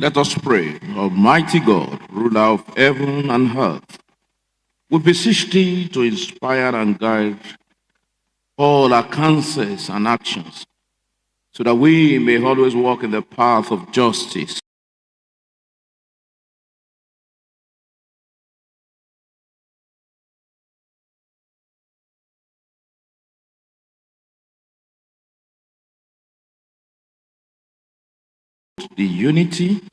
Let us pray. Almighty God, ruler of heaven and earth, we beseech thee to inspire and guide all our counsels and actions, so that we may always walk in the path of justice. The unity of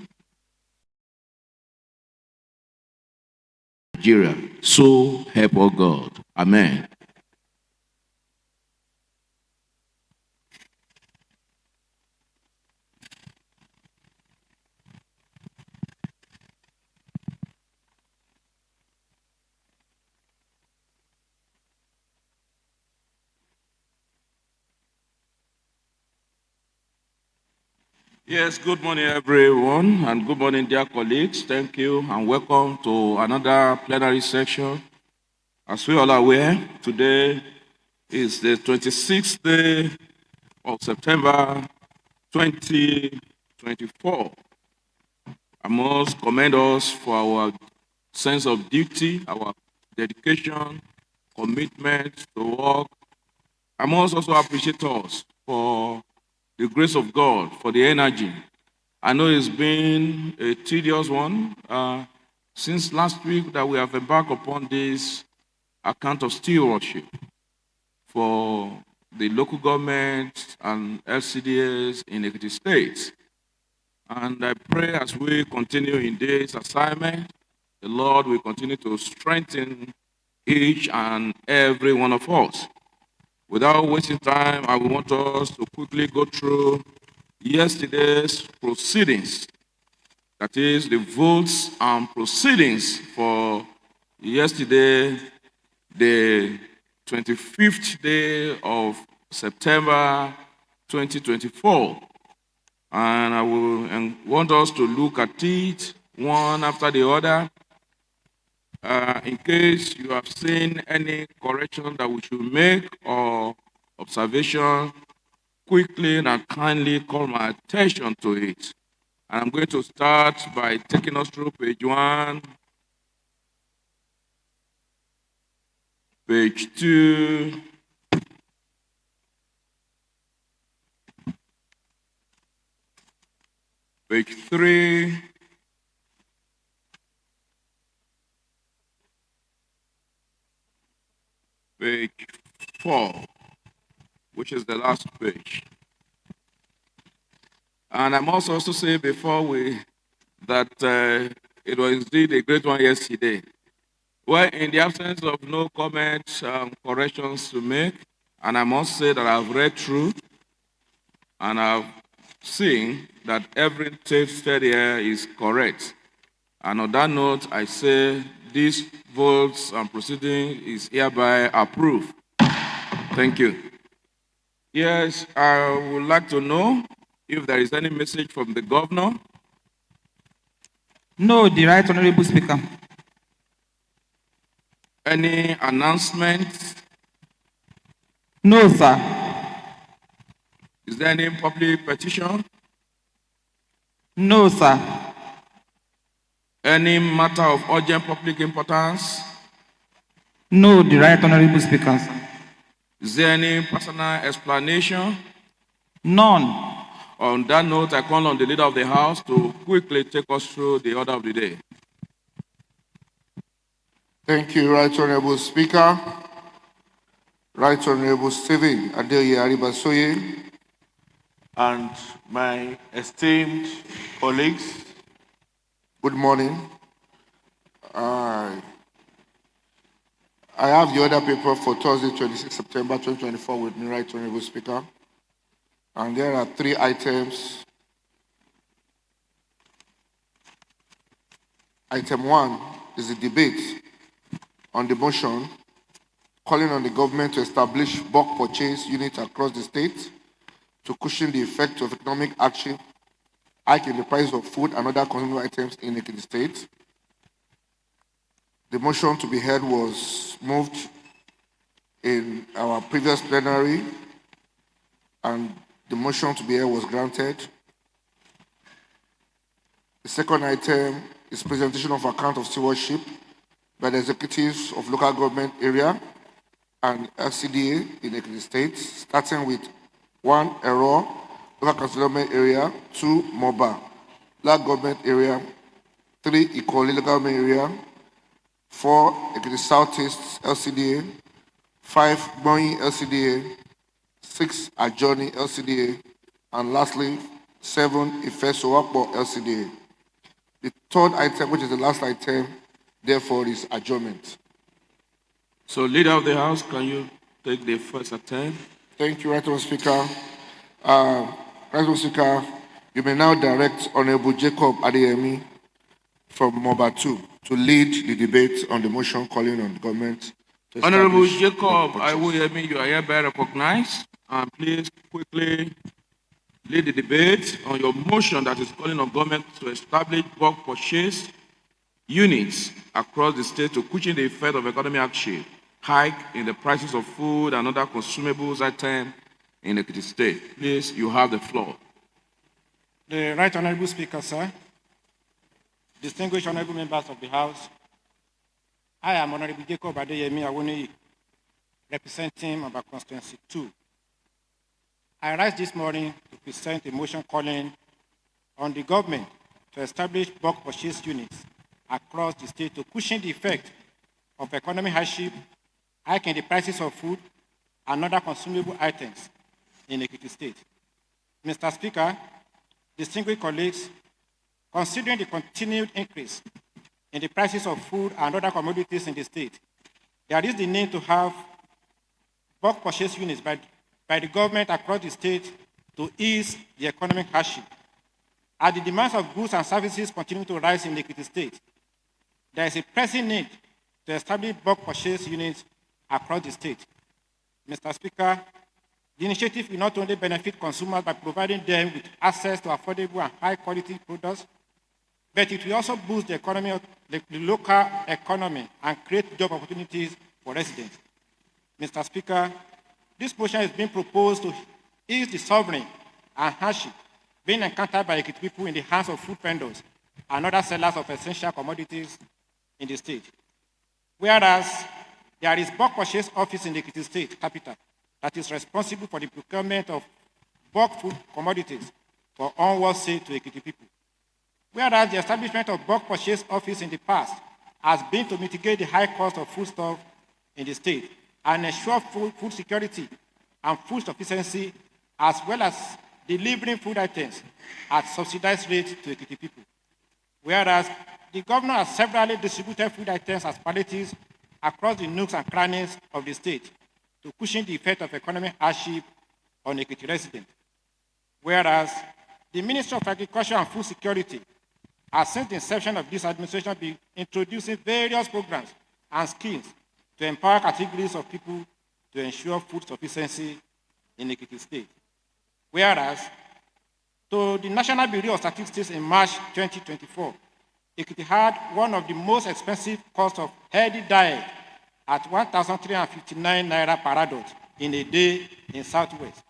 Nigeria, so help us God. Amen. Yes, good morning, everyone, and good morning, dear colleagues. Thank you, and welcome to another plenary session. As we all are aware, today is the 26th day of September 2024. I must commend us for our sense of duty, our dedication, commitment to work. I must also appreciate us for the grace of God, for the energy. I know it's been a tedious one since last week that we have embarked upon this account of stewardship for the local government and LCDAs in Ekiti State. And I pray as we continue in this assignment, the Lord will continue to strengthen each and every one of us. Without wasting time, I want us to quickly go through yesterday's proceedings. That is the votes and proceedings for yesterday, the 25th day of September 2024. And I will want us to look at it one after the other. In case you have seen any correction that we should make or observation, quickly and kindly call my attention to it. And I'm going to start by taking us through page 1, page 2, page 3, page 4, which is the last page. And I must also say before that it was indeed a great one yesterday. Well, in the absence of no comments, corrections to make, and I must say that I've read through and I've seen that everything stated here is correct. And on that note, I say this votes and proceeding is hereby approved. Thank you. Yes, I would like to know if there is any message from the governor. No, the Right Honorable Speaker. Any announcements? No, sir. Is there any public petition? No, sir. Any matter of urgent public importance? No, the Right Honorable Speaker. Is there any personal explanation? None. On that note, I call on the leader of the House to quickly take us through the order of the day. Thank you, Right Honorable Speaker. Right Honorable Stephen Adeye Aribasoye, and my esteemed colleagues. good morning. I have the order paper for Thursday, 26 September 2024 with me, Right Honorable Speaker. And there are 3 items. Item 1 is the debate on the motion calling on the government to establish bulk purchase units across the state to cushion the effect of economic hardship, hike in the price of food and other consumer items in the state. The motion to be heard was moved in our previous plenary, and the motion to be heard was granted. The second item is presentation of account of stewardship by the executives of local government area and LCDA in the state, starting with 1, Ero, local council government area; 2, Moba, local government area; 3, Ikoli, local government area; 4, Ekiti Southeast LCDA; 5, Moyi LCDA; 6, Ajourney LCDA; and lastly, 7, Ifesowapo LCDA. The third item, which is the last item, therefore, is adjournment. So, leader of the House, can you take the first attempt? Thank you, Right Honourable Speaker. Right Honourable Speaker, you may now direct Honourable Jacob Adeyemi from Moba 2 to lead the debate on the motion calling on the government to Honorable establish Jacob, bulk I will purchase. hear me. You are hereby recognized. And please quickly lead the debate on your motion that is calling on government to establish bulk purchase units across the state to cushion the effect of economic hike in the prices of food and other consumables items in the state. Please, you have the floor. The Right Honorable Speaker, sir, distinguished honorable members of the House, I am Honorable Jacob Adeyemi Awoniyi, representing Moba Constituency 2. I rise this morning to present a motion calling on the government to establish bulk purchase units across the state to cushion the effect of economic hardship, hiking the prices of food and other consumable items in Ekiti State. Mr. Speaker, distinguished colleagues, considering the continued increase in the prices of food and other commodities in the state, there is the need to have bulk purchase units by the government across the state to ease the economic hardship. As the demands of goods and services continue to rise in the Ekiti State, there is a pressing need to establish bulk purchase units across the state. Mr. Speaker, the initiative will not only benefit consumers by providing them with access to affordable and high-quality products, but it will also boost the economy of the local economy and create job opportunities for residents. Mr. Speaker, this motion is being proposed to ease the suffering and hardship being encountered by Ekiti people in the hands of food vendors and other sellers of essential commodities in the state. Whereas there is bulk purchase office in the Ekiti State capital that is responsible for the procurement of bulk food commodities for onward sale to Ekiti people. Whereas the establishment of bulk purchase office in the past has been to mitigate the high cost of foodstuff in the state and ensure food security and food sufficiency, as well as delivering food items at subsidized rates to Ekiti people. Whereas the governor has severally distributed food items as palliatives across the nooks and crannies of the state to cushion the effect of economic hardship on Ekiti residents. Whereas the Ministry of Agriculture and Food Security has, since the inception of this administration, been introducing various programs and schemes to empower categories of people to ensure food sufficiency in Ekiti State. Whereas, to the National Bureau of Statistics in March 2024, Ekiti had one of the most expensive costs of healthy diet at 1,359 naira per adult in a day in Southwest.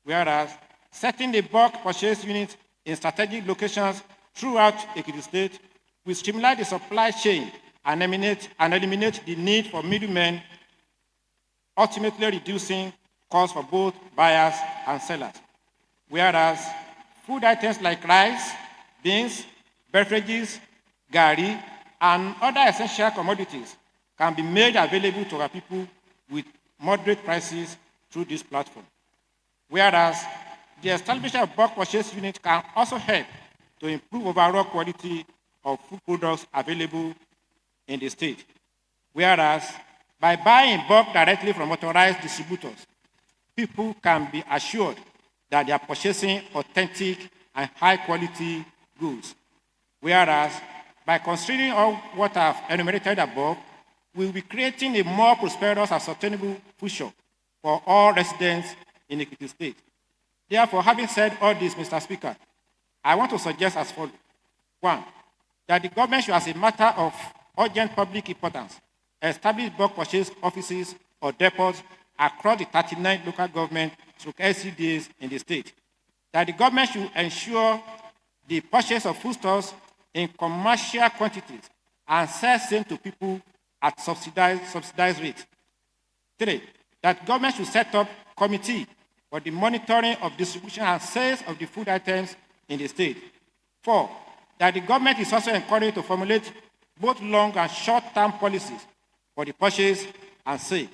Whereas, setting the bulk purchase units in strategic locations throughout Ekiti State will streamline the supply chain and eliminate the need for middlemen, ultimately reducing costs for both buyers and sellers. Whereas food items like rice, beans, beverages, gari, and other essential commodities can be made available to our people with moderate prices through this platform. Whereas the establishment of bulk purchase units can also help to improve overall quality of food products available in the state. Whereas by buying bulk directly from authorized distributors, people can be assured that they are purchasing authentic and high-quality goods. Whereas, by considering all what I've enumerated above, we will be creating a more prosperous and sustainable future for all residents in Ekiti State. Therefore, having said all this, Mr. Speaker, I want to suggest as follows. One, that the government should, as a matter of urgent public importance, establish bulk purchase offices or depots across the 39 local government through LCDs in the state. That the government should ensure the purchase of foodstuffs in commercial quantities and sell same to people at subsidized rates. Three, that government should set up committee for the monitoring of distribution and sales of the food items in the state. Four, that the government is also encouraged to formulate both long and short-term policies for the purchase and sale.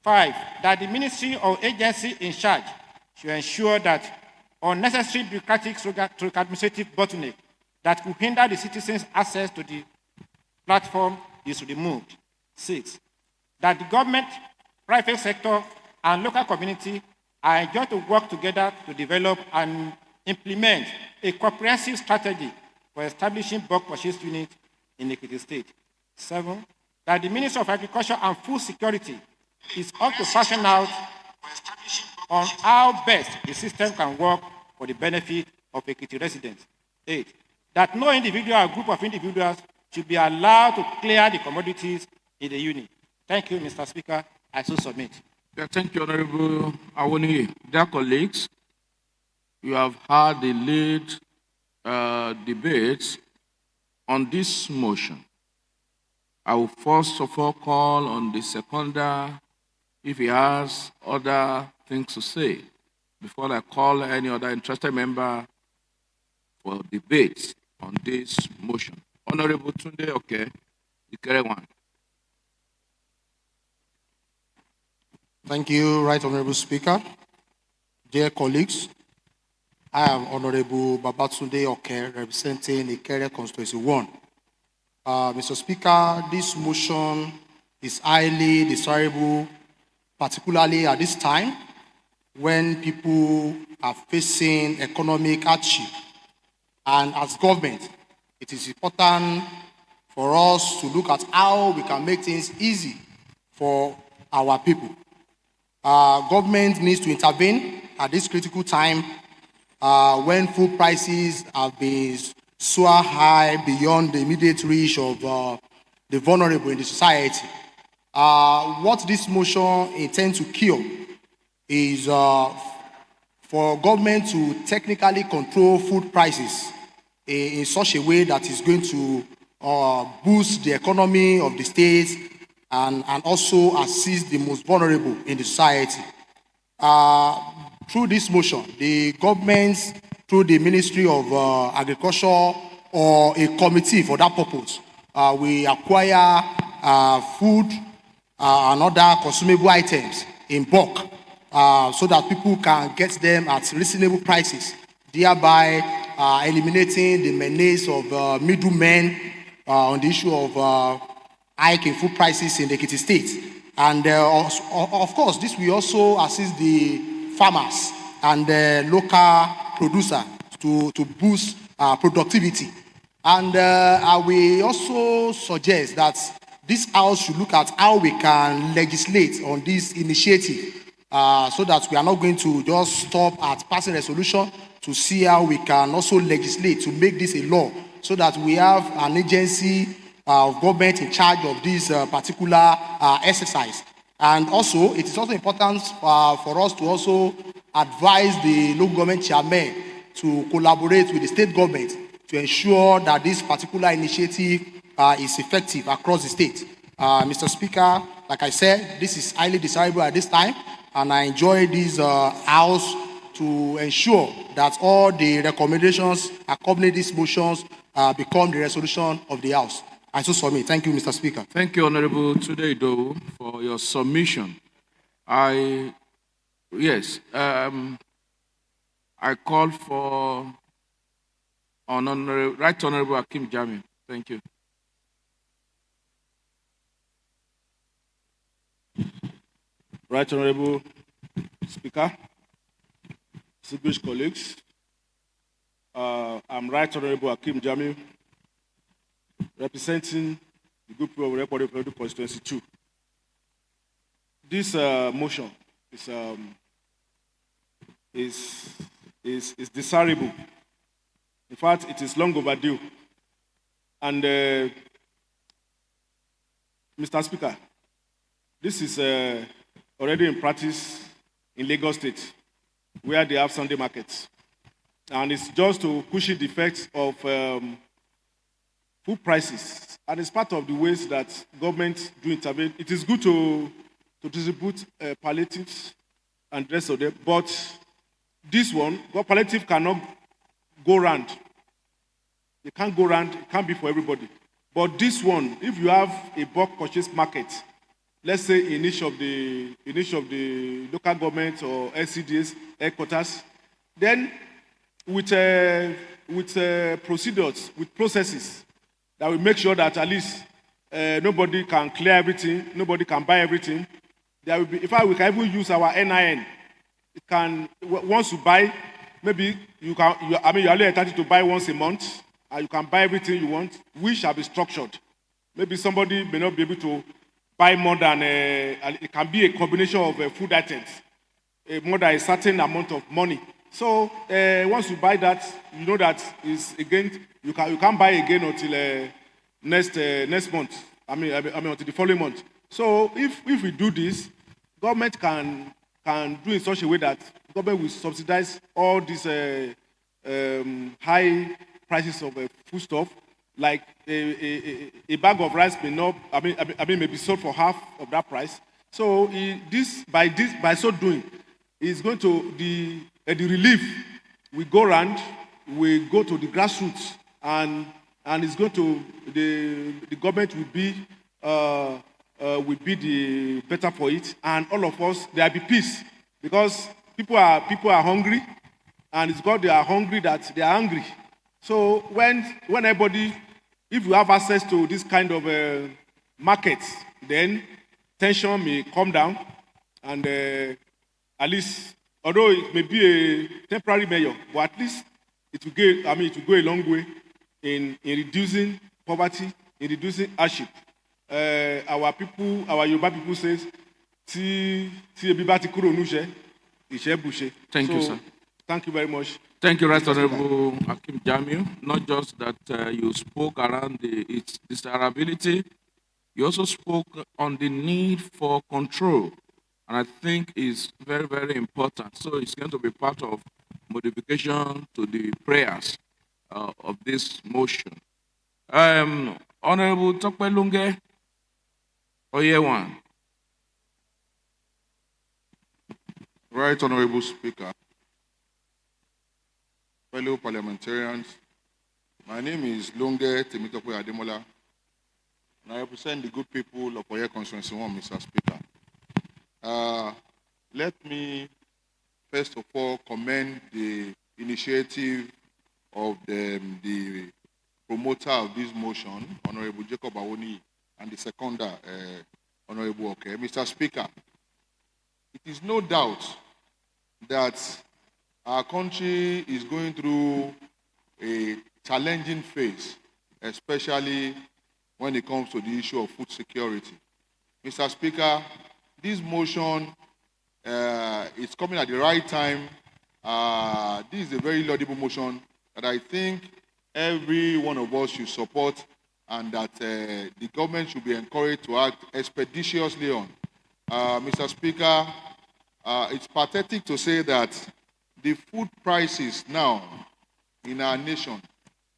Five, that the ministry or agency in charge should ensure that unnecessary bureaucratic through administrative bottleneck that could hinder the citizens' access to the platform is removed. Six, that the government, private sector, and local community are enjoined to work together to develop and implement a comprehensive strategy for establishing bulk purchase units in Ekiti State. Seven, that the Ministry of Agriculture and Food Security is up to fashion out for establishing bulk on how best the system can work for the benefit of Ekiti residents. 8, that no individual or group of individuals should be allowed to clear the commodities in the unit. Thank you, Mr. Speaker. I so submit. Yeah, thank you, Honorable Awoni. Dear colleagues, you have heard the lead debates on this motion. I will first of all call on the seconder if he has other things to say before I call any other interested member for debate on this motion. Honorable Tunde, okay, the correct one. Thank you, Right Honorable Speaker. Dear colleagues, I am Honorable Babatunde Oke, representing Ikere Constituency 1. Mr. Speaker, this motion is highly desirable, particularly at this time when people are facing economic hardship. And as government, it is important for us to look at how we can make things easy for our people. Government needs to intervene at this critical time when food prices have been so high beyond the immediate reach of the vulnerable in the society. What this motion intends to cure is for government to technically control food prices in such a way that is going to boost the economy of the state and also assist the most vulnerable in the society. Through this motion, the government, through the Ministry of Agriculture or a committee for that purpose, we acquire food and other consumable items in bulk so that people can get them at reasonable prices, thereby eliminating the menace of middlemen on the issue of hiking food prices in the Ekiti state. And of course, this will also assist the farmers and the local producer to boost productivity. And I will also suggest that this House should look at how we can legislate on this initiative so that we are not going to just stop at passing resolution, to see how we can also legislate to make this a law so that we have an agency of government in charge of this particular exercise. And also, it is also important for us to also advise the local government chairman to collaborate with the state government to ensure that this particular initiative is effective across the state. Mr. Speaker, like I said, this is highly desirable at this time, and I enjoy this House to ensure that all the recommendations accompanying these motions become the resolution of the House. I so submit. Thank you, Mr. Speaker. Thank you, Honorable Tunde, for your submission. I call for Right Honorable Akim Jami. Thank you. Right Honorable Speaker, distinguished colleagues, I'm Right Honorable Akim Jami, representing the group of Republic of Constituency 2. This motion is desirable. In fact, it is long overdue. And Mr. Speaker, this is already in practice in Lagos State, where they have Sunday markets. And it's just to cushion the effects of food prices. And it's part of the ways that government do intervene. It is good to distribute palliatives and the rest of them, but this one, palliative cannot go round. It can't go round, it can't be for everybody. But this one, if you have a bulk purchase market, let's say in each of the local government or LCDs headquarters, then with procedures, with processes that will make sure that at least nobody can clear everything, nobody can buy everything. There will be, in fact, we can even use our NIN. It can, once you buy, maybe you're only entitled to buy once a month, and you can buy everything you want, which shall be structured. Maybe somebody may not be able to buy more than, it can be a combination of food items. more than a certain amount of money. So once you buy that, you know that is again you can't buy again until next month. I mean until the following month. So if we do this, government can do in such a way that government will subsidize all these high prices of foodstuff. Like a bag of rice may not, may be sold for half of that price. So by so doing, it's going to the relief. We go around, we go to the grassroots, and it's going to the government will be the better for it, and all of us there will be peace because people are hungry, and it's because they are hungry that they are angry. So when everybody, if you have access to this kind of markets, then tension may come down, and at least, although it may be a temporary measure, but at least it will go a long way in reducing poverty, in reducing hardship. Our Yoruba people says, "Tí ebi bá ti kúrò níṣẹ́, ìṣẹ́ bùṣe." Thank you, sir. Thank you very much. Thank you, Right Honorable Hakim Jamiu. Not just that you spoke around its desirability, you also spoke on the need for control, and I think is very, very important. So it's going to be part of modification to the prayers of this motion. Honorable Tokpe Lunge Oyewan. Right Honorable Speaker, fellow parliamentarians, my name is Lunge Temitope Ademola, and I represent the good people of Oye Constituency 1, Mr. Speaker. Let me first of all commend the initiative of the promoter of this motion, Honorable Jacob Awoni, and the seconder, Honorable Oke. Mr. Speaker, it is no doubt that our country is going through a challenging phase, especially when it comes to the issue of food security. Mr. Speaker, this motion is coming at the right time. This is a very laudable motion that I think every one of us should support, and that the government should be encouraged to act expeditiously on. Mr. Speaker, it's pathetic to say that the food prices now in our nation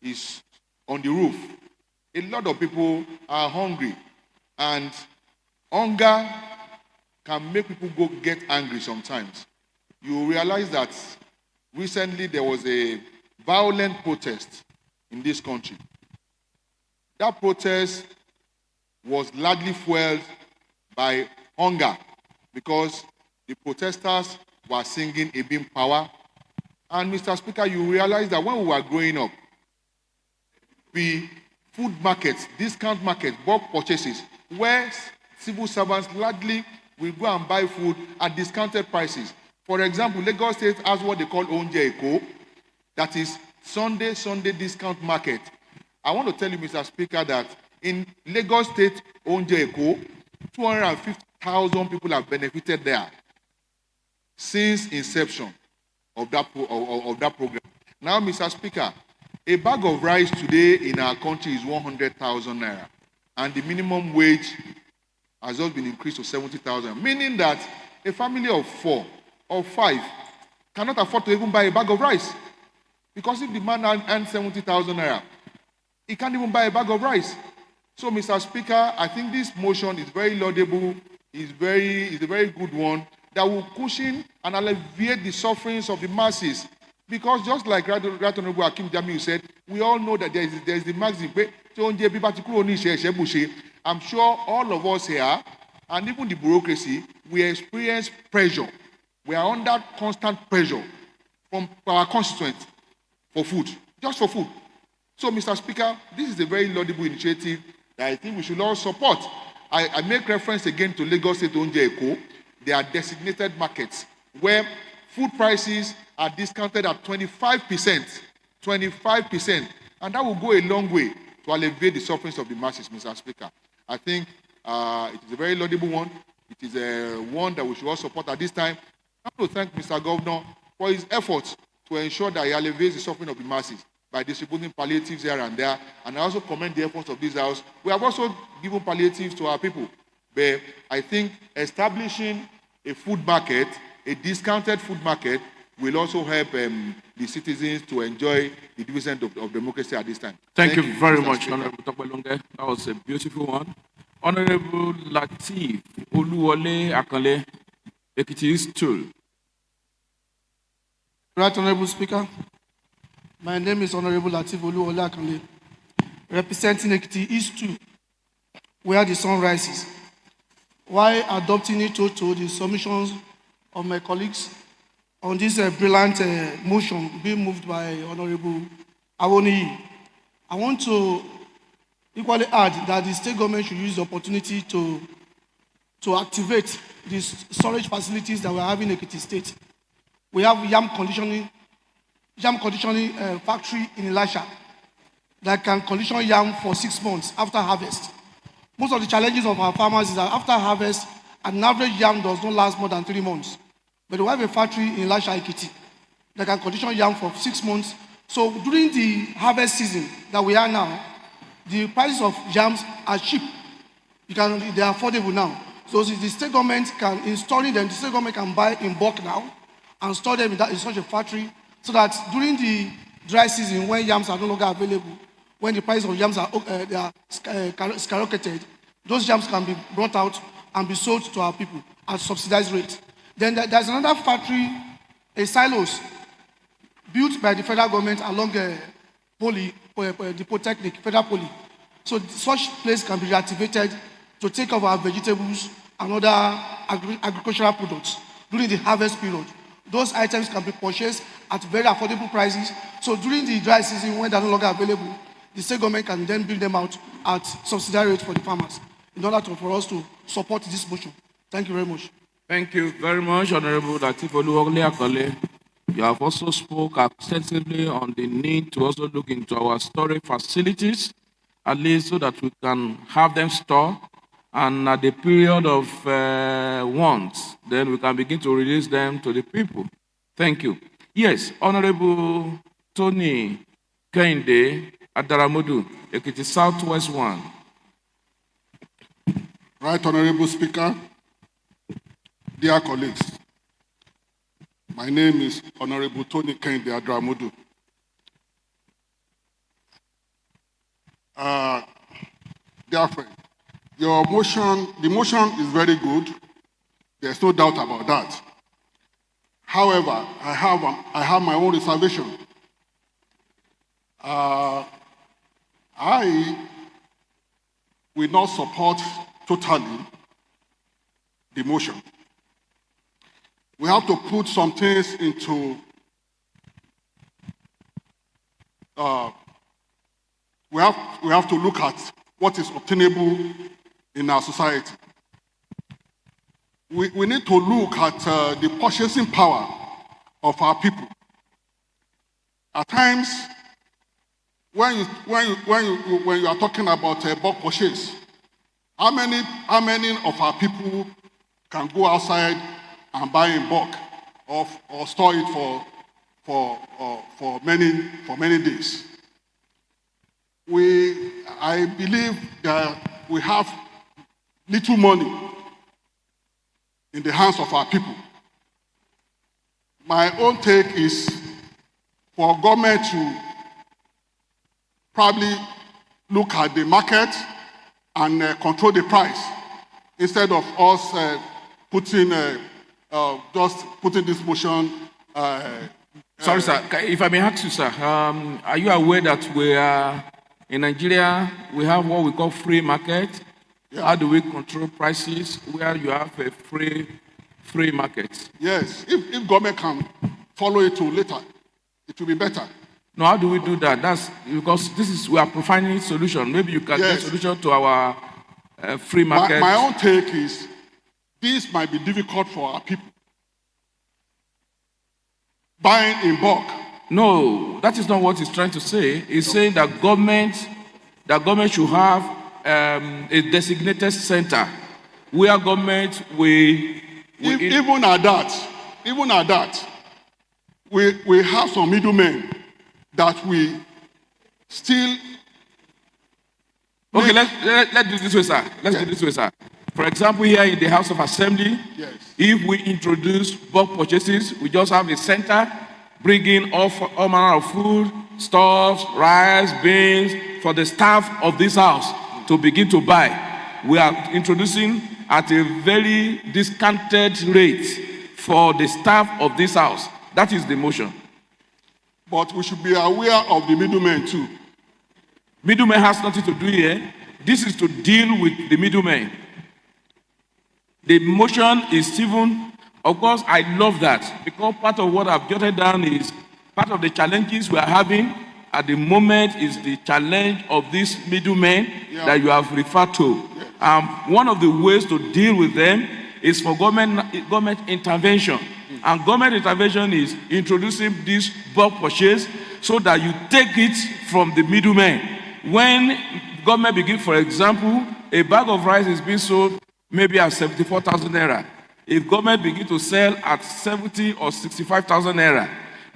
is on the roof. A lot of people are hungry, and hunger can make people go get angry sometimes. You realize that recently there was a violent protest in this country. That protest was largely fueled by hunger because the protesters were singing Ebim Power. And Mr. Speaker, you realize that when we were growing up, the food markets, discount markets, bulk purchases, where civil servants largely will go and buy food at discounted prices. For example, Lagos State has what they call Onje Eko, that is Sunday discount market. I want to tell you, Mr. Speaker, that in Lagos State Onje Eko, 250,000 people have benefited there since inception of that program. Now, Mr. Speaker, a bag of rice today in our country is 100,000 naira, and the minimum wage has just been increased to 70,000, meaning that a family of 4 or 5 cannot afford to even buy a bag of rice, because if the man earns 70,000 naira, he can't even buy a bag of rice. So, Mr. Speaker, I think this motion is very laudable, is a very good one, that will cushion and alleviate the sufferings of the masses. Because just like Right Honorable Hakim Jamiu said, we all know that there is the maxim. I'm sure all of us here, and even the bureaucracy, we experience pressure. We are under constant pressure from our constituents for food, just for food. So, Mr. Speaker, this is a very laudable initiative that I think we should all support. I make reference again to Lagos State Onje Eko. They are designated markets where food prices are discounted at 25%, and that will go a long way to alleviate the sufferings of the masses, Mr. Speaker. I think it is a very laudable one. It is one that we should all support at this time. want to thank Mr. Governor for his efforts to ensure that he alleviates the suffering of the masses by distributing palliatives here and there. And I also commend the efforts of this house. We have also given palliatives to our people. But I think establishing a food market, a discounted food market, will also help the citizens to enjoy the dividends of democracy at this time. Thank you very Mr. much, Speaker. Honorable Tokpelonge. That was a beautiful one. Honorable Lateef Oluwole Akanle, Ekiti East Tool. Right Honorable Speaker, my name is Honorable Lateef Oluwole Akanle, representing Ekiti East 2, where the sun rises. While adopting it to the submissions of my colleagues on this brilliant motion being moved by Honorable Ajourney, I want to equally add that the state government should use the opportunity to activate the storage facilities that we have in Ekiti State. We have yam conditioning factory in Elisha that can condition yam for 6 months after harvest. Most of the challenges of our farmers is that after harvest, an average yam does not last more than 3 months. But we have a factory in Elisha, Ekiti that can condition yam for 6 months. So during the harvest season that we are now, the prices of yams are cheap. They are affordable now. So the state government can installing them, the state government can buy in bulk now and store them in such a factory so that during the dry season when yams are no longer available, when the price of yams are skyrocketed, those yams can be brought out and be sold to our people at subsidized rate. Then there's another factory, a silos, built by the federal government along the Polytechnic, Federal Poly. So such place can be reactivated to take over our vegetables and other agricultural products during the harvest period. Those items can be purchased at very affordable prices. So during the dry season, when they're no longer available, the state government can then bring them out at subsidiary rate for the farmers in order for us to support this motion. Thank you very much. Thank you very much, Honorable Lateef Oluwole Akanle. You have also spoke extensively on the need to also look into our storage facilities, at least so that we can have them stored, and at the period of want, then we can begin to release them to the people. Thank you. Yes, Honorable Tony Kehinde Adaramodu, Ekiti Southwest 1. Right Honorable Speaker, dear colleagues, my name is Honorable Tony Kehinde Adaramodu. Dear friend, the motion is very good. There's no doubt about that. However, I have my own reservation. I will not support totally the motion. We have to put some things into we have to look at what is obtainable in our society. We need to look at the purchasing power of our people. At times, when you are talking about bulk purchase, how many of our people can go outside and buy in bulk or store it for many days? I believe that we have little money in the hands of our people. My own take is for government to probably look at the market and control the price instead of us just putting this motion. Sorry, sir. If I may ask you, sir, are you aware that we are in Nigeria? We have what we call free market. Yeah. How do we control prices where you have a free market? Yes, if government can follow it to later, it will be better. No, how do we do that? That's because we are providing a solution. Maybe you can get a solution to our free market. My own take is this might be difficult for our people. Buying in bulk. No, that is not what he's trying to say. He's saying that government should have a designated center where government will even at that, even at that, we have some middlemen that we still. Okay, let's do this way, sir. Let's do this way, sir. For example, here in the House of Assembly, Yes. if we introduce bulk purchases, we just have a center bringing all manner of food, stuffs, rice, beans for the staff of this house to begin to buy. We are introducing at a very discounted rate for the staff of this house. That is the motion. But we should be aware of the middlemen too. Middleman has nothing to do here. This is to deal with the middleman. The motion is even, of course, I love that because part of what I've jotted down is part of the challenges we are having at the moment is the challenge of these middlemen that you have referred to. One of the ways to deal with them is for government intervention. And government intervention is introducing this bulk purchase so that you take it from the middleman. When government begins, for example, a bag of rice is being sold maybe at 74,000 naira. If government begins to sell at 70 or 65,000 naira,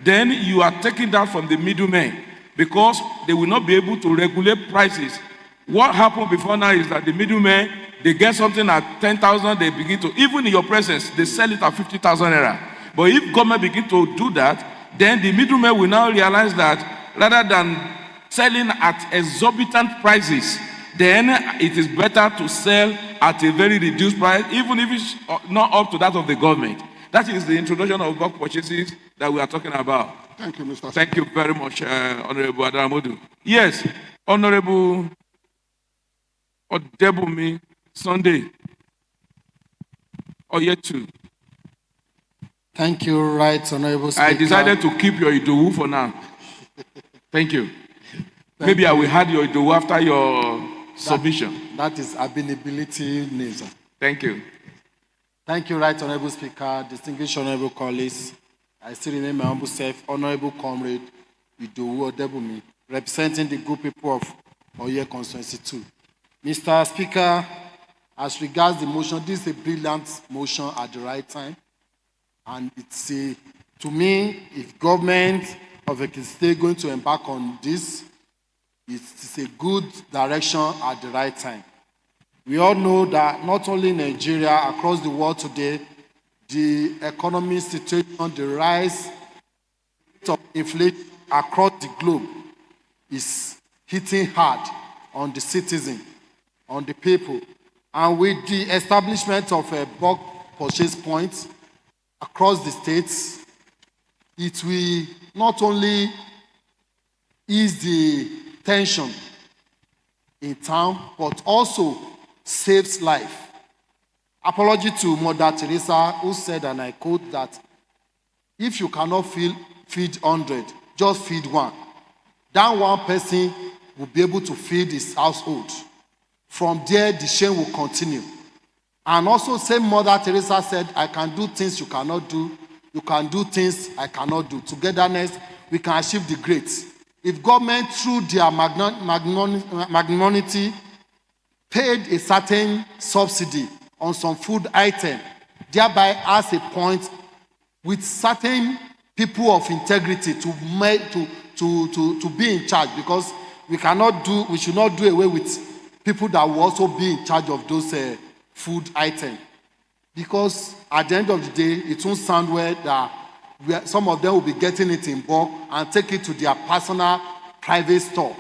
then you are taking that from the middleman because they will not be able to regulate prices. What happened before now is that the middlemen, they get something at 10,000, they begin to, even in your presence, they sell it at 50,000 naira. But if government begin to do that, then the middlemen will now realize that rather than selling at exorbitant prices, then it is better to sell at a very reduced price, even if it's not up to that of the government. That is the introduction of bulk purchases that we are talking about. Thank you, Mr. Thank you very much, Honorable Adaramodu. Yes, Honorable Odebumi Sunday. Oyetu. Thank you, Right Honorable Speaker. I decided to keep your Idowu for now. Thank you. Maybe I will add your Idowu after your submission. That is availability news. Thank you. Thank you, Right Honorable Speaker, distinguished Honorable colleagues. I still remain my humble self, Honorable Comrade Idowu Odebumi, representing the good people of Oye Constituency 2. Mr. Speaker, as regards the motion, this is a brilliant motion at the right time. And it's to me, if government of a state going to embark on this, it's a good direction at the right time. We all know that not only in Nigeria, across the world today, the economic situation, the rise of inflation across the globe is hitting hard on the citizen, on the people. And with the establishment of a bulk purchase point across the states, it will not only ease the tension in town, but also saves life. Apology to Mother Teresa, who said, and I quote, that if you cannot feed 100, just feed one. That one person will be able to feed his household. From there, the chain will continue. And also, same Mother Teresa said, I can do things you cannot do. You can do things I cannot do. Togetherness, we can achieve the great. If government, through their magnanimity, paid a certain subsidy on some food item, thereby has a point with certain people of integrity to be in charge, because we should not do away with people that will also be in charge of those food items. Because at the end of the day, it won't sound well that some of them will be getting it in bulk and take it to their personal private store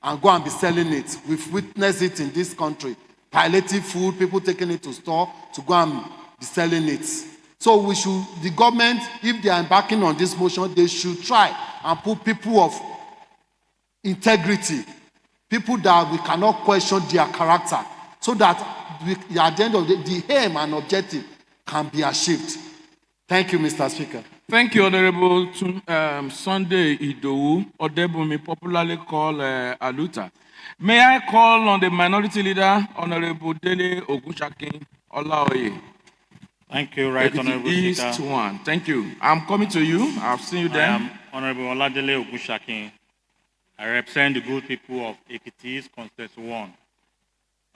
and go and be selling it. We've witnessed it in this country. Palliative food, people taking it to store to go and be selling it. So the government, if they are embarking on this motion, they should try and put people of integrity, people that we cannot question their character, so that at the end of the aim and objective can be achieved. Thank you, Mr. Speaker. Thank you, Honorable Sunday Idowu Odebumi, popularly called Aluta. May I call on the minority leader, Honorable Dele Ogunshakin Olaoye. Thank you, Right Honorable Speaker. East 1. Thank you. I'm coming to you. I've seen you there. I am Honorable Oladele Ogunshakin. I represent the good people of Ekiti's Constituency 1.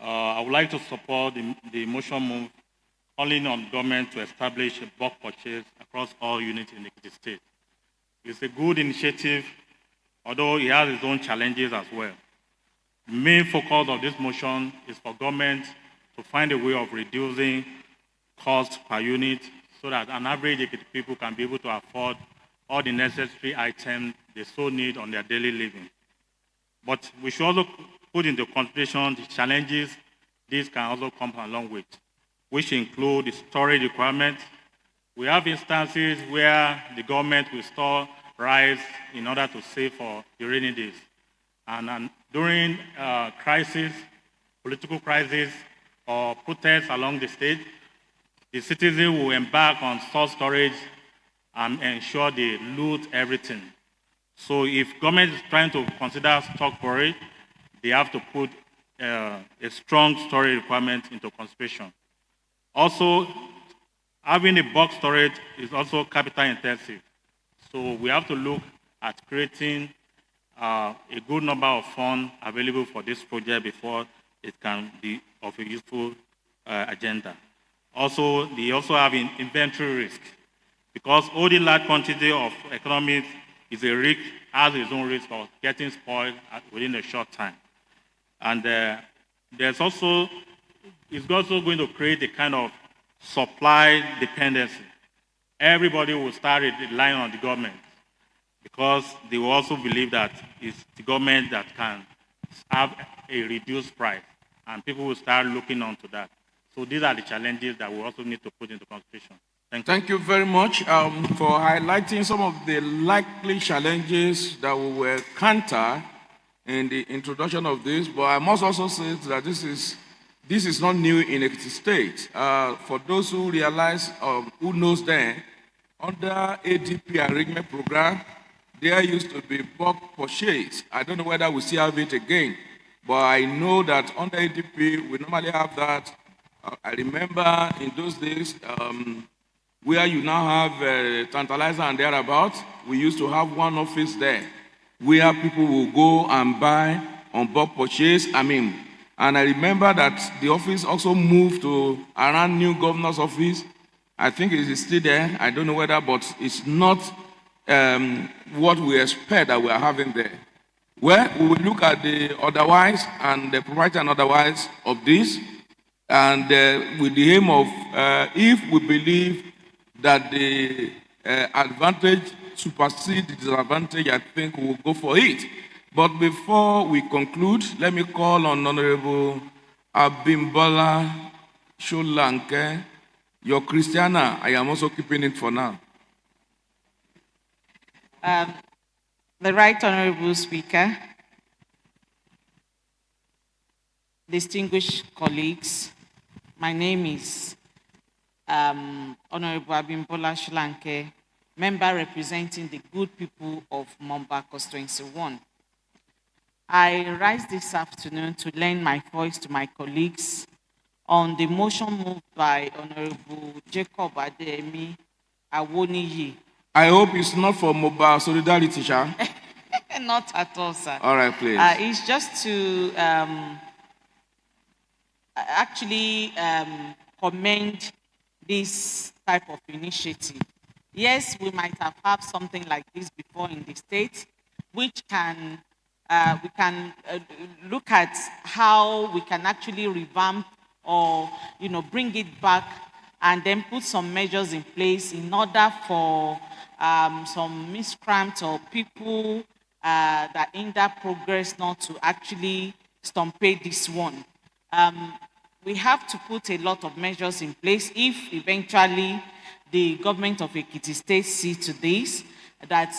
I would like to support the motion move calling on government to establish a bulk purchase across all units in the state. It's a good initiative, although it has its own challenges as well. The main focus of this motion is for government to find a way of reducing cost per unit so that an average Ekiti people can be able to afford all the necessary items they so need on their daily living. But we should also put into consideration the challenges this can also come along with, which include the storage requirements. We have instances where the government will store rice in order to save for the rainy days. And during crisis, political crisis, or protests along the state, the citizen will embark on store storage and ensure they loot everything. So if government is trying to consider stock storage, they have to put a strong storage requirement into consideration. Also, having a bulk storage is also capital intensive. So we have to look at creating a good number of funds available for this project before it can be of a useful agenda. Also, they also have inventory risk, because holding large quantity of economies is a risk, has its own risk of getting spoiled within a short time. And it's also going to create a kind of supply dependency. Everybody will start relying on the government because they will also believe that it's the government that can have a reduced price, and people will start looking onto that. So these are the challenges that we also need to put into consideration. Thank you. Thank you very much for highlighting some of the likely challenges that we will encounter in the introduction of this. But I must also say that this is not new in Ekiti State. For those who realize, who knows them, under ADP arrangement program, there used to be bulk purchase. I don't know whether we still have it again, but I know that under ADP, we normally have that. I remember in those days, where you now have Tantalizer and thereabout, we used to have one office there where people will go and buy on bulk purchase. And I remember that the office also moved to around new governor's office. I think it is still there. I don't know whether, but it's not what we expect that we are having there. Well, we will look at the otherwise and the propriety and otherwise of this, and with the aim of, if we believe that the advantage supersedes the disadvantage, I think we'll go for it. But before we conclude, let me call on Honorable Abimbola Sholanke. Your Christiana, I am also keeping it for now. The Right Honorable Speaker, distinguished colleagues, my name is Honorable Abimbola Sholanke, member representing the good people of Moba Constituency 1. I rise this afternoon to lend my voice to my colleagues on the motion moved by Honorable Jacob Adeyemi Awoniyi. I hope it's not for Moba Solidarity, sir. Not at all, sir. All right, please. It's just to commend this type of initiative. Yes, we might have had something like this before in the state, which can we can look at how we can actually revamp or bring it back and then put some measures in place in order for some miscreants or people that hinder progress not to actually stumpade this one. We have to put a lot of measures in place if eventually the government of Ekiti State see to this, that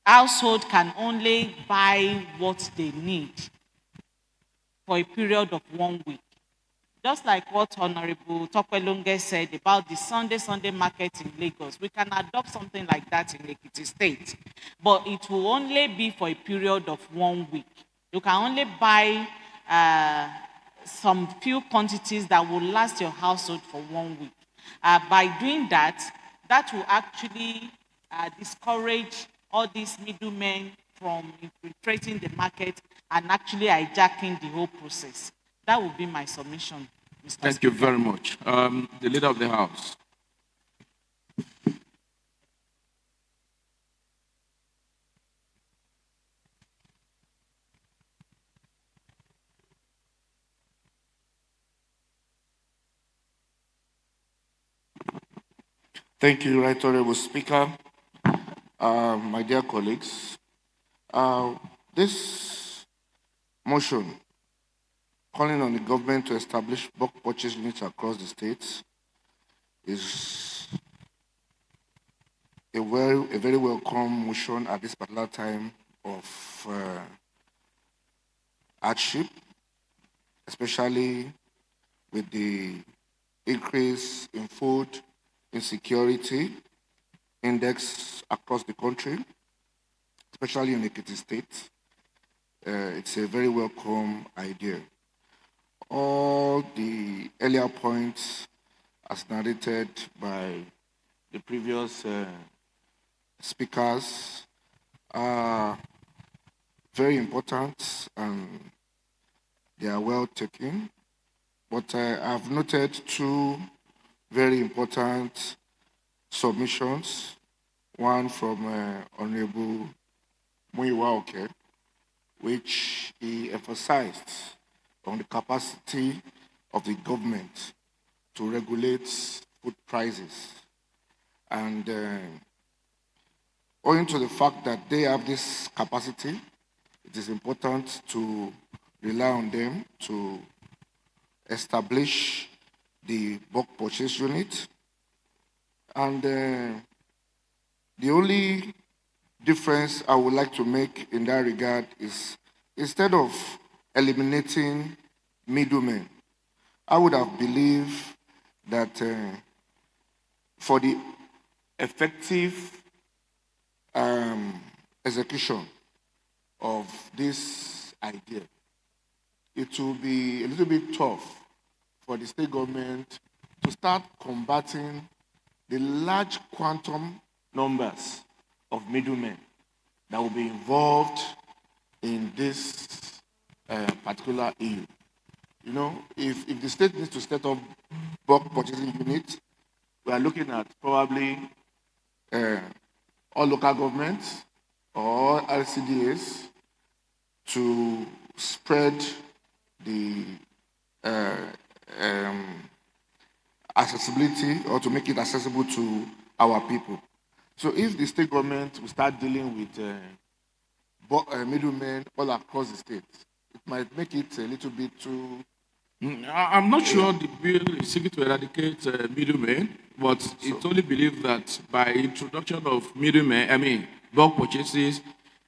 household can only buy what they need for a period of 1 week. Just like what Honorable Topelunge said about the Sunday market in Lagos, we can adopt something like that in Ekiti State, but it will only be for a period of 1 week. You can only buy some few quantities that will last your household for 1 week. By doing that, that will actually discourage all these middlemen from infiltrating the market and actually hijacking the whole process. That would be my submission, Mr. Thank you very much. The Leader of the House. Thank you, Right Honorable Speaker. My dear colleagues, this motion calling on the government to establish bulk purchase units across the states is a very welcome motion at this particular time of hardship, especially with the increase in food insecurity index across the country, especially in Ekiti State. It's a very welcome idea. All the earlier points, as narrated by the previous speakers, are very important and they are well taken. But I've noted two very important submissions. One from Honorable Muiwaoke, which he emphasized on the capacity of the government to regulate food prices. And owing to the fact that they have this capacity, it is important to rely on them to establish the bulk purchase unit. And the only difference I would like to make in that regard is instead of eliminating middlemen, I would have believed that for the effective execution of this idea, it will be a little bit tough for the state government to start combating the large quantum numbers of middlemen that will be involved in this particular issue. You know, if the state needs to set up bulk purchasing units, we are looking at probably all local governments or LCDAs to spread the accessibility or to make it accessible to our people. So if the state government will start dealing with middlemen all across the state, it might make it a little bit too. I'm not sure the bill is seeking to eradicate middlemen, but it only believes that by introduction of middlemen, bulk purchases,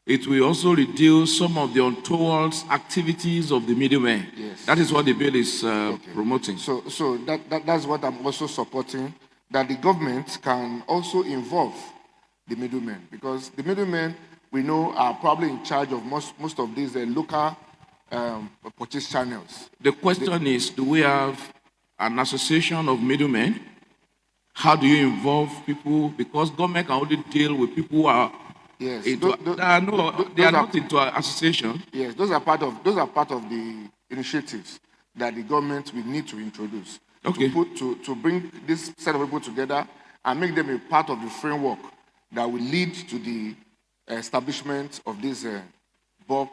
it will also reduce some of the untoward activities of the middlemen. Yes. That is what the bill is promoting. So that's what I'm also supporting, that the government can also involve the middlemen, because the middlemen, we know, are probably in charge of most of these local purchase channels. The question is, do we have an association of middlemen? How do you involve people? Because government can only deal with people who are Yes, they are not into an association. Yes, those are part of the initiatives that the government will need to introduce. Okay. To bring this set of people together and make them a part of the framework that will lead to the establishment of these bulk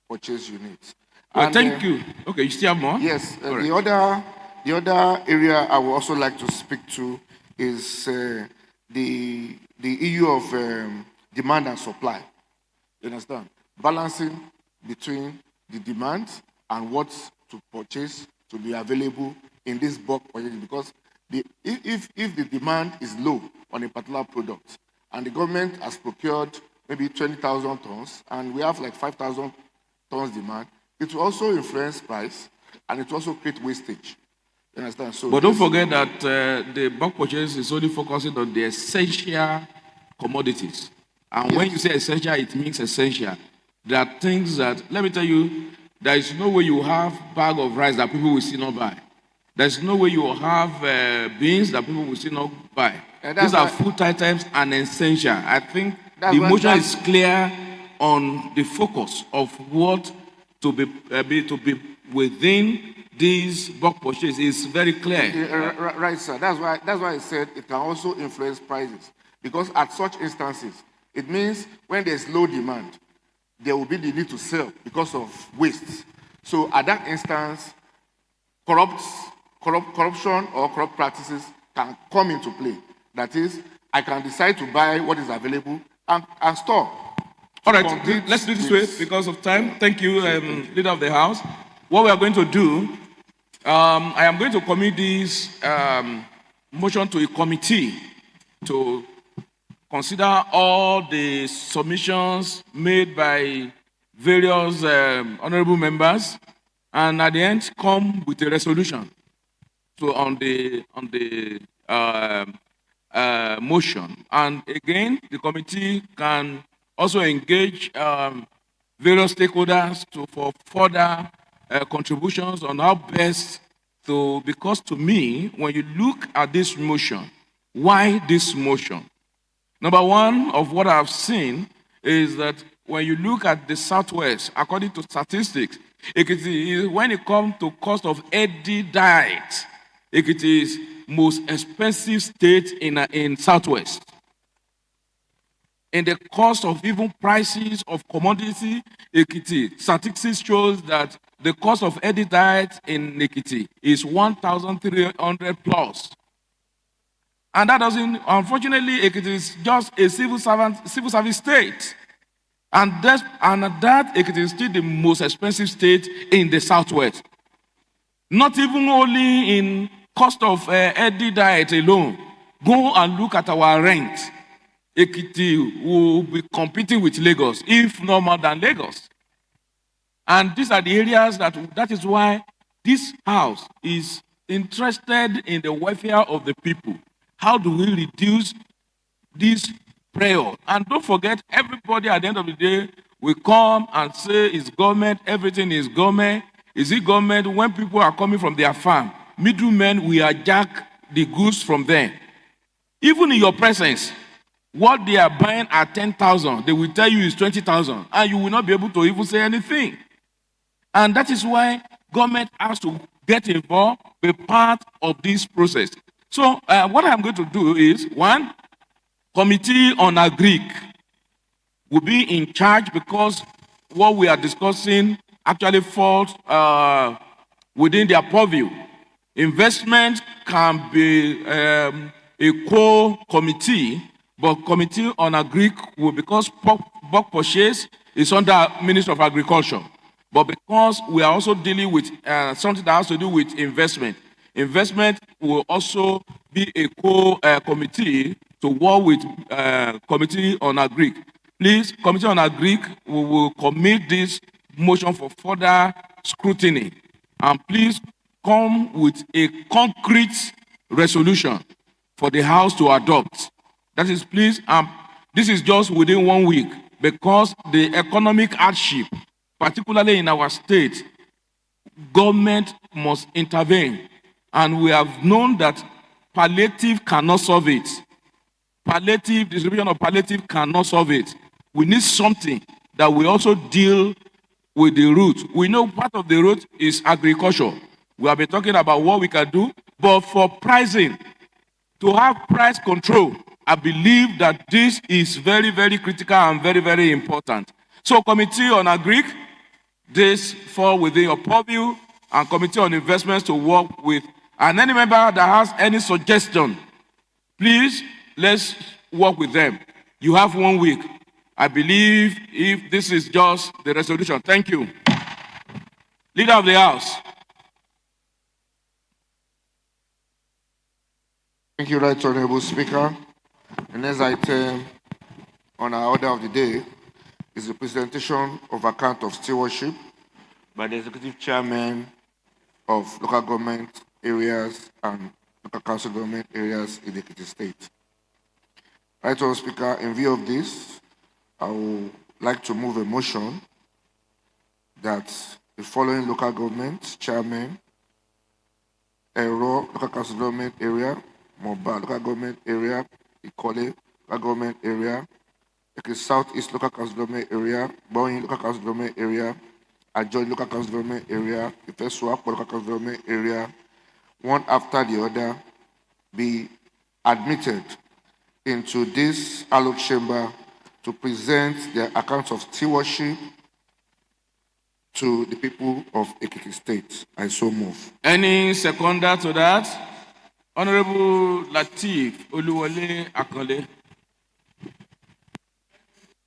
purchase units. Well, thank you. Okay, you still have more? Yes. All The right. other area I would also like to speak to is the issue of demand and supply. You understand? Balancing between the demand and what to purchase to be available in this bulk purchase. Because if the demand is low on a particular product and the government has procured maybe 20,000 tons and we have like 5,000 tons demand, it will also influence price and it will also create wastage. You understand? So But don't forget that the bulk purchase is only focusing on the essential commodities. And when you say essential, it means essential. There are things that, let me tell you, there is no way you have bag of rice that people will still not buy. There's no way you will have beans that people will still not buy. These are food items and essential. I think the motion is clear on the focus of what to be within these bulk purchases is very clear. Right, sir. That's why I said it can also influence prices. Because at such instances, it means when there's low demand, there will be the need to sell because of waste. So at that instance, corruption or corrupt practices can come into play. That is, I can decide to buy what is available and store. All right, compete let's do this way with- because of time. Thank you, Leader of the House. What we are going to do, I am going to commit this motion to a committee to consider all the submissions made by various honorable members, and at the end come with a resolution. So on the motion, and again, the committee can also engage various stakeholders for further contributions on how best to, because to me, when you look at this motion, why this motion? Number one of what I've seen is that when you look at the Southwest, according to statistics, when it comes to cost of healthy diet, it is most expensive state in Southwest. In the cost of even prices of commodity, Ekiti, statistics shows that the cost of healthy diet in Ekiti is 1,300 plus. And that doesn't, unfortunately, it is just a civil service state. And that it is still the most expensive state in the Southwest. Not even only in cost of healthy diet alone. Go and look at our rent. Ekiti will be competing with Lagos, if not more than Lagos. And these are the areas that is why this house is interested in the welfare of the people. How do we reduce this prayer? And don't forget, everybody at the end of the day will come and say it's government, everything is government. Is it government? When people are coming from their farm, middlemen will hijack the goods from them. Even in your presence, what they are buying at 10,000, they will tell you is 20,000, and you will not be able to even say anything. And that is why government has to get involved, be part of this process. So what I'm going to do is, one, committee on agric will be in charge because what we are discussing actually falls within their purview. Investment can be a core committee, but committee on agric will, because bulk purchase is under Ministry of Agriculture. But because we are also dealing with something that has to do with investment, investment will also be a committee to work with committee on agric. Please, committee on agric, we will commit this motion for further scrutiny. And please come with a concrete resolution for the House to adopt. That is, please, this is just within 1 week, because the economic hardship, particularly in our state, government must intervene. And we have known that palliative cannot solve it. Palliative, distribution of palliative cannot solve it. We need something that will also deal with the root. We know part of the root is agriculture. We have been talking about what we can do, but for pricing, to have price control, I believe that this is very, very critical and very, very important. So, committee on agric, this fall within your purview, and committee on investments to work with. And any member that has any suggestion, please, let's work with them. You have 1 week. I believe if this is just the resolution. Thank you. Leader of the House. Thank you, Right Honorable Speaker. The next item on our order of the day is the presentation of account of stewardship by the Executive Chairman of local government areas and local council government areas in the Ekiti State. Right Honorable Speaker, in view of this, I would like to move a motion that the following local government chairman, Ero, local council government area, Moba, local government area, Ikole, local government area, Southeast local council government area, Boeing local council government area, Ajourney local council government area, Ifeswap local council government area, one after the other, be admitted into this hallowed chamber to present their accounts of stewardship to the people of Ekiti State. I so move. Any seconder to that? Honorable Lateef Oluwole Akanle.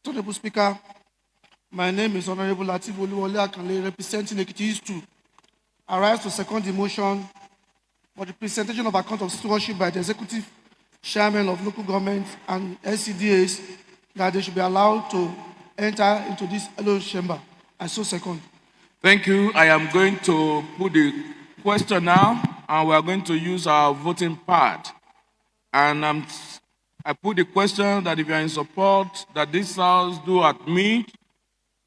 Honorable Speaker, my name is Honorable Lateef Oluwole Akanle, representing Ekiti East 2. I rise to second the motion for the presentation of account of stewardship by the executive chairman of local government and SCDAs that they should be allowed to enter into this yellow chamber. I so second. Thank you. I am going to put the question now, and we are going to use our voting pad. And I put the question that if you are in support that this House do admit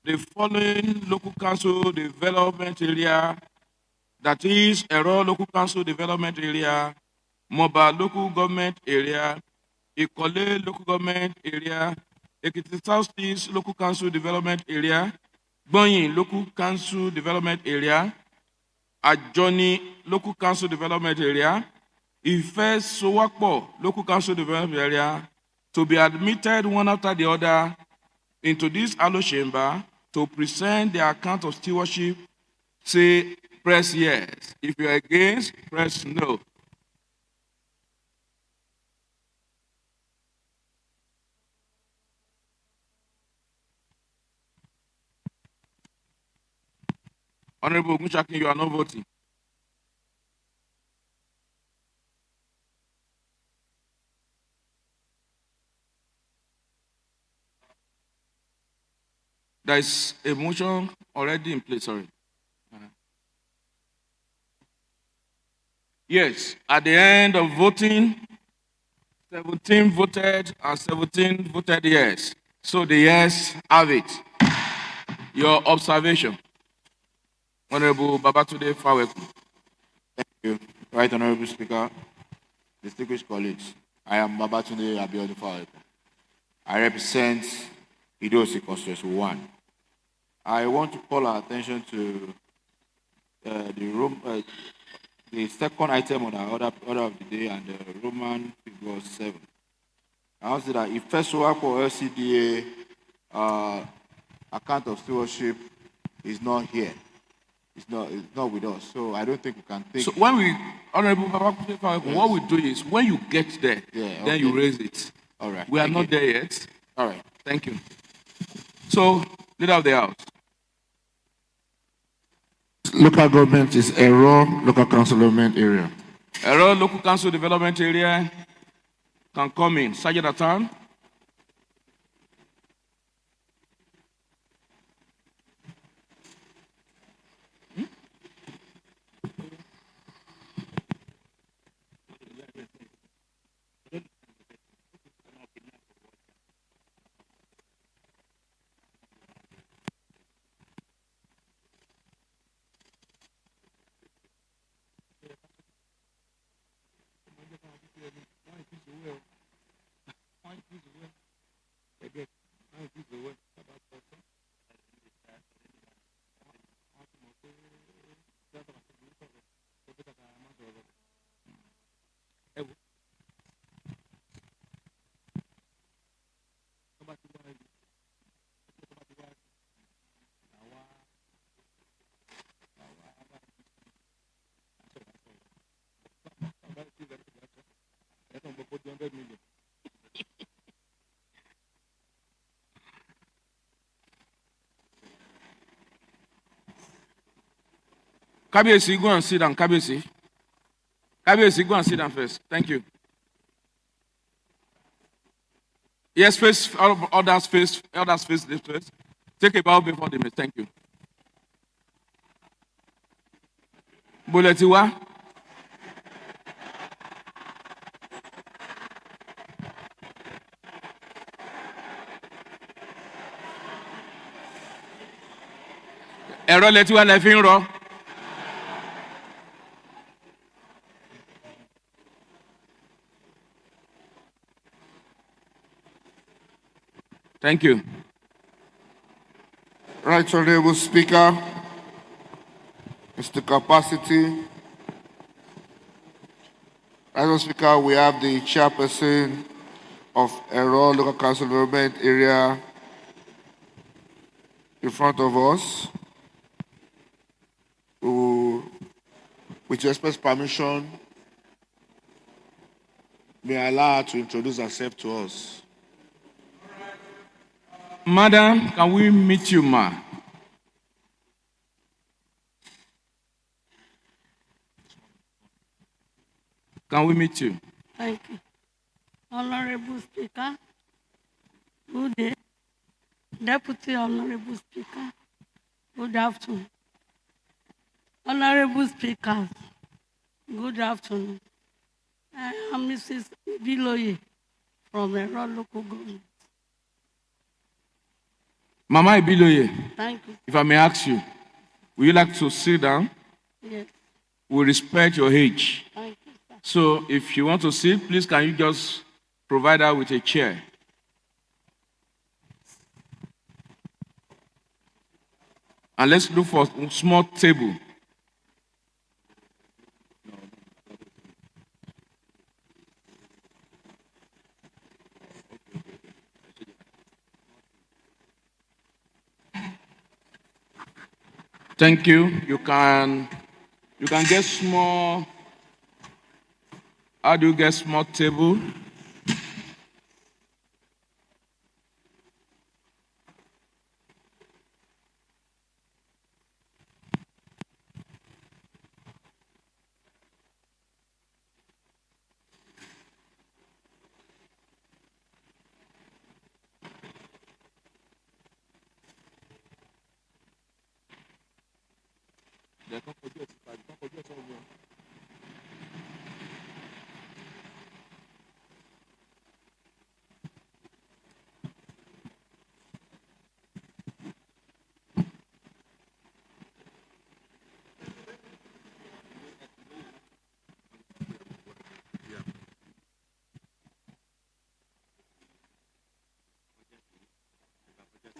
the following local council development area, that is Ero local council development area, Moba local government area, Ikole local government area, Ekiti South East local council development area, Bonyin local council development area, Ajourney local council development area, Ife Sowakpo local council development area, to be admitted one after the other into this allo chamber to present the account of stewardship. Say, press yes. If you're against, press no. Honorable Ogunchakin, you are not voting. There is a motion already in place, sorry. Yes, at the end of voting, 17 voted and 17 voted yes. So the yes have it. Your observation. Honorable Babatunde Faweku. Thank you. Right Honorable Speaker, distinguished colleagues, I am Babatunde Abiodun Faweku. I represent Idosi Constituency 1. I want to call our attention to the second item on our order of the day and Roman figure 7. I want to say that if first work for LCDA account of stewardship is not here, it's not with us. So I don't think we can think. So when we, Honorable Babatunde Faweku, yes, what we do is when you get there, then you raise it. All right. We are not there yet. All right. Thank you. So, leader of the House. Local government is Ero local council development area. Ero local council development area can come in. Sergeant Atan. Kabiyesi, go and sit down. Kabiyesi, go and sit down first. Thank you. Yes, face, others face this first. Take a bow before the meeting. Thank you. Boletiwa. Ẹ̀rọ lẹ́tiwa lẹ fi ń rọ. Thank you. Right Honorable Speaker, Mr. Capacity. Right Honorable Speaker, we have the chairperson of Ero local council development area in front of us, who, with your express permission, May I allow her to introduce herself to us. Madam, can we meet you, ma? Can we meet you? Thank you. Honorable Speaker, good day. Deputy Honorable Speaker, good afternoon. Honorable Speakers, good afternoon. I am Mrs. Biloye from Ero Local Government. Mama Ibiloye, Thank you. if I may ask you, would you like to sit down? Yes, We respect your age. thank you, sir. So if you want to sit, please can you just provide her with a chair? And let's look for a small table. Thank you. You can get small. How do you get small table?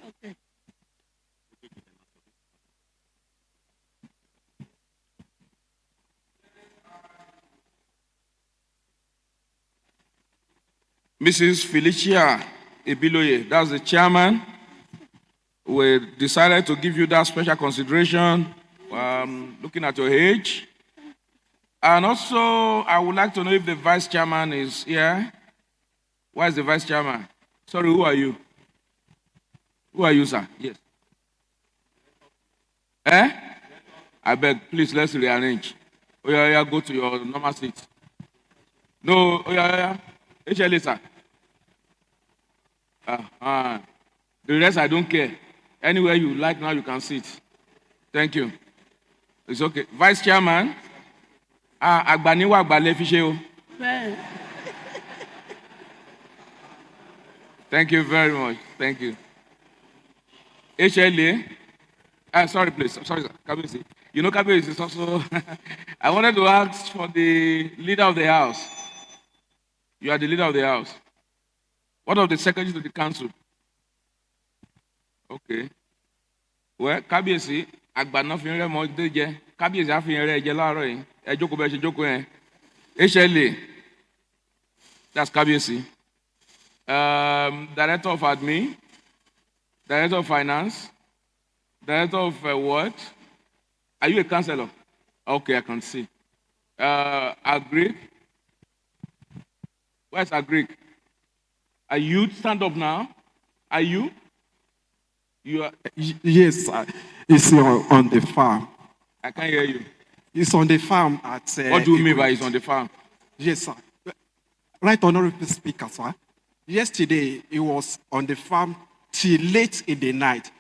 Okay. Mrs. Felicia Ibiloye, that's the chairman. We decided to give you that special consideration, looking at your age. And also, I would like to know if the vice chairman is here. Where is the vice chairman? Sorry, who are you? Who are you, sir? Yes. Eh? I beg, please, let's rearrange. Oh, yeah, go to your normal seat. No, oh, yeah. HLA, sir. The rest, I don't care. Anywhere you like now, you can sit. Thank you. It's okay. Vice Chairman, Agbaniwa Agbalefishe. Well, Thank you very much. Thank you. HLA. Sorry, please. Sorry, sir. Kabisi. You know, Kabisi is also. I wanted to ask for the leader of the house. You are the leader of the house. What of the secretary to the council? Okay. Well, Kabisi, Agbana fi nre mo de je. Kabisi a fi nre je laaro yi. Ẹ jókòó bẹ́ẹ̀ ṣe jókòó yẹn. HLA. That's Kabisi. Director of Admin, Director of Finance, Director of what? Are you a councillor? Okay, I can see. Agric. Where's Agric? Are you stand up now? Are you? You are. Yes, sir. It's on the farm. I can't hear you. It's on the farm at. What do you mean by it's on the farm? Yes, sir. Right, Honorable Speaker, sir. Yesterday, he was on the farm till late in the night.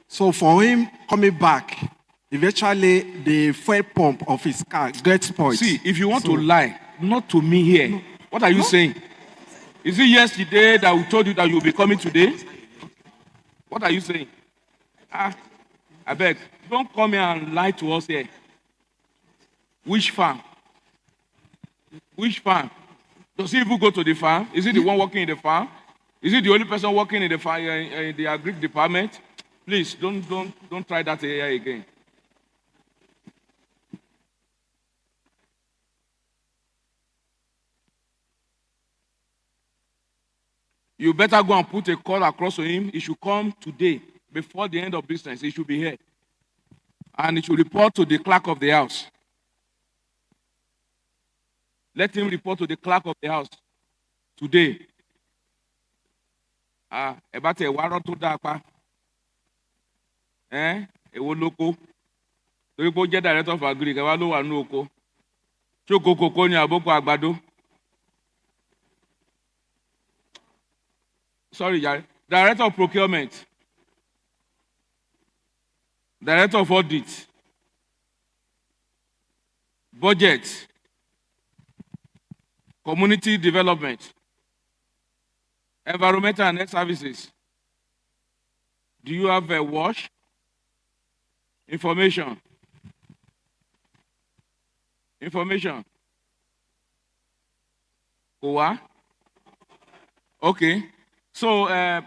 So for him coming back, eventually the fuel pump of his car gets spoiled. See, if you want to lie, not to me here. No. What are you saying? Is it yesterday that we told you that you'll be coming today? What are you saying? I beg, don't come here and lie to us here. Which farm? Which farm? Does he even go to the farm? Is he the one working in the farm? Is he the only person working in the farm, in the agri department? Please, don't try that here again. You better go and put a call across to him. He should come today, before the end of business. He should be here. And he should report to the clerk of the house. Let him report to the clerk of the house. today. Ẹ bá tẹ̀ wá rọ́ tó dáa pa. Èwo lóko. Torí pé ó jẹ́ director of agric, ẹ wá ló wà ní oko. Ṣé oko kòkó ni àbókò àgbàdo? Sorry, director of procurement. Director of audit. Budget. Community development. Environmental and health services. Do you have a wash? Information. Information. Kowa? Okay. So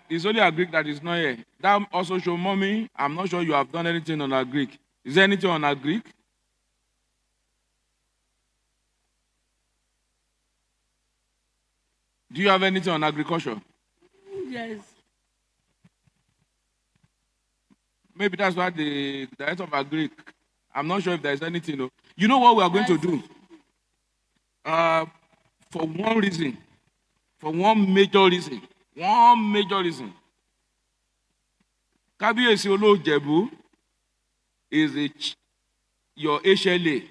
it's only a Greek that is not here. That also show mommy. I'm not sure you have done anything on a Greek. Is there anything on a Greek? Do you have anything on agriculture? Yes. Maybe that's why the director of agric. I'm not sure if there's anything. No. You know what we are going to do? For one reason, for one major reason, Kábíyèsí Olóòjẹ̀bú is your HLA.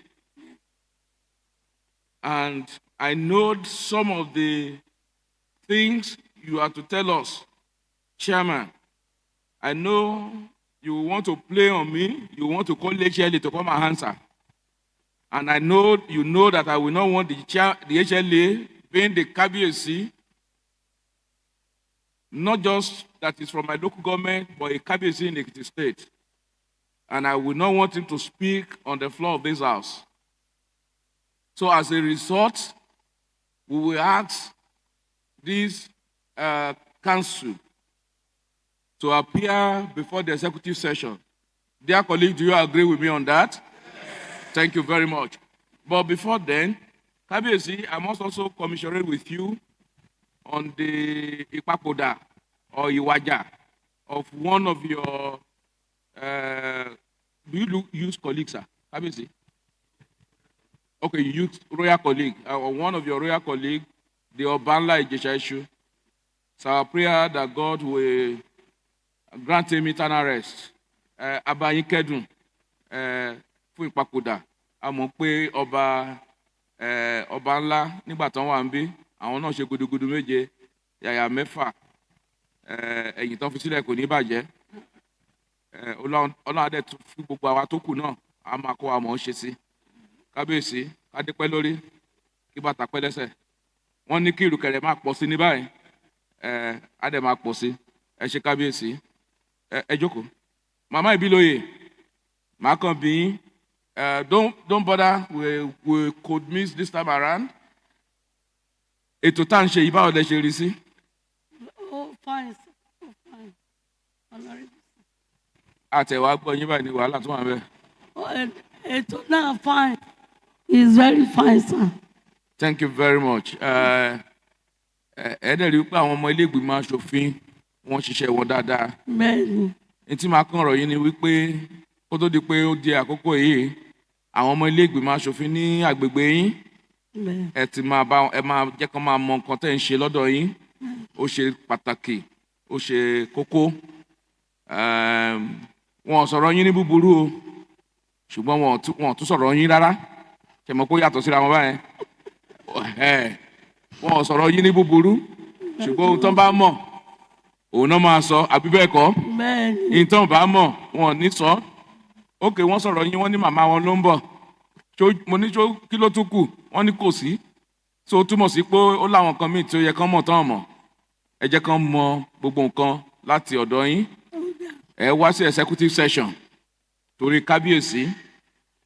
And I know some of the things you have to tell us, Chairman. I know you want to play on me. You want to call HLA to come and answer. And I know you know that I will not want the HLA being the Kábíyèsí, not just that is from my local government, but a Kábíyèsí in the state. And I will not want him to speak on the floor of this house. So as a result, we will ask this council to appear before the executive session. Dear colleague, do you agree with me on that? Yes. Thank you very much. But before then, Kábíyèsí, I must also commiserate with you on the Ipapoda or Iwaja of one of your, do you use colleagues, sir? Kábíyèsí? Okay, you use royal colleague, or one of your royal colleague, the Obanla Ijesha issue. So our prayer that God will grant him eternal rest. Abayin Kedun, fún Ìpapòdà, a mọ̀ pé ọba ńlá nígbà tán wà ń bí, àwọn náà ṣe gudugudu méje, yàyà mẹ́fà, ẹ̀yìn tán fi sílẹ̀ kò ní bàjẹ́. Ọlọ́run adé tún fún gbogbo àwa tó kù náà, a máa kó wa mọ̀ ọ́n ṣe sí. Kábíyèsí, ká dé pẹ́ lórí, kí bàtà pẹ́ lẹ́sẹ̀. Wọ́n ní kí ìrùkẹ̀rẹ̀ máa pọ̀ sí ní báyìí, á dẹ̀ máa pọ̀ sí. Ẹ ṣé Kábíyèsí. Ẹ jókòó. Màmá Ìbílóyè, màá kàn bí yín. Don't bother, we could miss this time around. Ètò tá à ń ṣe yìí báwo lẹ ṣe rí sí? Oh, fine, sir. Oh, fine. Honorable. Àtẹ̀wá gbọ́ yín báyìí ní wàhálà tó wà ń bẹ̀. Ètò náà fine. It's very fine, sir. Thank you very much. Ẹ̀ẹ́dẹ̀ rí pé àwọn ọmọ ilé ìgbìmọ̀ aṣòfin wọ́n ṣiṣẹ́ wọn dáadáa. Bẹ́ẹ̀ni. Etí máa kàn ọ̀rọ̀ yìí ni wípé kó tó di pé ó di àkókò yìí, àwọn ọmọ ilé ìgbìmọ̀ aṣòfin ní agbègbè yín, ẹ máa jẹ́ kán máa mọ nǹkan tẹ́ ń ṣe lọ́dọ̀ yín. Ó ṣe pàtàkì, ó ṣe kókó. Wọn ò sọ̀rọ̀ yín ní búburú o, ṣùgbọ́n wọn ò tún sọ̀rọ̀ yín rárá. Ṣé mo kó yàtọ̀ síra wọn báyẹn? Wọn ò sọ̀rọ̀ yín ní búburú, ṣùgbọ́n ohun tó ń bá mọ̀ òun náà máa sọ, àbí bẹ́ẹ̀ kọ́? Bẹ́ẹ̀ni. Ìtàn bá mọ̀ wọn ò ní sọ. Ókè, wọ́n sọ̀rọ̀ yín, wọ́n ní màmá wọn ló ń bọ̀. Mo ní kí ló tún kù? Wọ́n ní kò sí. So ó túmọ̀ sí pé ó láwọn nǹkan míì tí ó yẹ kán mọ̀ tán mọ̀. Ẹ jẹ́ kán mọ gbogbo nǹkan láti ọ̀dọ̀ yín. Ẹ wá sí executive session torí Kábíyèsí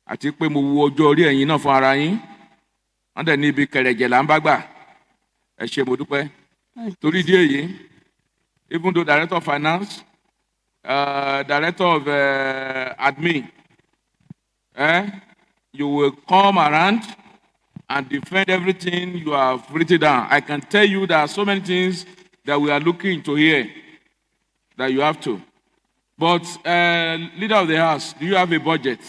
àti pé mo wo ọjọ́ orí ẹ̀yin náà fún ara yín. Wọ́n dẹ̀ ní ibi kẹrẹ̀jẹ̀ là ń bá gbà. Ẹ ṣé mo dúpẹ́. Torí ìdí èyí, even though Director of Finance, Director of Admin, you will come around and defend everything you have written down. I can tell you there are so many things that we are looking to hear that you have to. But leader of the house, do you have a budget?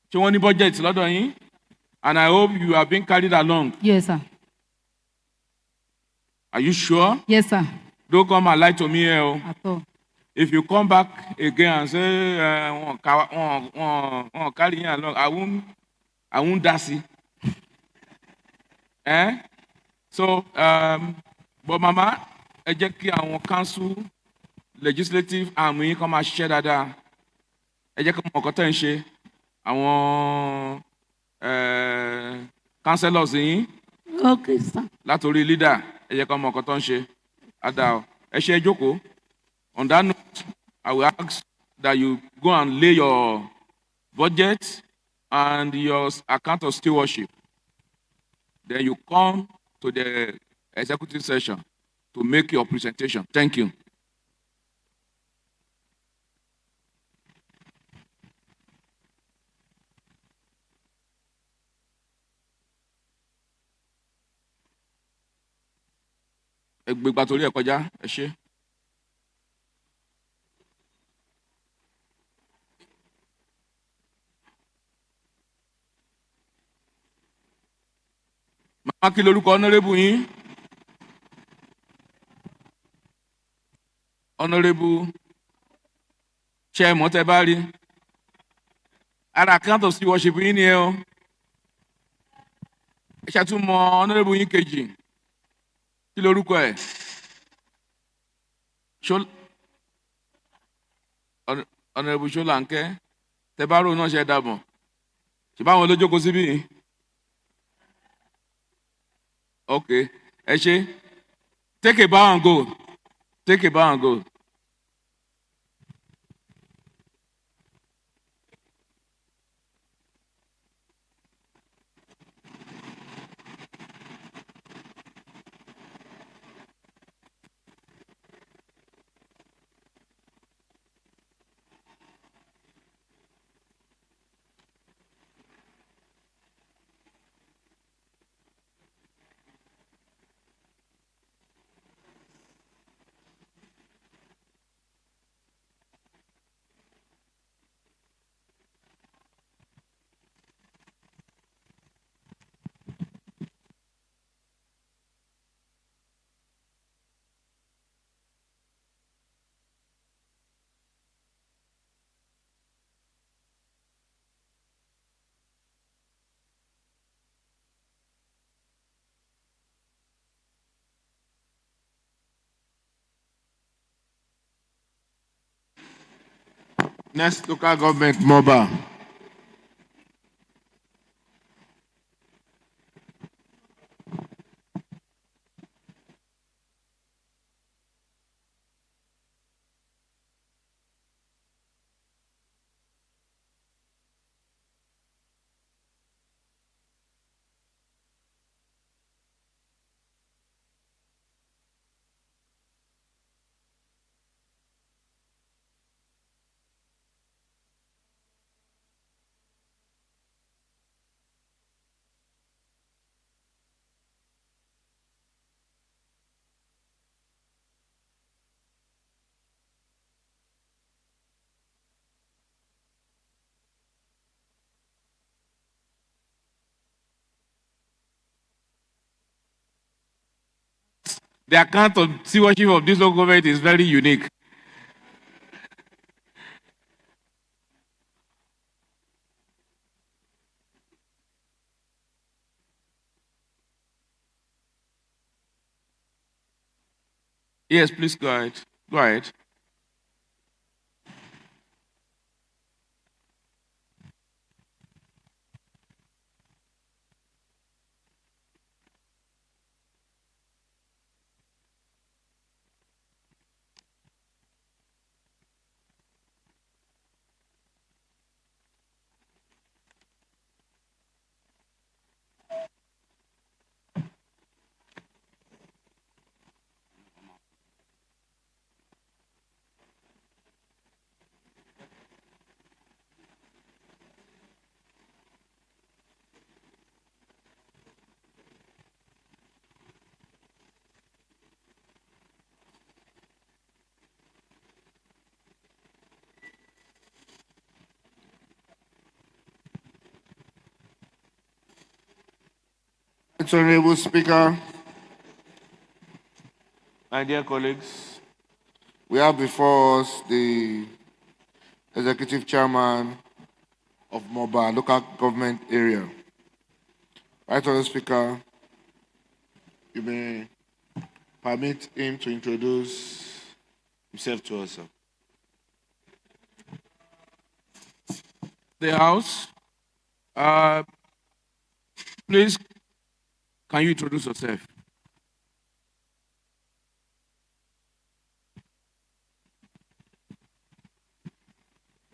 Do you want any budget lọ́dọ̀ yín? And I hope you have been carried along. Yes, sir. Are you sure? Yes, sir. Don't come and lie to me here. Oh. At all. If you come back again and say, carry you along, I won't dance it. Eh? So, but Mama, ẹ jẹ́ kí àwọn council legislative arm yín kọ́ máa ṣiṣẹ́ dáadáa. Ẹ jẹ́ kí ọmọ ọ̀kọ́ tẹ̀ ń ṣe àwọn councillors yín. Okay, sir. Látòrí leader, ẹ jẹ́ kí ọmọ ọ̀kọ́ tó ń ṣe. Ada, ẹ ṣe jókòó. On that note, I will ask that you go and lay your budget and your account of stewardship. Then you come to the executive session to make your presentation. Thank you. Ẹgbẹ́gbà torí ẹ̀ kọjá, ẹ ṣé. Màmá kí lorúkọ honorable yín? Honorable ṣe mọ̀ tẹ́ bá rí. Ara account of stewardship yín ni ẹ o. Ẹ ṣàtúmọ̀ honorable yín kejì. Kí lorúkọ ẹ̀? Honorable Ṣọlánkẹ́. Tẹ́ bá rò náà ṣe dàbọ̀. Ṣé báwọn ló jókòó síbí? Okay. Ẹ ṣé. Take a bow and go. Take a bow and go. Next local government, Moba. The account of stewardship of this local government is very unique. Yes, please go ahead. Go ahead. Honorable Speaker, My dear colleagues, We have before us the Executive Chairman of Moba local government area. Right Honourable Speaker, you may permit him to introduce himself to us, sir. the House, please, can you introduce yourself?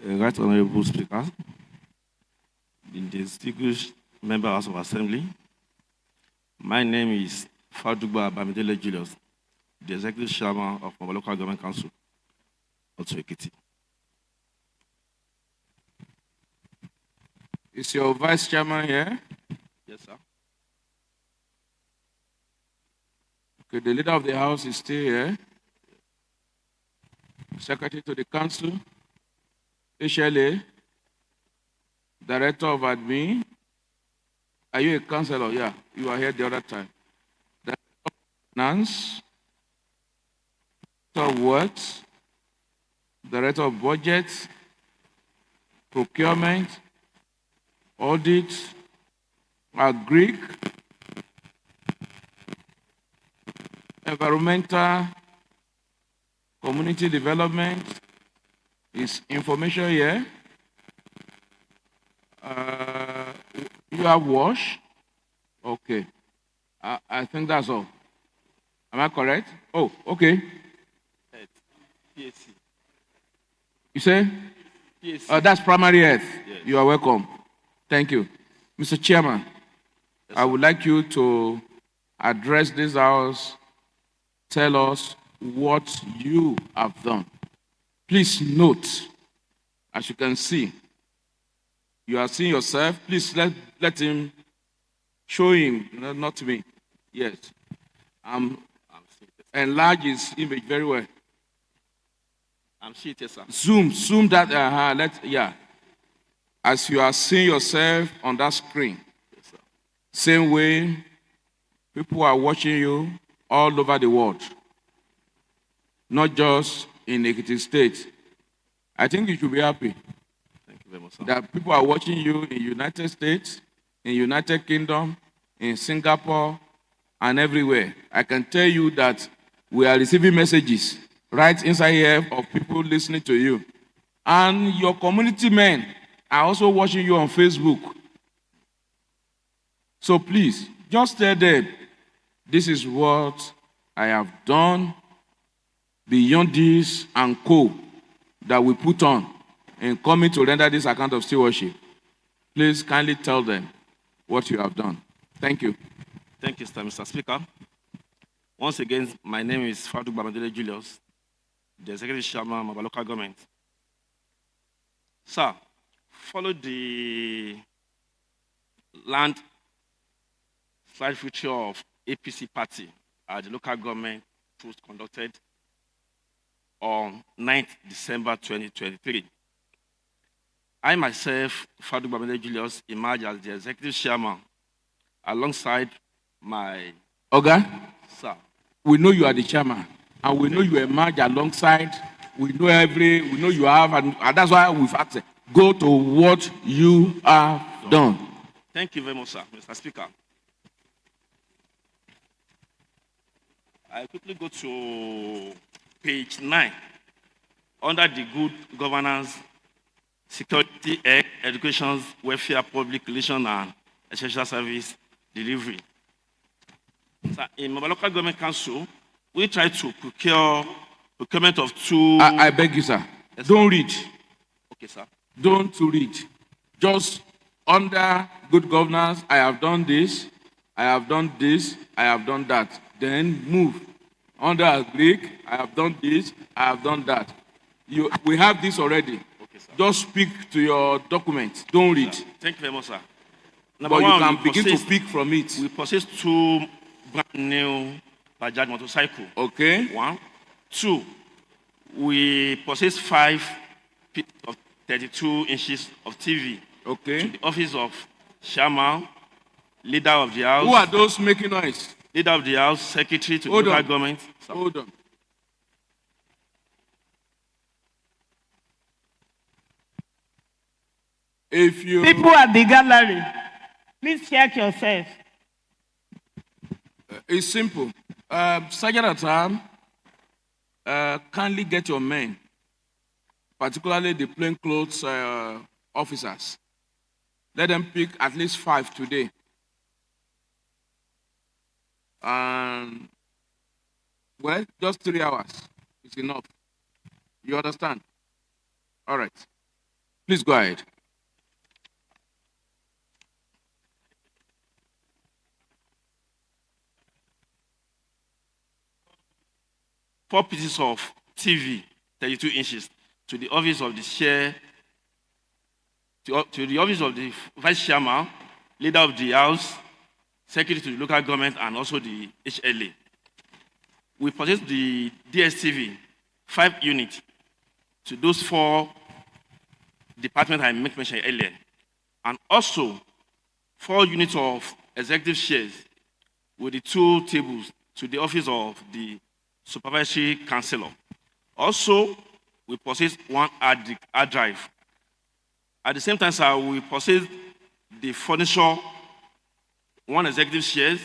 Right Honorable Speaker, the distinguished members of Assembly, my name is Fadugba Bamidele Julius, the Executive Chairman of our Local Government Council, Otu Ekiti. Is your Vice Chairman here? Yes, sir. Okay, the Leader of the House is still here. Secretary to the Council, HLA, Director of Admin. Are you a councillor? Yeah, you are here the other time. Director of Finance, Director of Works, Director of Budget, Procurement, Audit, Agric, Environmental, Community Development, is information here. You have wash? Okay. I think that's all. Am I correct? Oh, okay. PSC. You say? PSC. That's primary health. Yes. You are welcome. Thank you. Mr. Chairman, Yes, I would like you to address this house, tell us what you have done. Please note, as you can see, you are seeing yourself. Please let him show him, not me. Yes. Enlarge his image very well. I'm seated, sir. Zoom that. Yeah. As you are seeing yourself on that screen, Yes, sir. same way people are watching you all over the world, not just in Ekiti State. I think you should be happy Thank you very much, sir. that people are watching you in United States, in United Kingdom, in Singapore, and everywhere. I can tell you that we are receiving messages right inside here of people listening to you. And your community men are also watching you on Facebook. So please, just tell them, this is what I have done beyond this and co that we put on in coming to render this account of stewardship. Please kindly tell them what you have done. Thank you. Thank you, sir, Mr. Speaker. Once again, my name is Fadugba Bamidele Julius, the Executive Chairman of our local government. Sir, follow the land slide future of APC party at the local government was conducted on 9th December 2023. I myself, Fadugba Bamidele Julius, emerged as the Executive Chairman alongside my... Oga, Sir. we know you are the chairman, and we know you emerge alongside. We know you have, and that's why we've asked, go to what you have done. Thank you very much, sir, Mr. Speaker. I quickly go to page 9, under the good governance, security, education, welfare, public relations, and essential service delivery. So in my local government council, we try to procurement of two... I beg you, sir. Yes, don't read. Okay, sir. Don't read. Just under good governance, I have done this, I have done this, I have done that. Then move. Under Greek, I have done this, I have done that. We have this already. Okay, sir. Just speak to your document. Don't read. Sir. Thank you very much, sir. But you can begin to speak from it. We purchased two brand new Bajaj motorcycle. Okay. 1. 2, we purchased 5 pieces of 32 inches of TV. Okay. To the office of Chairman, Leader of the House. Who are those making noise? Leader of the House, Secretary to Hold local on. government. Hold on. If you People at the gallery, please check yourself. It's simple. Sergeant at time, kindly get your men, particularly the plainclothes officers. Let them pick at least 5 today. And, well, just 3 hours is enough. You understand? All right. Please go ahead. Four pieces of TV, 32 inches, to the office of the chair, to the office of the vice chairman, leader of the house, secretary to the local government, and also the HLA. We purchased the DSTV, 5 units, to those 4 departments I mentioned earlier, and also 4 units of executive chairs with the 2 tables to the office of the supervisory councillor. Also, we purchased 1 hard drive. At the same time, sir, we purchased the furniture, 1 executive chair,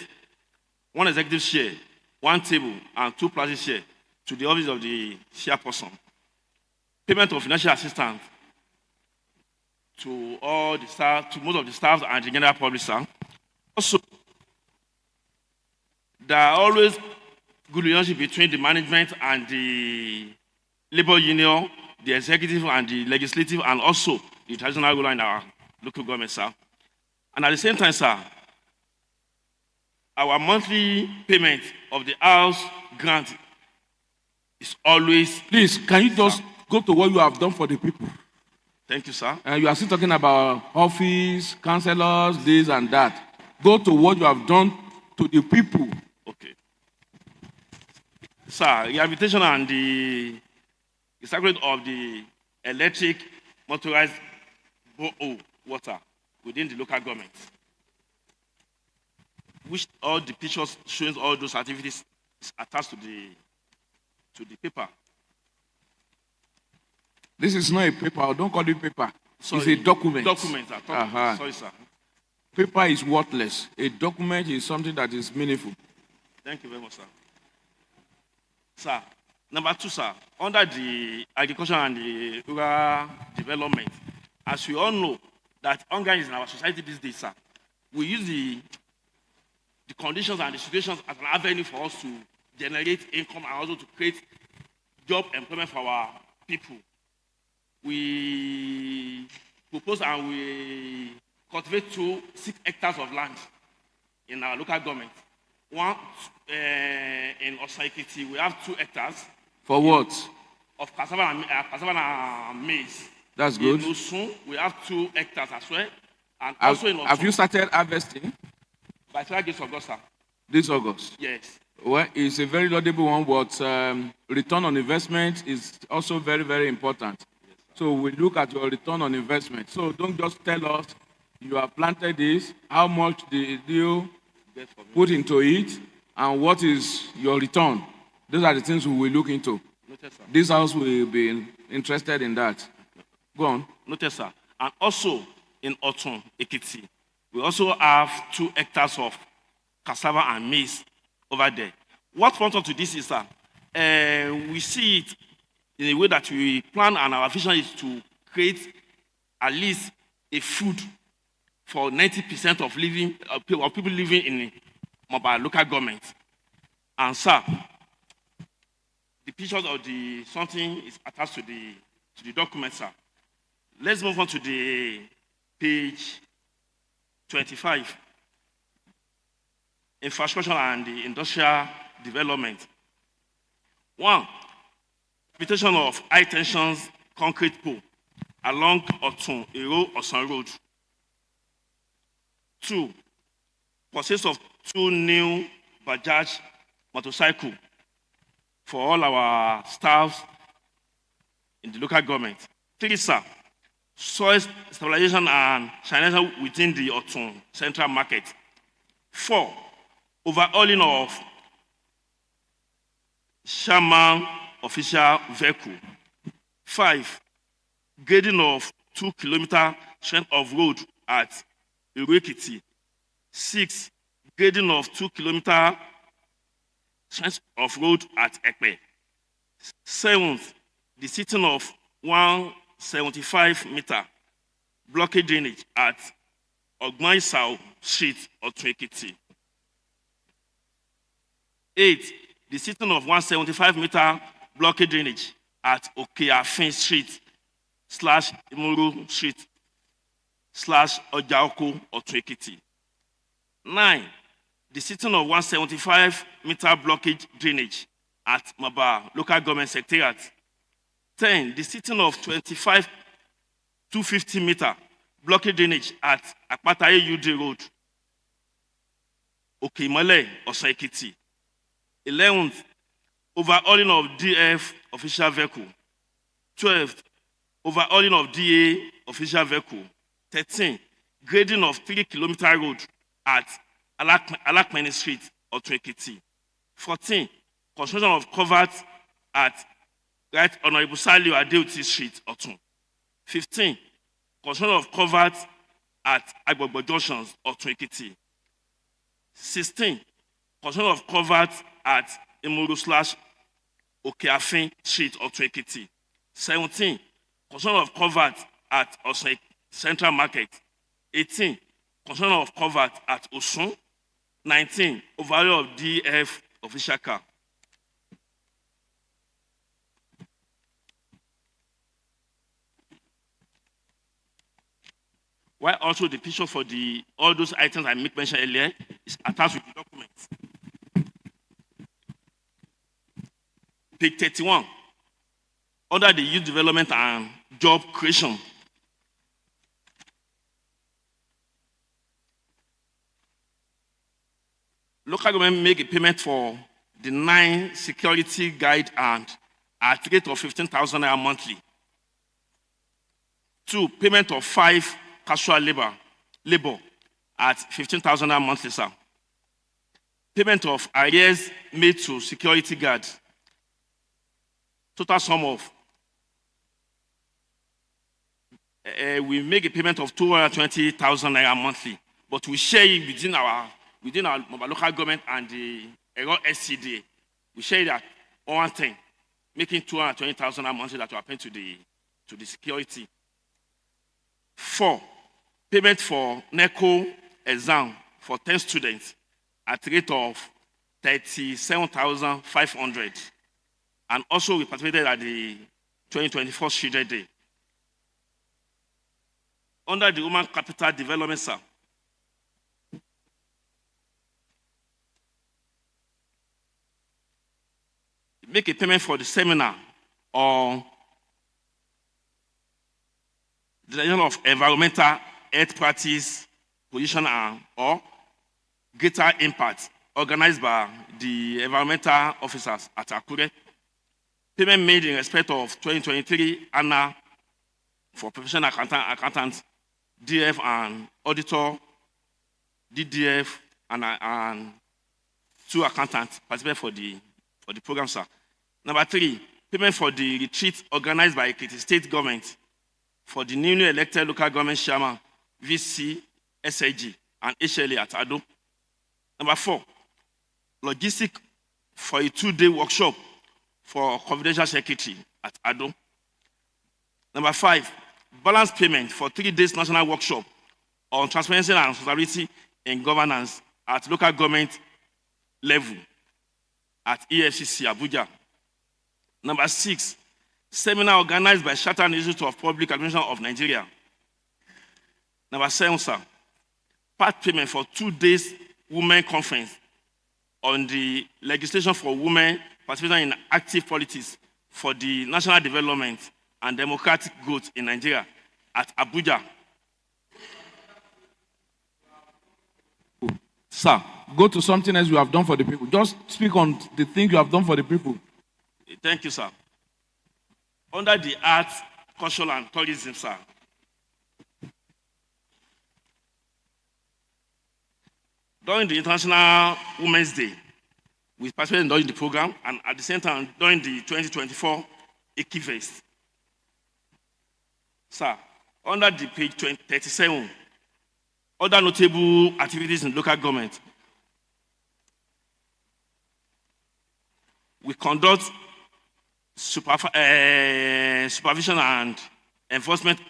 1 table, and 2 plastic chairs to the office of the chairperson. Payment of financial assistance to all the staff, to most of the staff and the general public, sir. Also, there are always good relationship between the management and the labor union, the executive and the legislative, and also the traditional ruler in our local government, sir. And at the same time, sir, our monthly payment of the house grant is always... Please, can you just go to what you have done for the people? Thank you, sir. You are still talking about office, councillors, this and that. Go to what you have done to the people. Okay. Sir, rehabilitation and the circuit of the electric motorized borehole water within the local government, which all the pictures showing all those activities is attached to the paper. This is not a paper. Don't call it paper. Sorry, it's a document. Document. Sorry, sir. Paper is worthless. A document is something that is meaningful. Thank you very much, sir. Sir, number 2, sir, under the agriculture and the rural development, as we all know that hunger is in our society these days, sir, we use the conditions and the situations as an avenue for us to generate income and also to create job employment for our people. We propose and we cultivate 6 hectares of land in our local government. One in Osaikiti, we have 2 hectares. For what? Of cassava and maize. That's good. In Osun, we have 2 hectares as well. And have, also in Osun. Have you started harvesting? By 5 days of August, sir. This August? Yes. Well, it's a very laudable one, but return on investment is also very, very important. Yes, so we look at your return on investment. So don't just tell us you have planted this, how much did you put into it, and what is your return. Those are the things we will look into. Noted, sir. This house will be interested in that. Go on. Noted, sir. And also in Otun, Ekiti, we also have 2 hectares of cassava and maize over there. What prompted to this is that we see it in a way that we plan, and our vision is to create at least a food for 90% of people living in Moba local government. And sir, the pictures of the something is attached to the document, sir. Let's move on to the page 25. Infrastructure and the industrial development. 1, rehabilitation of high tension concrete pole along Otun Ero Osan Road. 2, purchase of 2 new Bajaj motorcycle for all our staff in the local government. 3, sir, soil stabilization and sanitization within the Otun Central Market. 4, overhauling of Shaman official vehicle. 5, grading of 2-kilometer strength of road at Iruekiti. 6, grading of 2 kilometer strength of road at Ekpe. 7th, the setting of 175 meter blockade drainage at Ogmaisau Street, Otun-Ekiti. 8, the setting of 175 meter blockade drainage at Okeafin Street / Imuru Street / Ojaoko, Otun-Ekiti. 9, the setting of 175 meter blockage drainage at Moba Local Government Secretariat. 10, the setting of 25 250 meter blockage drainage at Akpataye UD Road, Okimole, Osun-Ekiti. 11th, overhauling of DF official vehicle. 12th, overhauling of DA official vehicle. 13, grading of 3 kilometer road at Alakmeni Street, Otun-Ekiti. 14, construction of covert at Right Honorable Salio Adeoti Street, Otun. 15, construction of covert at Agbogbo Junctions, Otun-Ekiti. 16, construction of covert at Imuru / Okeafin Street, Otun-Ekiti. 17, construction of covert at Osun Central Market. 18, construction of covert at Osun. 19, overhaul of DF official car. While also the picture for all those items I make mention earlier is attached with the document. Page 31, under the youth development and job creation. Local government make a payment for the 9 security guide and at rate of 15,000 naira monthly. 2, payment of 5 casual labor at 15,000 naira monthly, sir. Payment of arrears made to security guard. Total sum of we make a payment of 220,000 naira monthly, but we share it within our local government and the SCDA. We share it at 110, making 220,000 naira monthly that will pay to the security. 4, payment for NECO exam for 10 students at rate of 37,500, and also we participated at the 2024 Children's Day. Under the Human Capital Development, sir, make a payment for the seminar on the level of environmental health practice, position or greater impact, organized by the environmental officers at Akure. Payment made in respect of 2023 ANA for professional accountant, DF and auditor, DDF and 2 accountants participate for the program, sir. Number 3, payment for the retreat organized by Ekiti State Government for the newly elected local government chairman, VC, SIG, and HLA at Ado. Number 4, logistic for a 2-day workshop for confidential secretary at Ado. Number 5, balance payment for 3 days national workshop on transparency and responsibility in governance at local government level at EFCC Abuja. Number 6, seminar organized by Chartered Institute of Public Administration of Nigeria. Number 7, sir, part payment for 2 days women conference on the legislation for women participating in active politics for the national development and democratic growth in Nigeria at Abuja. Sir, go to something else you have done for the people. Just speak on the thing you have done for the people. Thank you, sir. Under the arts, culture, and tourism, sir, during the International Women's Day, we participated during the program, and at the same time, during the 2024 Ekifest. Sir, Under the page 37, other notable activities in local government. We conduct supervision and enforcement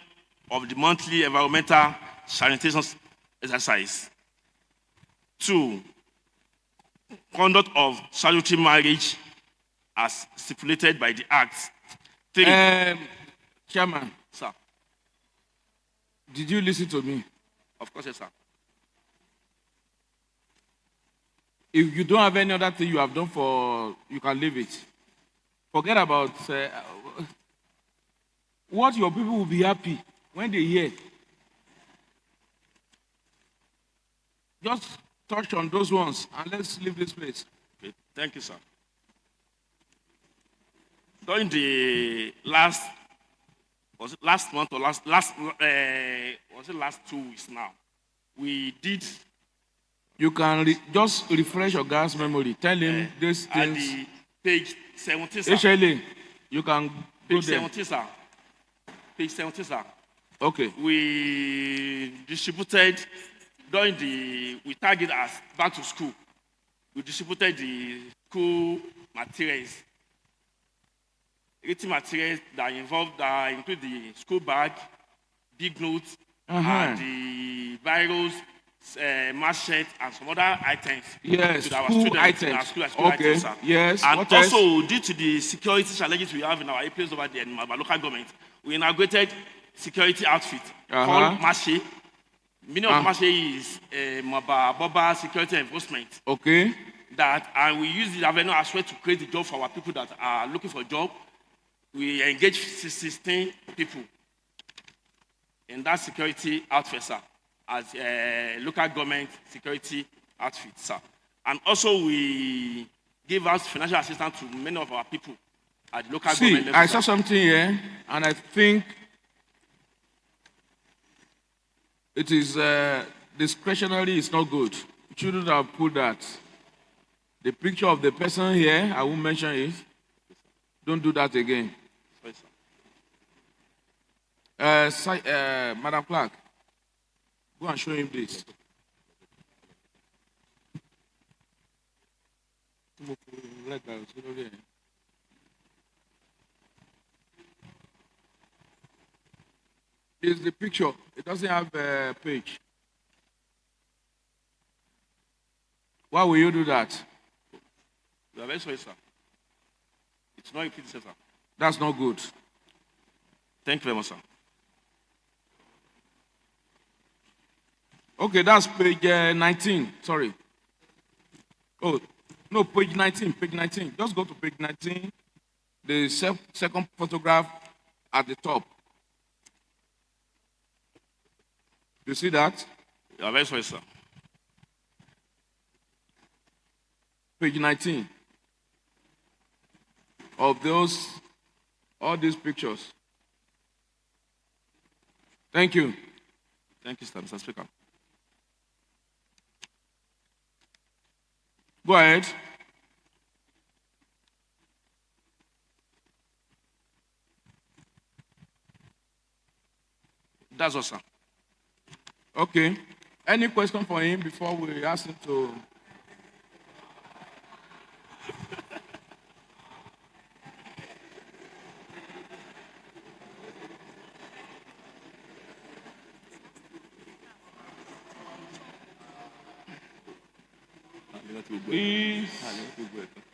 of the monthly environmental sanitation exercise. 2, conduct of statutory marriage as stipulated by the Act. 3, Chairman, sir. did you listen to me? Of course, yes, sir. If you don't have any other thing you have done you can leave it. Forget about what your people will be happy when they hear. Just touch on those ones and let's leave this place. Okay, thank you, sir. During the last month or last 2 weeks now, we did. You can just refresh your guy's memory. Tell him these At things. the page 17, sir. HLA, you can go Page there. 17, sir. Page 17, sir. Okay. We distributed we target as back to school. We distributed the school materials. Written materials that include the school bag, big notes, and the virus, mask sheet, and some other items. Yes, to our school students, items. our school Okay, items, sir. yes, And what else? also, due to the security challenges we have in our place over there in our local government, we inaugurated security outfit called Mache. Meaning of Mache is Moba security enforcement. Okay. And we use the avenue as well to create the job for our people that are looking for a job. We engage 16 people in that security outfit, sir, as a local government security outfit, sir. And also we give out financial assistance to many of our people at the local government level. I saw something here, and I think it is discretionary. It's not good. You shouldn't have put that. The picture of the person here, I won't mention it. Don't do that again. Madam Clerk, go and show him this. It's the picture. It doesn't have a page. Why will you do that? We are very sorry, sir. It's not a pity, sir. That's not good. Thank you very much, sir. Okay, that's page 19. Sorry. Oh, no, page 19. Page 19. Just go to page 19. The second photograph at the top. You see that? You are very sorry, sir. Page 19. Of all these pictures. Thank you. Thank you, Mr. Speaker. Go ahead. That's all, sir. Okay. Any question for him before we ask him to? Please.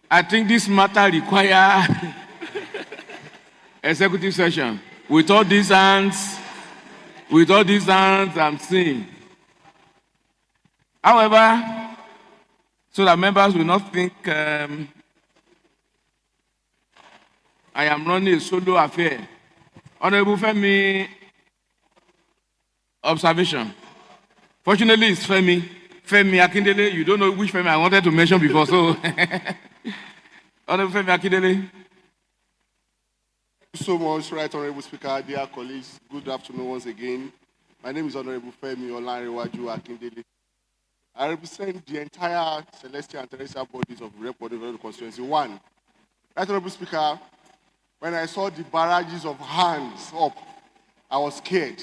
I think this matter requires executive session. With all these hands, I'm seeing. However, so that members will not think I am running a solo affair. Honorable Femi, observation. Fortunately, it's Femi Akindele. You don't know which Femi I wanted to mention before, so. Honorable Femi Akindele. Thank you so much, Right Honorable Speaker, dear colleagues. Good afternoon once again. My name is Honorable Femi Olanrewaju Akindele. I represent the entire celestial and terrestrial bodies of Rep Development Constituency 1. Right Honorable Speaker, when I saw the barrages of hands up, I was scared.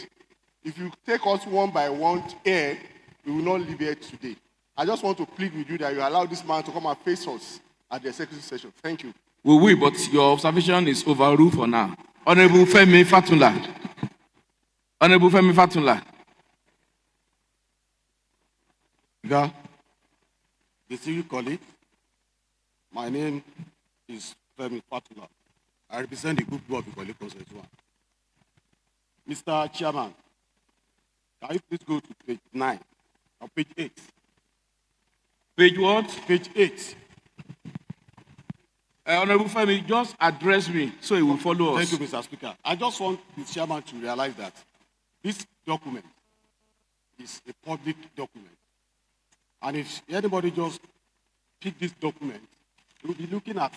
If you take us one by one here, we will not leave here today. I just want to plead with you that you allow this man to come and face us at the executive session. Thank you. We will, but your observation is overruled for now. Honorable Femi Fatula. Honorable Femi Fatula. Distinguished colleagues, my name is Femi Fatula. I represent the group of the colleagues as well. Mr. Chairman, can you please go to page 9 or page 8? Page what? Page 8. Honorable Femi, just address me so he will follow us. Thank you, Mr. Speaker. I just want the chairman to realize that this document is a public document. And if anybody just pick this document, we will be looking at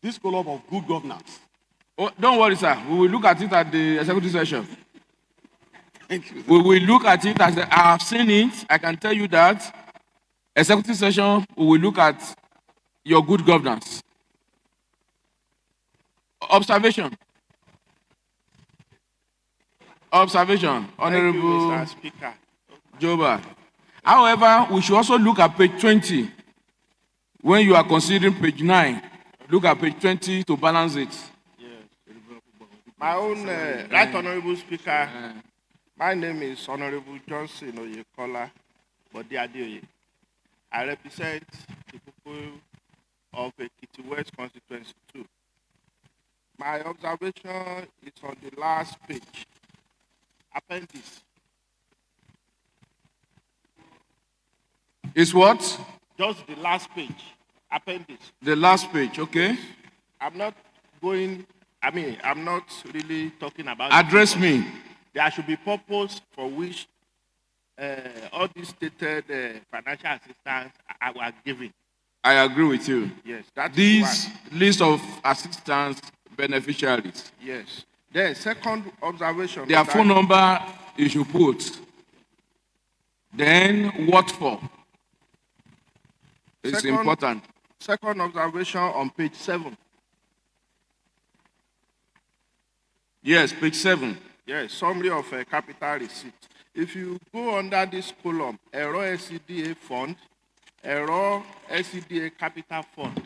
this column of good governance. Oh, don't worry, sir. We will look at it at the executive session. Thank you. We will look at it as I have seen it. I can tell you that. Executive session, we will look at your good governance. Observation. Observation. Honorable Mr. Speaker. Joba. However, we should also look at page 20. When you are considering page 9, look at page 20 to balance it. My own Right Honorable Speaker, my name is Honorable Johnson Oyekola Bodiadeoye. I represent the people of Ekiti West Constituency 2. My observation is on the last page, appendix. Is what? Just the last page, appendix. The last page, okay. I'm not really talking about... Address me. There should be purpose for which all these stated financial assistance are given. I agree with you. Yes, that's this list of assistance beneficiaries. Yes. Then second observation. Their phone number you should put. Then what for? It's important. Second observation on page 7. Yes, page 7. Yes, summary of capital receipt. If you go under this column, Ero SCDA fund, Ero SCDA capital fund,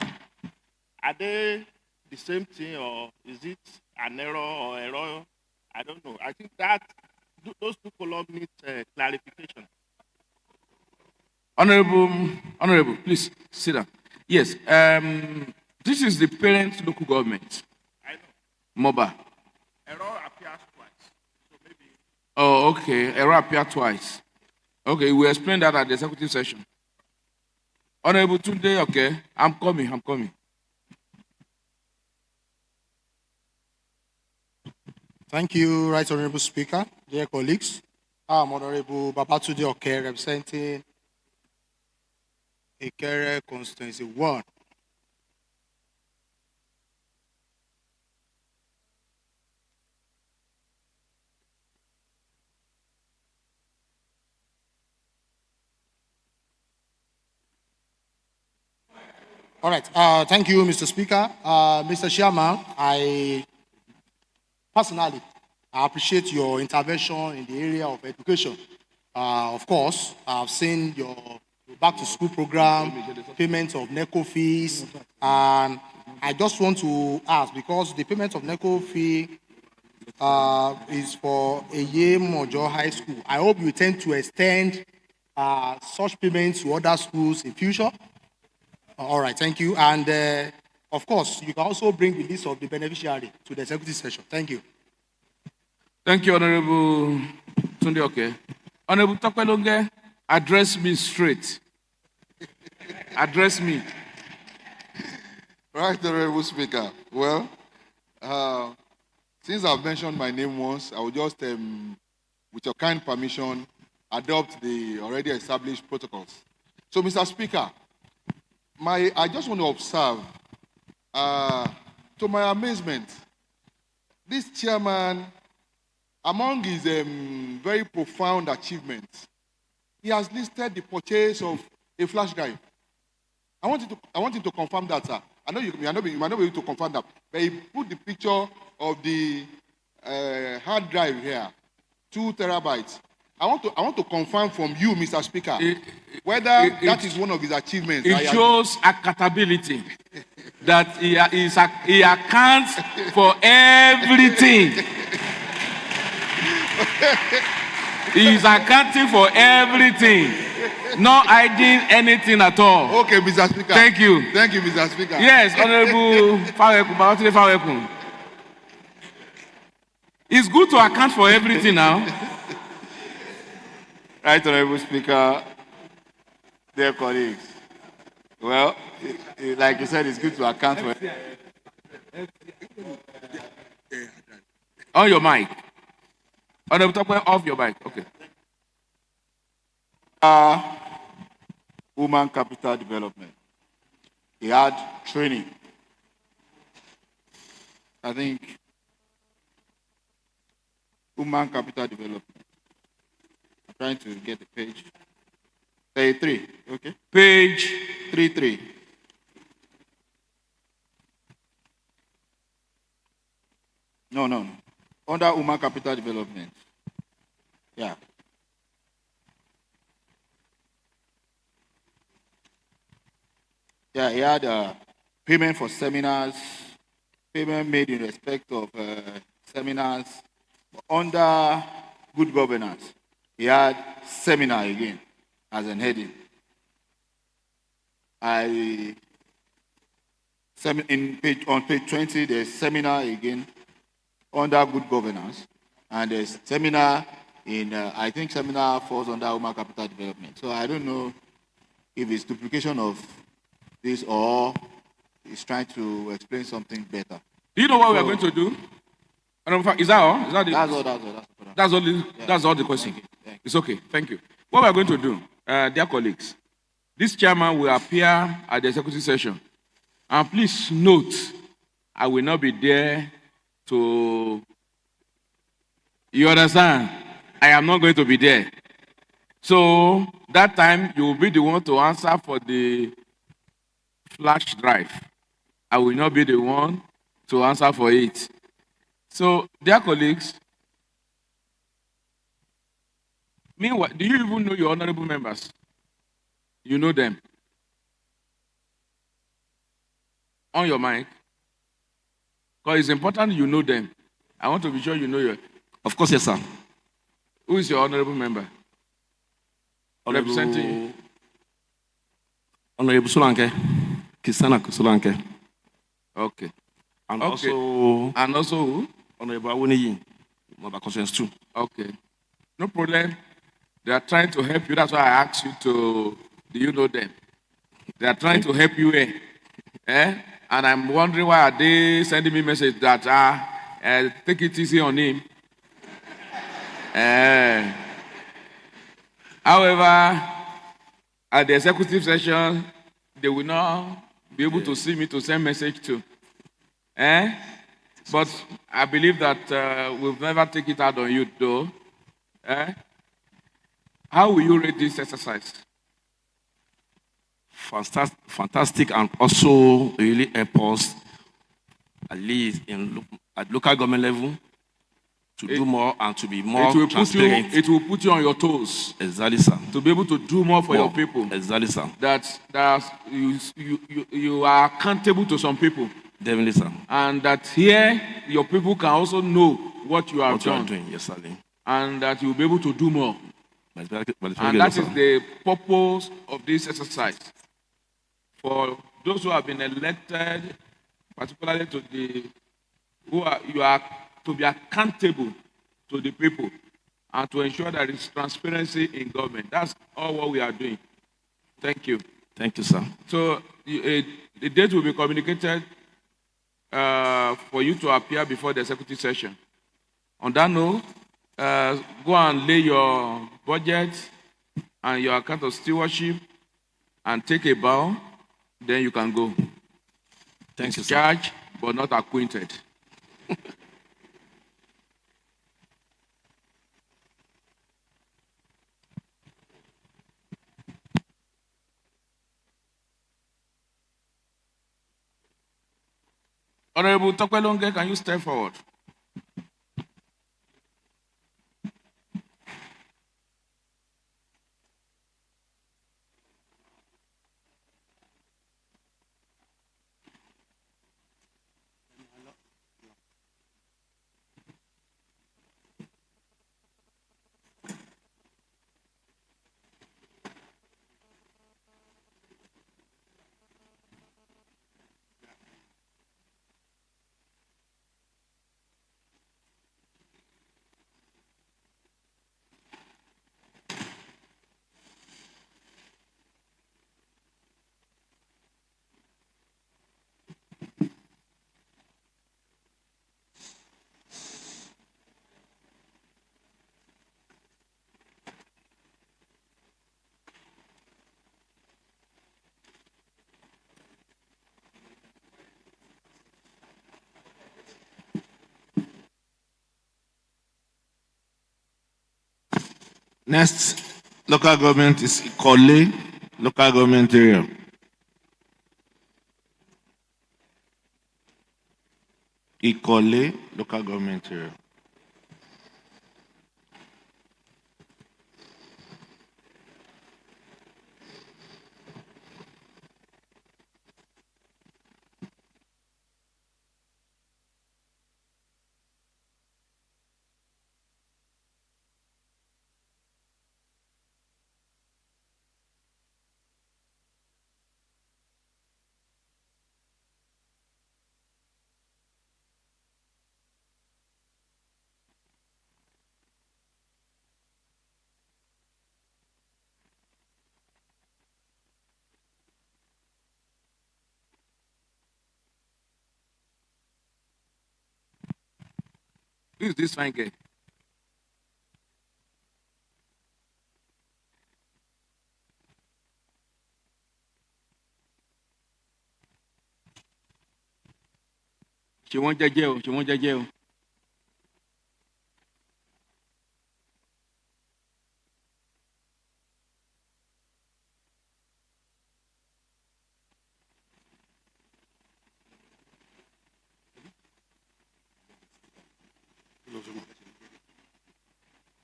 are they the same thing or is it an error or error? I don't know. I think that those two columns need clarification. Honorable, please sit down. Yes, this is the parent local government. I know. Moba. Error appears twice. So maybe. Oh, okay. Error appeared twice. Okay, we'll explain that at the executive session. Honorable Tunde, okay. I'm coming. Thank you, Right Honorable Speaker, dear colleagues. I'm Honorable Babatunde Oke, representing Ikere Constituency 1. All right. Thank you, Mr. Speaker. Mr. Chairman, I personally appreciate your intervention in the area of education. Of course, I've seen your back-to-school program, payment of NECO fees, and I just want to ask, because the payment of NECO fee is for Eye Mojo High School. I hope you intend to extend such payments to other schools in future. All right, thank you. And of course, you can also bring the list of the beneficiary to the executive session. Thank you. Thank you, Honorable Tunde Oke. Honorable Tokpelonge, address me straight. Address me. Right, Honorable Speaker. Well, since I've mentioned my name once, I will just, with your kind permission, adopt the already established protocols. So, Mr. Speaker, I just want to observe, to my amazement, this chairman, among his very profound achievements, he has listed the purchase of a flash drive. I want him to confirm that, sir. I know you might not be able to confirm that, but he put the picture of the hard drive here. 2 terabytes. I want to confirm from you, Mr. Speaker, whether that is one of his achievements. It shows accountability that he accounts for everything. He is accounting for everything, not hiding anything at all. Okay, Mr. Speaker. Thank you. Thank you, Mr. Speaker. Yes, Honorable Faweku. It's good to account for everything now. Right, Honorable Speaker, dear colleagues. Well, like you said, it's good to account for. On your mic. Honorable Tokwe, off your mic. Okay. Human capital development. He had training. I think human capital development. I'm trying to get the page. 33, okay? Page 33. No. Under human capital development. Yeah. Yeah, he had payment for seminars, payment made in respect of seminars. Under good governance, he had seminar again as an heading. On page 20, there's seminar again under good governance, and there's seminar in, I think seminar falls under human capital development. So I don't know if it's duplication of this or he's trying to explain something better. Do you know what we are going to do? Is that all? That's all the question. Thank you. It's okay. Thank you. What we are going to do, dear colleagues, this chairman will appear at the executive session. And please note, I will not be there to, you understand? I am not going to be there. So that time, you will be the one to answer for the flash drive. I will not be the one to answer for it. So, dear colleagues, meanwhile, do you even know your honorable members? You know them. On your mic. Because it's important you know them. I want to be sure you know your. Of course, yes, sir. Who is your honorable member? Representing. Honorable Solanke. Kisana Solanke. Okay. And okay. Also who? Honorable Awoniyi, Moba Conference 2. Okay. No problem. They are trying to help you. That's why I asked you to, do you know them? They are trying to help you. And I'm wondering why are they sending me message that take it easy on him. However, at the executive session, they will not be able to see me to send message to. But I believe that we'll never take it out on you, though. How will you rate this exercise? Fantastic, and also really help us, at least at local government level, to do more and to be more transparent. It will put you on your toes. Exactly, sir. To be able to do more for your people. Exactly, sir. That you are accountable to some people. Definitely, sir. And that here, your people can also know what you have done. Doing. Yes, sir. And that you'll be able to do more. And that is the purpose of this exercise. For those who have been elected, particularly to you are to be accountable to the people and to ensure that there is transparency in government. That's all what we are doing. Thank you. Thank you, sir. So the date will be communicated for you to appear before the executive session. On that note, go and lay your budget and your account of stewardship and take a bow, then you can go. Thank you, sir. Discharged, but not acquainted. Honorable Tokwelonge, can you step forward? Next local government is Ikole local government area. Ikole local government area. Who is this fine girl? She won't judge you. She won't judge you.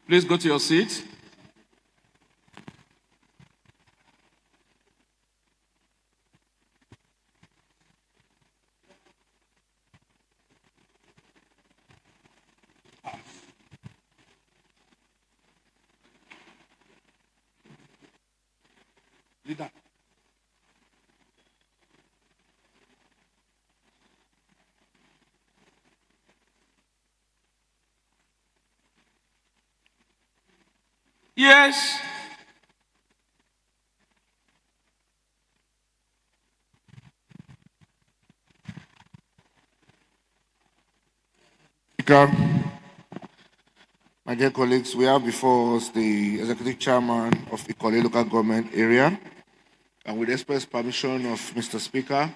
Please go to your seat. Leader. Yes. Speaker, my dear colleagues, we have before us the Executive Chairman of Ikole Local Government Area, and with express permission of Mr. Speaker,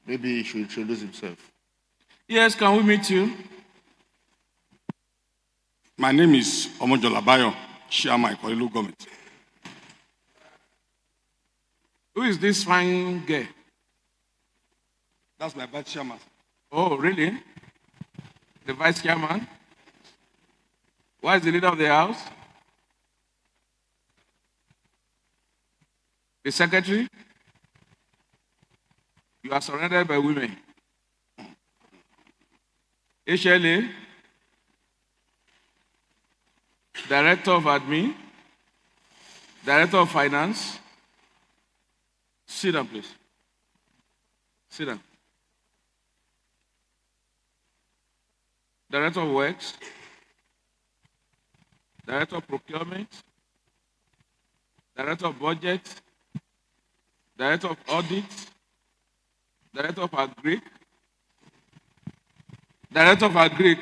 maybe he should introduce himself. Yes, can we meet you? My name is Omojolabayo, Chairman Ikole Local Government. Who is this fine girl? That's my vice chairman. Oh, really? The vice chairman? Why is the leader of the house? The secretary? You are surrounded by women. HLA? Director of Admin? Director of Finance? Sit down, please. Sit down. Director of Works? Director of Procurement? Director of Budget? Director of Audit? Director of Agric? Director of Agric?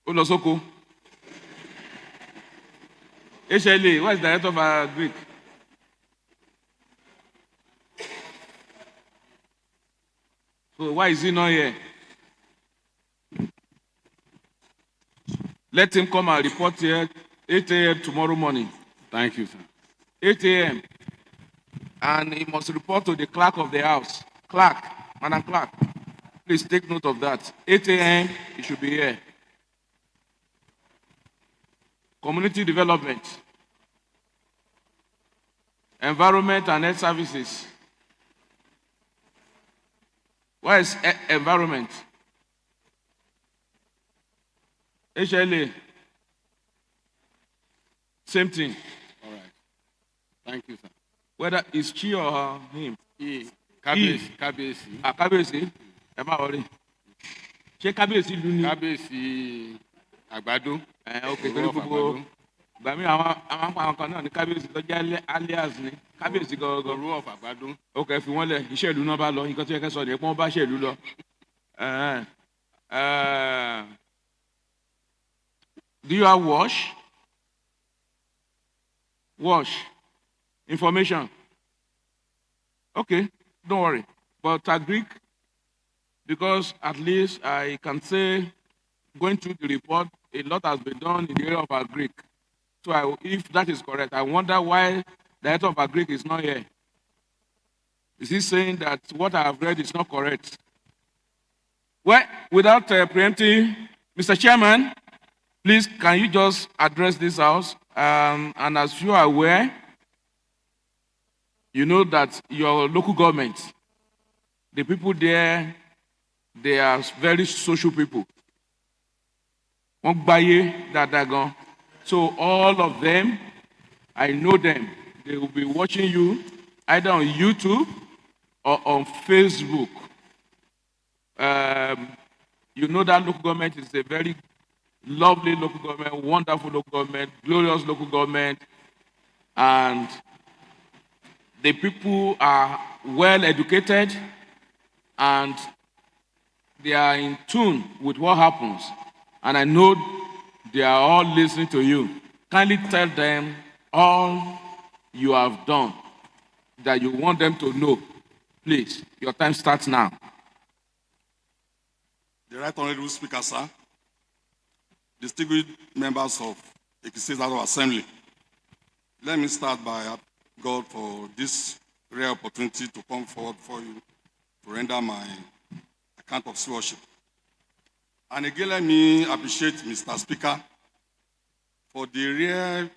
Olosoko? HLA, what is Director of Agric? So why is he not here? Let him come and report here 8 a.m. tomorrow morning. Thank you, sir. 8 a.m. And he must report to the clerk of the house. Clerk, Madam Clerk, please take note of that. 8 a.m. he should be here. Community development, environment and health services. What is environment? HLA. Same thing. All right. Thank you, sir. Whether it's she or him. He. Kábíyèsí. Kábíyèsí. Ẹ má worry. Ṣé kábíyèsí lu ni? Kábíyèsí àgbàdo. Okay, torí gbogbo ìgbà mi àwọn kan náà ní kábíyèsí tó jẹ́ alias ni. Kábíyèsí gọ́gọ́. Òru of àgbàdo. Okay, fi wọ́n lẹ̀, iṣẹ́ ìlú náà bá lọ, nǹkan tó yẹ kẹ́ sọ nìyẹn pé wọ́n bá iṣẹ́ ìlú lọ. Do you have wash? Wash. Information. Okay, don't worry. But Agric, because at least I can say, going through the report, a lot has been done in the area of agric. So if that is correct, I wonder why the head of agric is not here. Is he saying that what I have read is not correct? Well, without preempting, Mr. Chairman, please, can you just address this house? And as you are aware, you know that your local government, the people there, they are very social people. So all of them, I know them. They will be watching you either on YouTube or on Facebook. You know that local government is a very lovely local government, wonderful local government, glorious local government, and the people are well educated and they are in tune with what happens. And I know they are all listening to you. Kindly tell them all you have done that you want them to know. Please, your time starts now. The Right Honorable Speaker, sir, distinguished members of Ekiti State House of Assembly, let me start by asking God for this rare opportunity to come forward for you to render my account of stewardship. And again, let me appreciate Mr. Speaker for the rare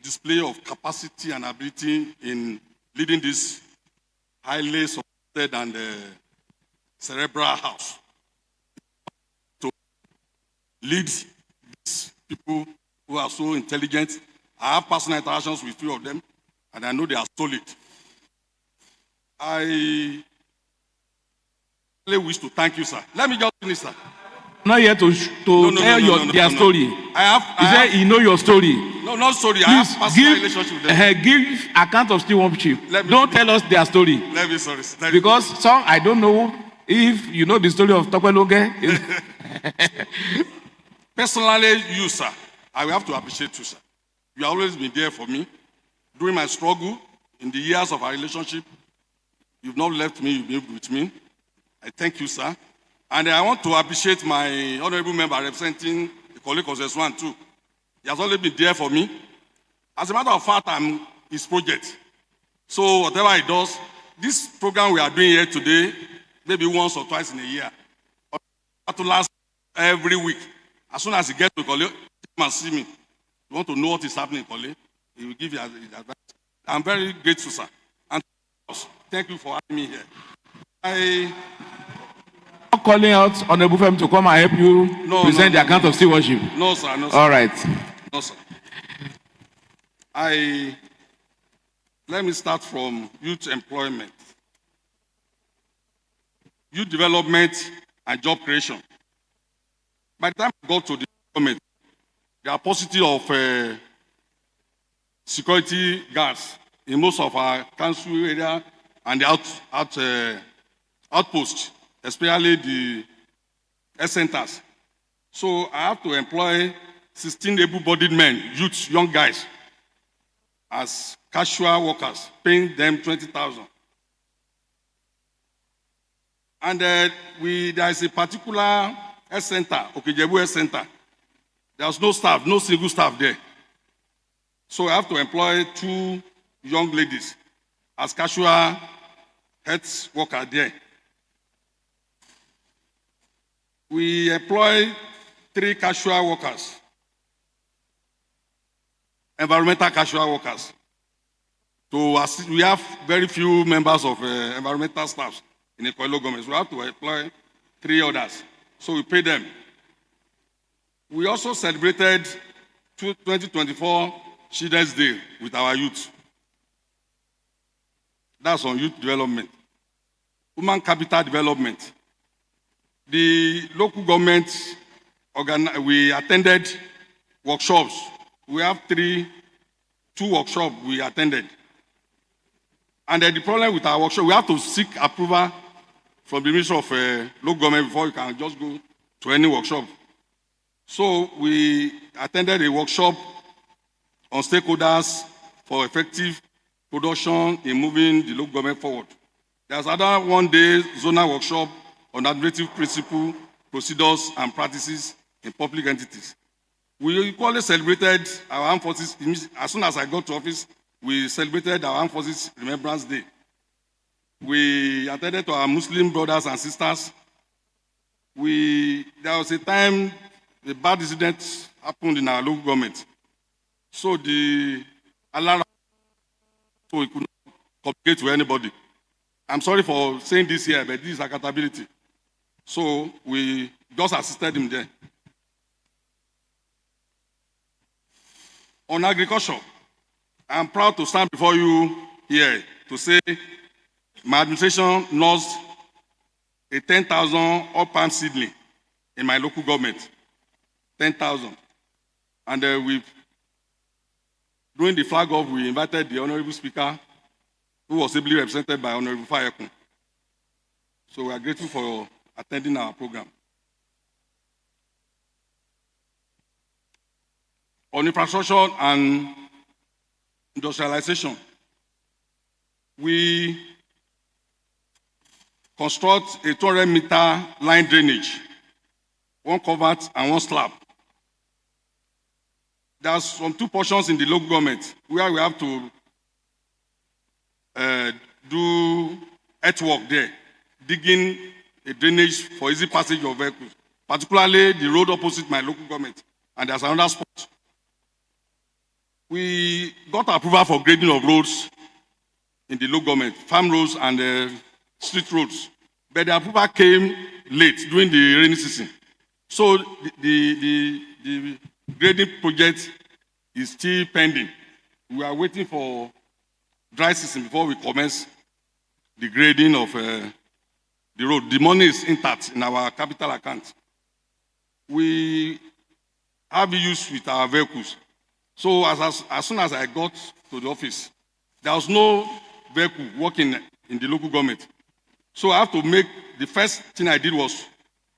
display of capacity and ability in leading this highly sophisticated and cerebral house to lead these people who are so intelligent. I have personal interactions with few of them, and I know they are solid. I really wish to thank you, sir. Let me just finish, sir. Not here to tell their story. He said he know your story. No, not story. Please I have personal relationship with them. Give account of stewardship. Don't tell us their story. Let me sorry. Because some, I don't know if you know the story of Tokweloge. Personally, you, sir, I will have to appreciate you, sir. You have always been there for me. During my struggle, in the years of our relationship, you've not left me, you've been with me. I thank you, sir. And I want to appreciate my honorable member representing the colleague of S1 too. He has always been there for me. As a matter of fact, I'm his project. So whatever he does, this program we are doing here today, maybe once or twice in a year, to last every week. As soon as he gets to Kole, come and see me. You want to know what is happening in Kole, he will give you advice. I'm very grateful, sir. And thank you for having me here. I'm calling out Honorable Fem to come and help you present the account of stewardship. No, sir. No, sir. All right. No, sir. Let me start from youth employment, youth development, and job creation. By the time I got to the government, there are paucity of security guards in most of our council area and the outposts, especially the health centers. So I have to employ 16 able-bodied men, youths, young guys, as casual workers, paying them 20,000. And there is a particular health center, Okejebu Health Center. There's no staff, no single staff there. So I have to employ 2 young ladies as casual health workers there. We employ 3 casual workers, environmental casual workers. To assist, we have very few members of environmental staff in the Koilo government. So we have to employ 3 others. So we pay them. We also celebrated 2024 Children's Day with our youth. That's on youth development. Human capital development. The local government, we attended workshops. We have 2 workshops we attended. And the problem with our workshop, we have to seek approval from the Ministry of Local Government before you can just go to any workshop. So we attended a workshop on stakeholders for effective production in moving the local government forward. There's another one-day zonal workshop on administrative principle, procedures, and practices in public entities. We equally celebrated our armed forces. As soon as I got to office, we celebrated our armed forces Remembrance Day. We attended to our Muslim brothers and sisters. There was a time a bad incident happened in our local government. So the alarm, so we could not communicate to anybody. I'm sorry for saying this here, but this is accountability. So we just assisted him there. On agriculture, I'm proud to stand before you here to say my administration nursed a 10,000 up palm seedling in my local government. 10,000. And during the flag off, we invited the Honorable Speaker, who was ably represented by Honorable Fayekun. So we are grateful for attending our program. On infrastructure and industrialization, we construct a 200-meter line drainage, one culvert and one slab. There's some two portions in the local government where we have to do earthwork there, digging a drainage for easy passage of vehicles, particularly the road opposite my local government, and there's another spot. We got approval for grading of roads in the local government, farm roads and street roads, but the approval came late during the rainy season. So the grading project is still pending. We are waiting for dry season before we commence the grading of the road. The money is intact in our capital account. We have issues with our vehicles. So as soon as I got to the office, there was no vehicle working in the local government. So I have to the first thing I did was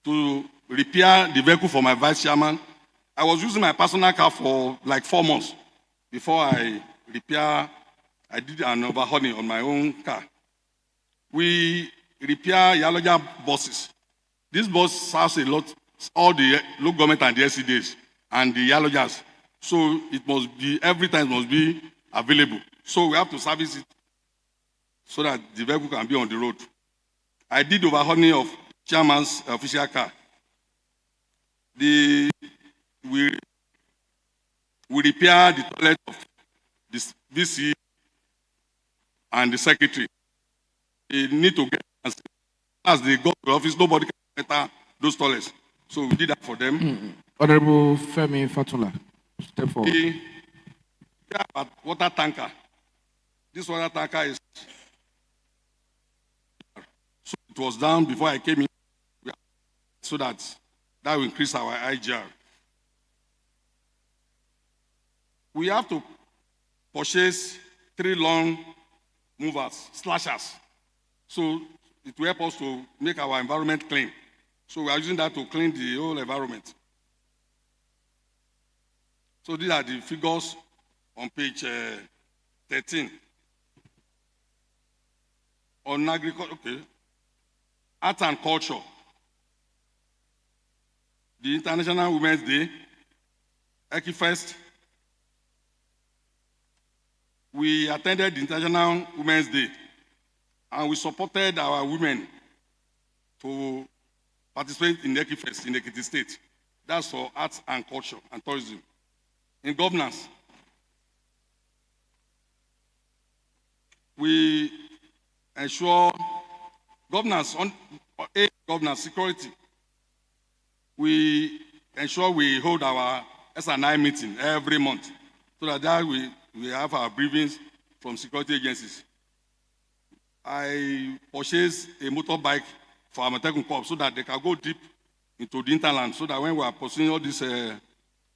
to repair the vehicle for my vice chairman. I was using my personal car for like 4 months before I did an overhauling on my own car. We repair Yaloja buses. This bus serves a lot, all the local government and the SCDs and the Yalojas. So it must be, every time it must be available. So we have to service it so that the vehicle can be on the road. I did overhauling of chairman's official car. We repair the toilet of the VC and the secretary. They need to get, as they go to the office, nobody can enter those toilets. So we did that for them. Honorable Femi Fatula, step forward. We have a water tanker. This water tanker is, so it was down before I came in, so that will increase our IGR. We have to purchase 3 long movers, slashers. So it will help us to make our environment clean. So we are using that to clean the whole environment. So these are the figures on page 13. On agriculture, okay. Art and culture. The International Women's Day, Ekifest. We attended the International Women's Day and we supported our women to participate in Ekifest in Ekiti State. That's for arts and culture and tourism. In governance, we ensure governance, governance, security. We ensure we hold our S&I meeting every month so that we have our briefings from security agencies. I purchased a motorbike for Amatekun Corps so that they can go deep into the hinterland so that when we are pursuing all these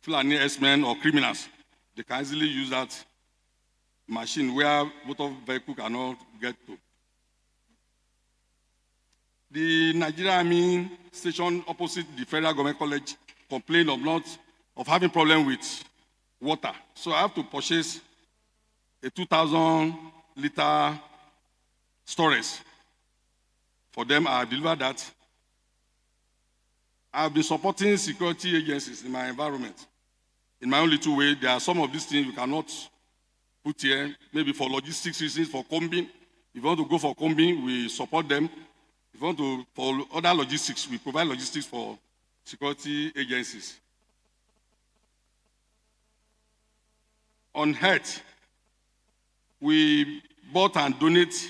Fulani S-men or criminals, they can easily use that machine where motor vehicle cannot get to. The Nigeria Army station opposite the Federal Government College complained of having problem with water. So I have to purchase a 2,000-liter storage for them. I delivered that. I've been supporting security agencies in my environment. in my own little way, there are some of these things we cannot put here, maybe for logistics reasons, for combing. If you want to go for combing, we support them. If you want to, for other logistics, we provide logistics for security agencies. On health, we bought and donate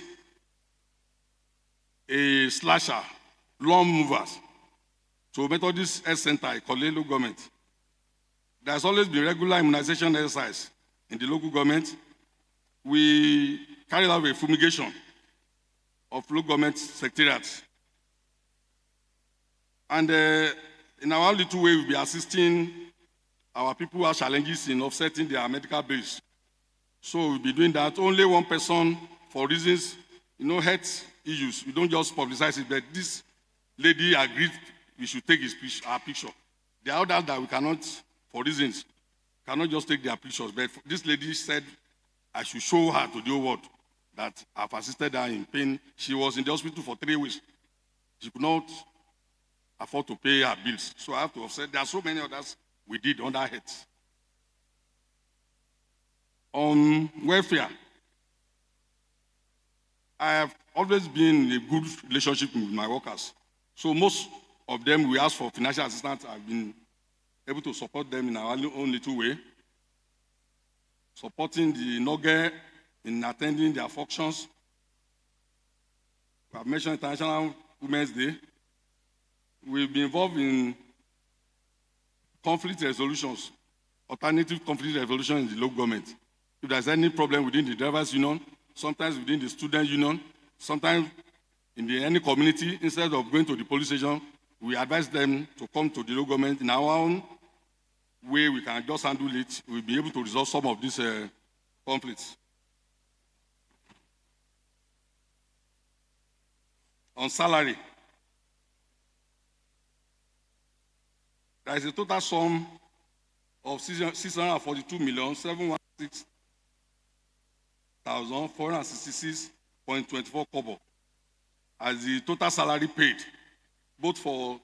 a slasher, lawn movers, to Methodist Health Center, Ikole local government. There's always been regular immunization exercise in the local government. We carried out a fumigation of local government secretariats. And in our little way, we'll be assisting our people who have challenges in offsetting their medical bills. So we'll be doing that. Only one person, for reasons, health issues. We don't just publicize it, but this lady agreed we should take our picture. There are others that we cannot, for reasons, cannot just take their pictures. But this lady said I should show her to the whole world that I've assisted her in pain. She was in the hospital for 3 weeks. She could not afford to pay her bills. So I have to offset. There are so many others we did under health. On welfare, I have always been in a good relationship with my workers. So most of them, we ask for financial assistance. I've been able to support them in our own little way, supporting the NOGE in attending their functions. We have mentioned International Women's Day. We've been involved in conflict resolutions, alternative conflict resolution in the local government. If there's any problem within the drivers' union, sometimes within the student union, sometimes in any community, instead of going to the police station, we advise them to come to the local government. In our own way, we can just handle it. We'll be able to resolve some of these conflicts. On salary, there is a total sum of 642,716,466.24 kobo as the total salary paid, both for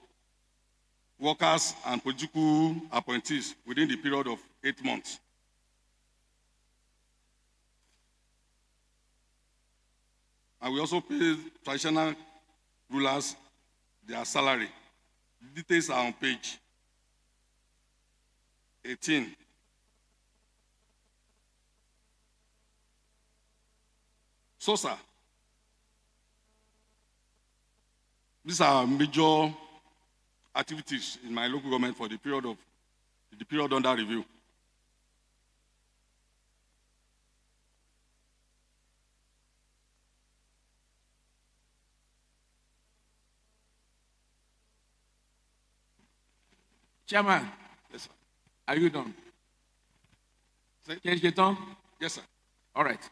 workers and political appointees within the period of 8 months. And we also pay traditional rulers their salary. The details are on page 18. So, sir, these are major activities in my local government for the period under review. Chairman. Yes, sir. Are you done? Can you get on? Yes, sir. All right.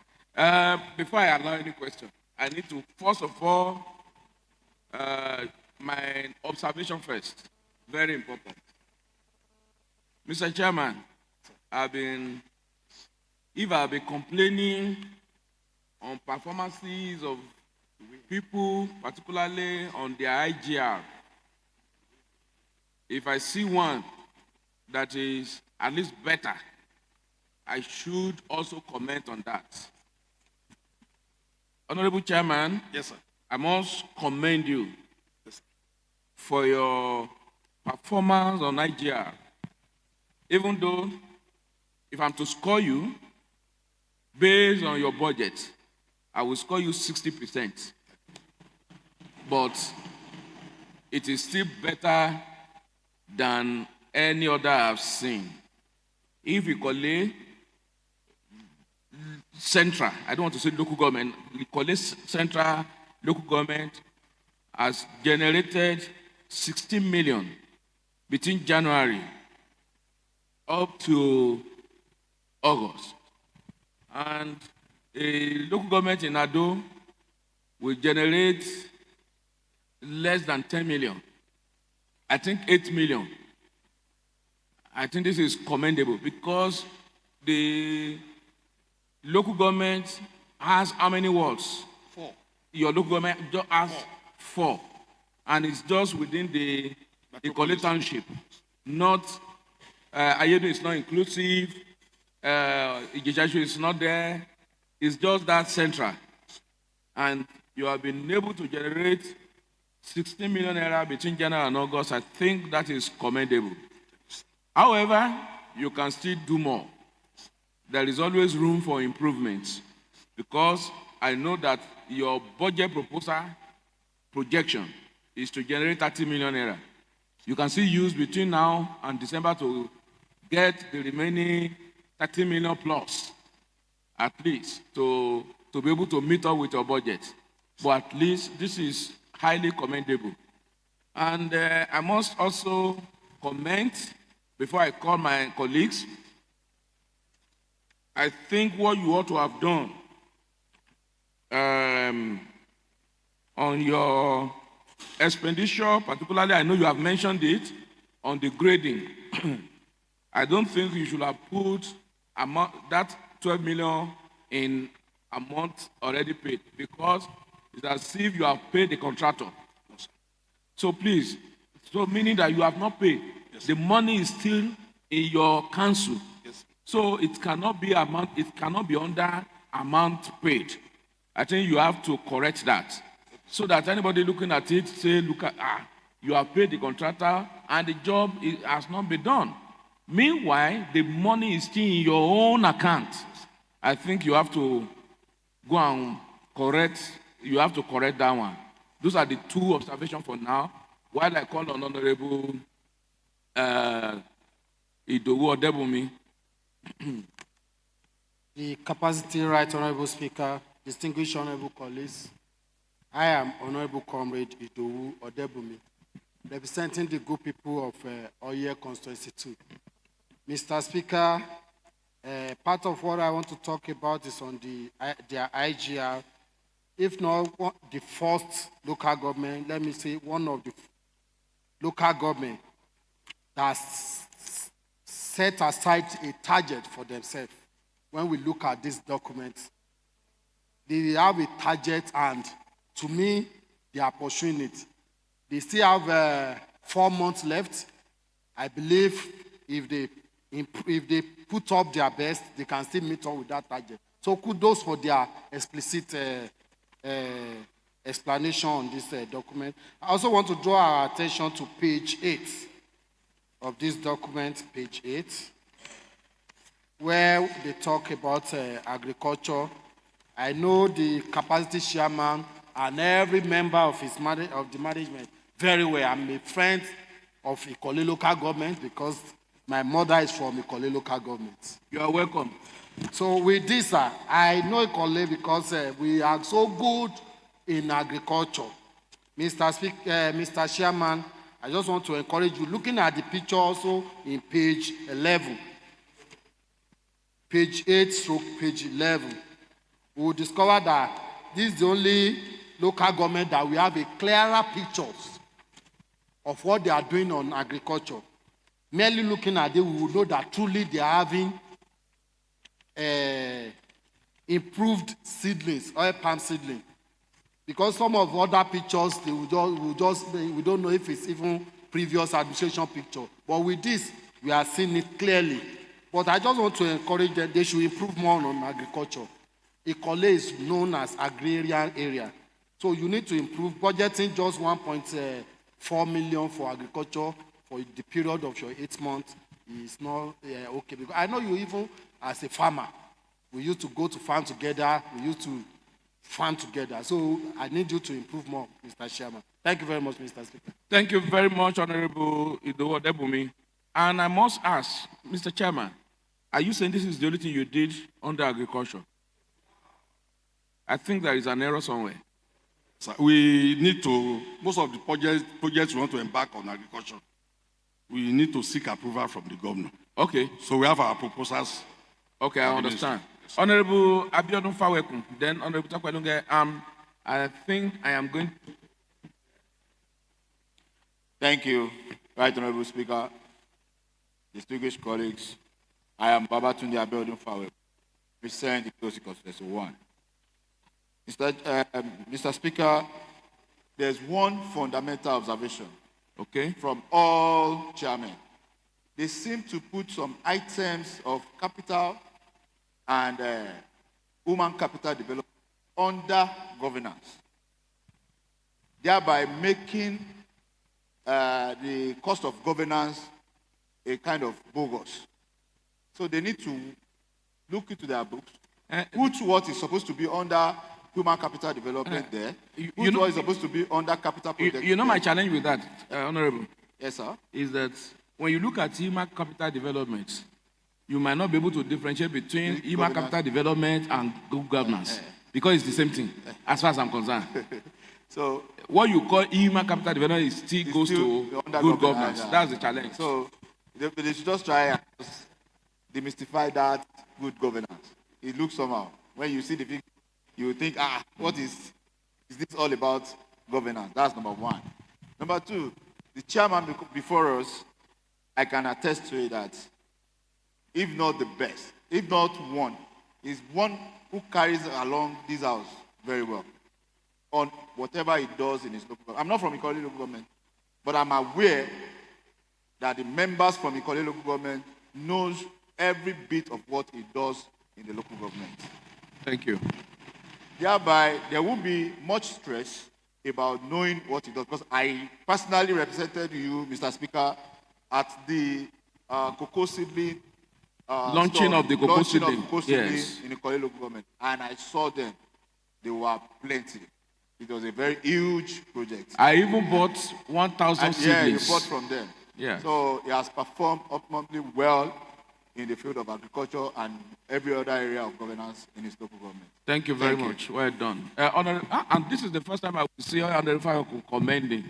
Before I allow any question, I need to, first of all, my observation first. Very important. Mr. Chairman, if I've been complaining on performances of people, particularly on their IGR, if I see one that is at least better, I should also comment on that. Honorable Chairman, yes, sir. I must commend you for your performance on IGR. Even though, if I'm to score you, based on your budget, I will score you 60%. But it is still better than any other I've seen. If we collect central, I don't want to say local government, we collect central local government has generated 16 million between January up to August. And a local government in Ado will generate less than 10 million. I think 8 million. I think this is commendable because the local government has how many wards? 4. Your local government just has 4. And it's just within the Ikole Township, not Ayedo is not inclusive. Ijejashu is not there. It's just that central. And you have been able to generate 16 million naira between January and August. I think that is commendable. However, you can still do more. There is always room for improvement because I know that your budget proposal projection is to generate 30 million naira. You can still use between now and December to get the remaining 30 million plus, at least, to be able to meet up with your budget. But at least this is highly commendable. And I must also comment, before I call my colleagues, I think what you ought to have done on your expenditure, particularly, I know you have mentioned it, on the grading. I don't think you should have put that 12 million in amount already paid because it's as if you have paid the contractor. So please, so meaning that you have not paid. Yes. The money is still in your council. Yes. So it cannot be under amount paid. I think you have to correct that. So that anybody looking at it say, you have paid the contractor and the job has not been done. Meanwhile, the money is still in your own account. I think you have to go and correct that one. Those are the two observations for now. While I call on Honorable Idowu Odebumi. The capacity right, Honorable Speaker, distinguished Honorable colleagues, I am Honorable Comrade Idowu Odebumi, representing the good people of Oye Constituency 2. Mr. Speaker, part of what I want to talk about is on their IGR. If not the first local government, let me say one of the local government that set aside a target for themselves. When we look at this document, they have a target, and to me, they are pursuing it. They still have 4 months left. I believe if they put up their best, they can still meet up with that target. So kudos for their explicit explanation on this document. I also want to draw our attention to page 8 of this document, page 8, where they talk about agriculture. I know the capacity chairman and every member of the management very well. I'm a friend of Ikole local government because my mother is from Ikole local government. You are welcome. So with this, I know Ikole because we are so good in agriculture. Mr. Chairman, I just want to encourage you, looking at the picture also in page 11, page 8 stroke page 11, we will discover that this is the only local government that we have a clearer pictures of what they are doing on agriculture. Merely looking at it, we will know that truly they are having improved seedlings, oil palm seedling. Because some of other pictures, we don't know if it's even previous administration picture. But with this, we are seeing it clearly. But I just want to encourage them, they should improve more on agriculture. Ikole is known as agrarian area. So you need to improve budgeting just 1.4 million for agriculture for the period of your 8 months is not okay. Because I know you even as a farmer, we used to go to farm together, we used to farm together. So I need you to improve more, Mr. Chairman. Thank you very much, Mr. Speaker. Thank you very much, Honorable Idowu Odebumi. And I must ask, Mr. Chairman, are you saying this is the only thing you did under agriculture? I think there is an error somewhere. So we need to, most of the projects we want to embark on agriculture, we need to seek approval from the governor. Okay. So we have our proposals. Okay, I understand. Yes. Honorable Abiodun Faweku, then Honorable Takwalunge, I think I am going to... Thank you, Right Honorable Speaker, distinguished colleagues. I am Babatunde Abiodun Faweku, present the Close Constituency 1. Mr. Speaker, there's one fundamental observation, okay, from all chairmen. they seem to put some items of capital and human capital development under governance, thereby making the cost of governance a kind of bogus. So they need to look into their books, put what is supposed to be under human capital development there, put what is supposed to be under capital project. You know my challenge with that, Honorable? Yes, sir. Is that when you look at human capital development, you might not be able to differentiate between human capital development and good governance because it's the same thing, as far as I'm concerned. So what you call human capital development still goes to good governance. That's the challenge. So they should just try and just demystify that good governance. It looks somehow. When you see the figure, you think, what is this all about governance? That's number one. Number two, the chairman before us, I can attest to it that if not the best, if not one, is one who carries along this house very well on whatever he does in his local government. I'm not from Ikole local government, but I'm aware that the members from Ikole local government knows every bit of what he does in the local government. Thank you. Thereby, there won't be much stress about knowing what he does, because I personally represented you, Mr. Speaker, at the cocoa seedling launching of the cocoa seedling, yes, in the Ikole local government, and I saw them. They were plenty. It was a very huge project. I even bought 1,000 seedlings. Yeah, you bought from them. Yeah. So he has performed optimally well in the field of agriculture and every other area of governance in his local government. Thank you very much. Well done. And this is the first time I will see Honorable Fayoko commending.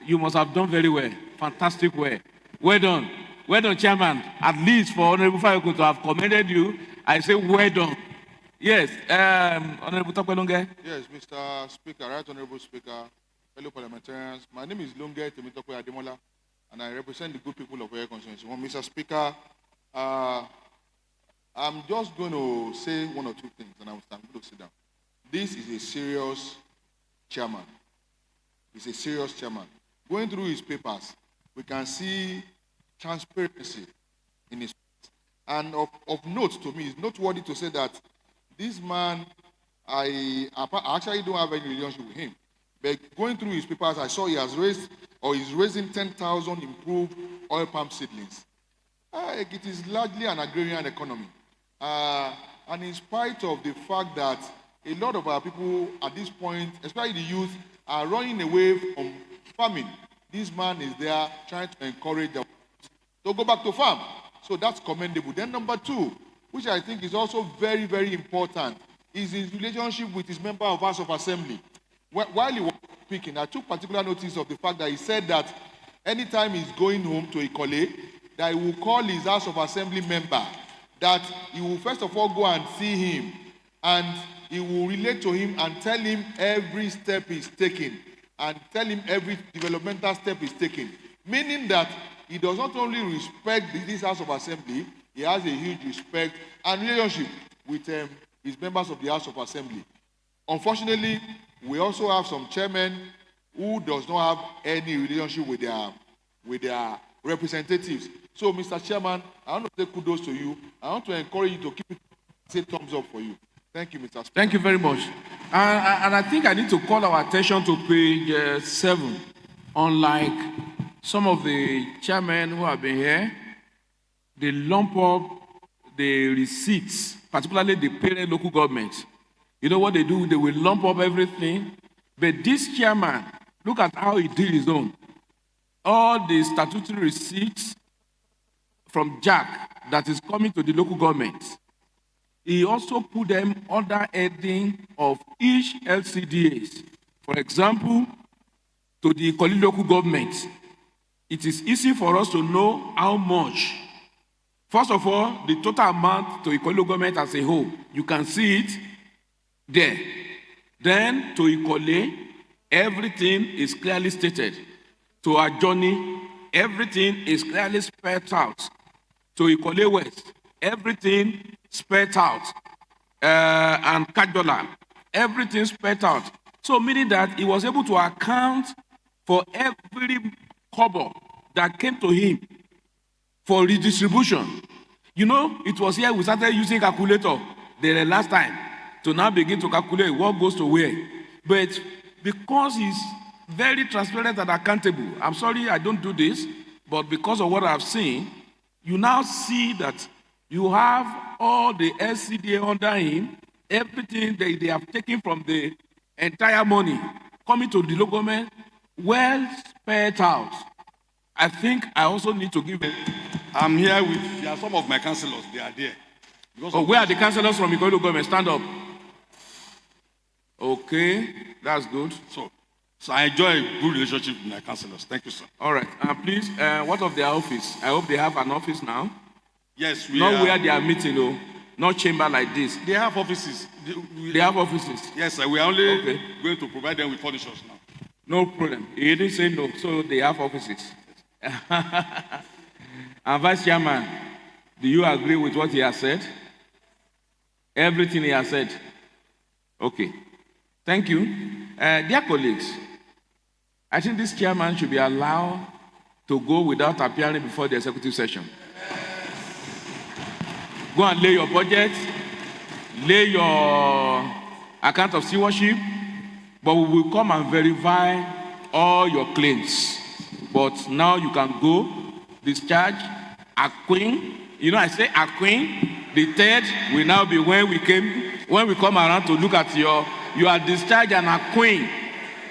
You must have done very well. Fantastic way. Well done. Well done, Chairman. At least for Honorable Fayoko to have commended you, I say well done. Yes, Honorable Topelonge. Yes, Mr. Speaker, Right Honorable Speaker, fellow parliamentarians. My name is Lunge Temitope Ademola, and I represent the good people of Oyo constituency. Well, Mr. Speaker, I'm just going to say one or two things, and I'm going to sit down. This is a serious chairman. He's a serious chairman. Going through his papers, we can see transparency in his papers. And of note to me, it's noteworthy to say that this man, I actually don't have any relationship with him. But going through his papers, I saw he has raised, or he's raising 10,000 improved oil palm seedlings. It is largely an agrarian economy. And in spite of the fact that a lot of our people at this point, especially the youth, are running away from farming, this man is there trying to encourage them to go back to farm. So that's commendable. Then number two, which I think is also very, very important, is his relationship with his member of House of Assembly. While he was speaking, I took particular notice of the fact that he said that anytime he's going home to Ikole, that he will call his House of Assembly member, that he will first of all go and see him, and he will relate to him and tell him every step he's taking, and tell him every developmental step he's taking. Meaning that he does not only respect this House of Assembly, he has a huge respect and relationship with his members of the House of Assembly. Unfortunately, we also have some chairmen who does not have any relationship with their representatives. So, Mr. Chairman, I want to say kudos to you. I want to encourage you to keep it, say thumbs up for you. Thank you, Mr. Speaker. Thank you very much. And I think I need to call our attention to page 7. Unlike some of the chairmen who have been here, they lump up the receipts, particularly the parent local government. You know what they do? They will lump up everything. But this chairman, look at how he did his own. All the statutory receipts from Jack that is coming to the local government, he also put them under heading of each LCDAs. For example, to the Ikole local government, it is easy for us to know how much. First of all, the total amount to Ikole local government as a whole, you can see it there. Then to Ikole, everything is clearly stated. To Ajourney, everything is clearly spelled out. To Ikole West, everything spelled out. And Kajola, everything spelled out. So meaning that he was able to account for every kobo that came to him for redistribution. You know, it was here we started using calculator the last time to now begin to calculate what goes to where. But because he's very transparent and accountable, I'm sorry I don't do this, but because of what I've seen, you now see that you have all the SCDA under him, everything they have taken from the entire money coming to the local government, well spread out. I think I also need to give. I'm here with, there are some of my councillors, they are there. Where are the councillors from Ikoyi government? Stand up. Okay, that's good. So I enjoy a good relationship with my councillors. Thank you, sir. All right, please, what of their office? I hope they have an office now. Yes, Not where they are meeting, though. Not chamber like this. They have offices. They have offices. Yes, sir. We are only going to provide them with furnitures now. No problem. He didn't say no, so they have offices. And Vice Chairman, do you agree with what he has said? Everything he has said? Okay. Thank you. Dear colleagues, I think this chairman should be allowed to go without appearing before the executive session. Go and lay your budget, lay your account of stewardship, but we will come and verify all your claims. But now you can go, discharge, acquaint. You know, I say acquaint. The third will now be when we come around to look at you are discharged and acquaint,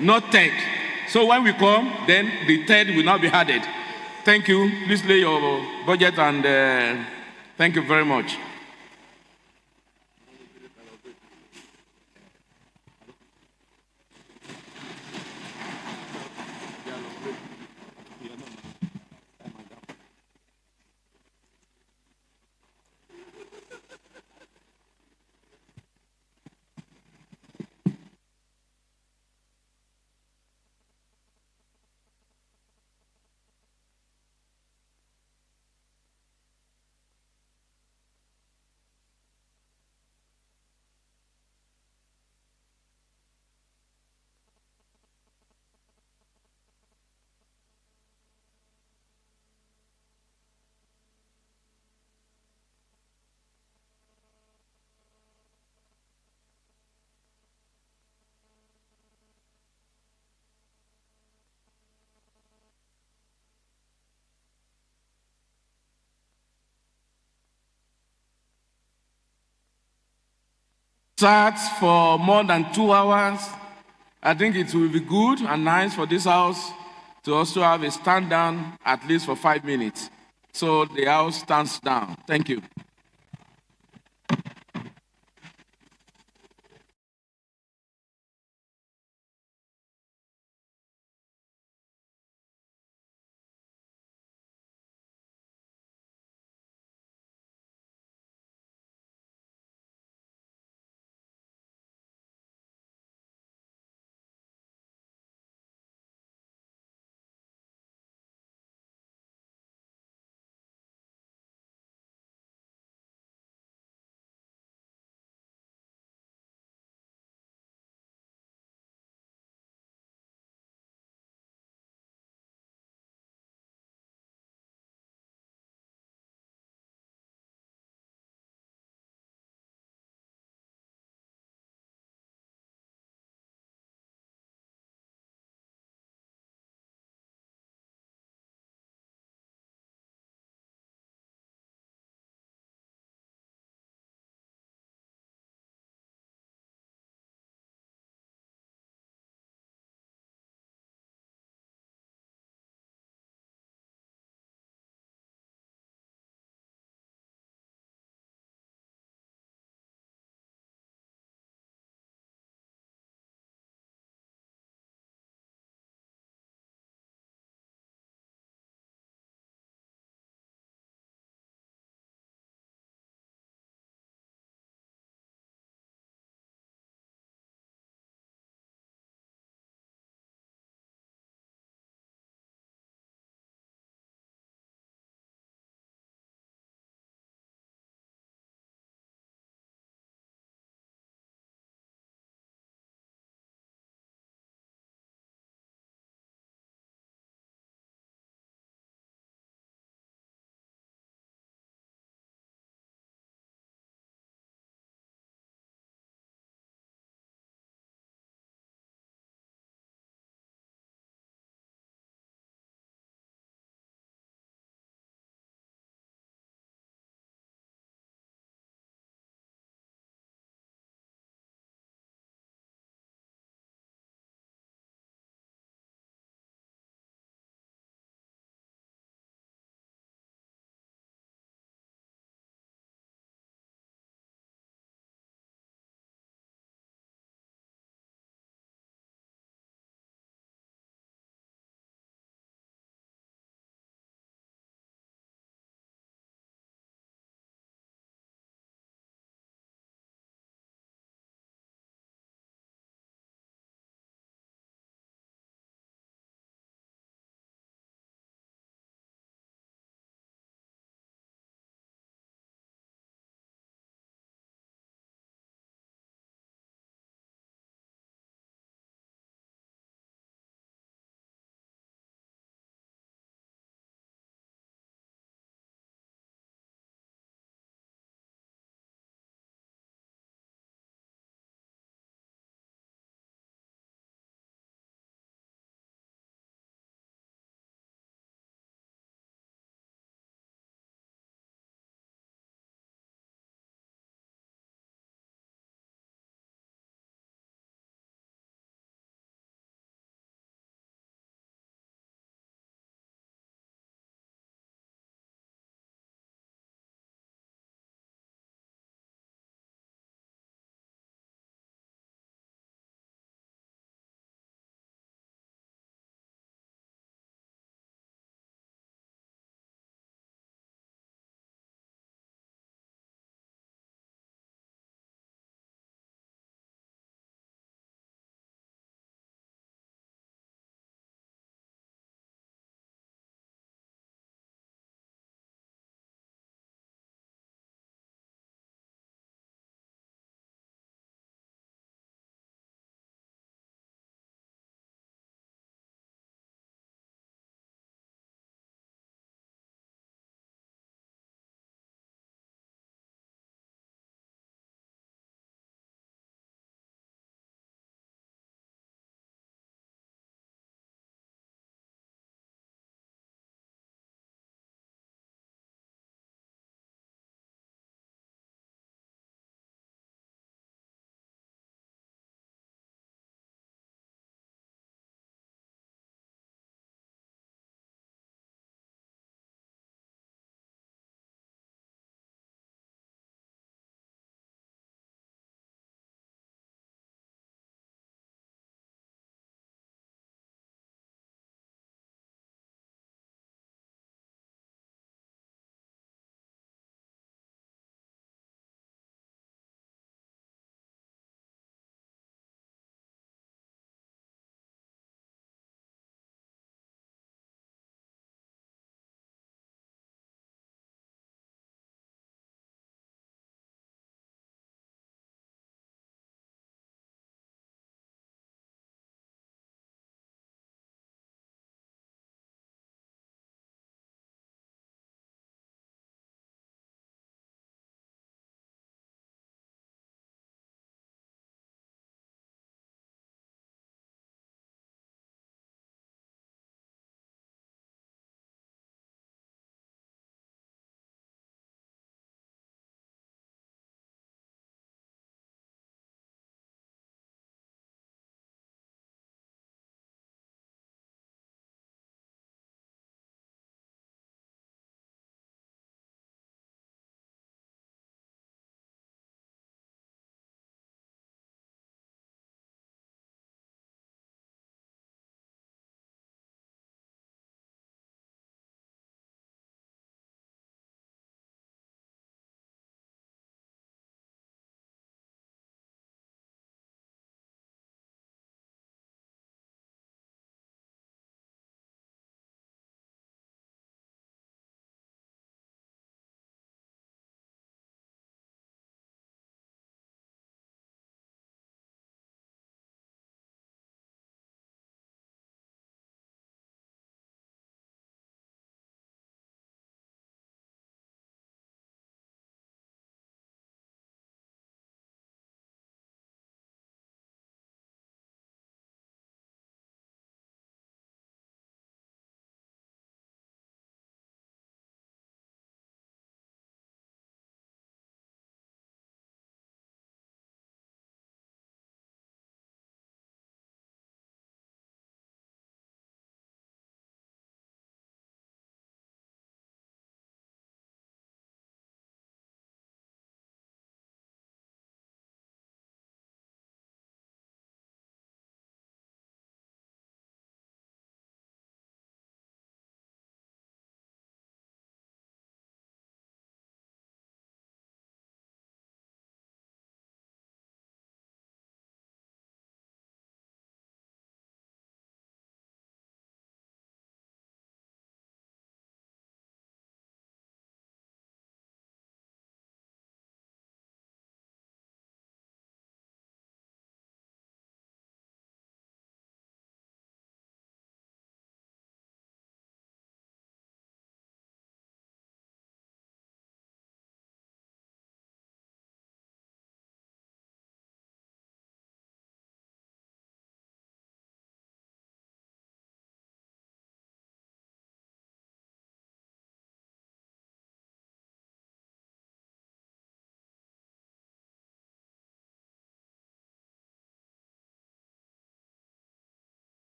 not third. So when we come, then the third will not be added. Thank you. Please lay your budget and thank you very much. Starts for more than 2 hours. I think it will be good and nice for this house to also have a stand down at least for 5 minutes. So the house stands down. Thank you.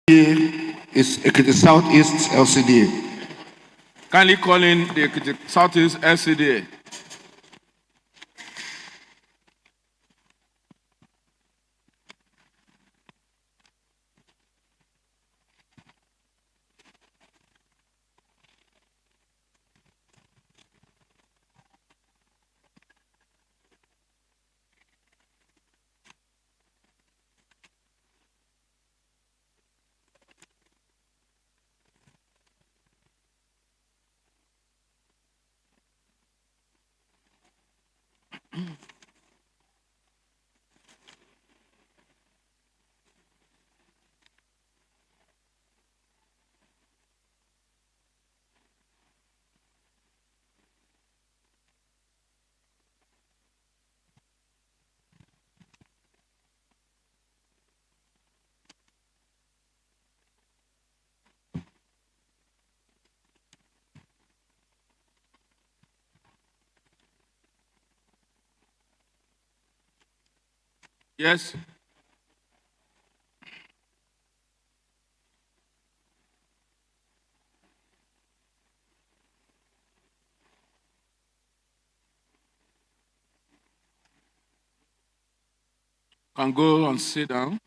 is Ekiti Southeast LCDA. Kindly call in the Ekiti Southeast LCDA. Yes. Can go and sit down.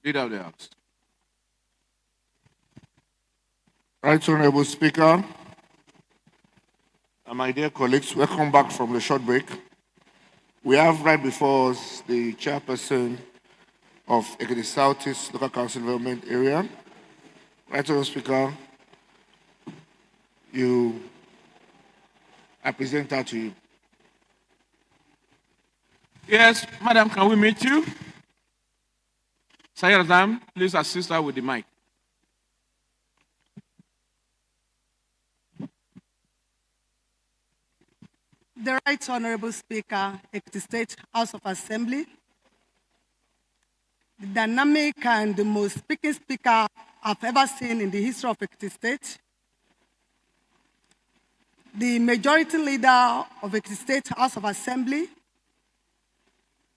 Leader of the House. Right Honorable Speaker, and my dear colleagues, welcome back from the short break. We have right before us the chairperson of Ekiti Southeast Local Council Development Area. Right Honorable Speaker, I present that to you. Yes, Madam, can we meet you? Sayar, please assist her with the mic. The Right Honorable Speaker, Ekiti State House of Assembly, the dynamic and the most speaking speaker I've ever seen in the history of Ekiti State, the majority leader of Ekiti State House of Assembly.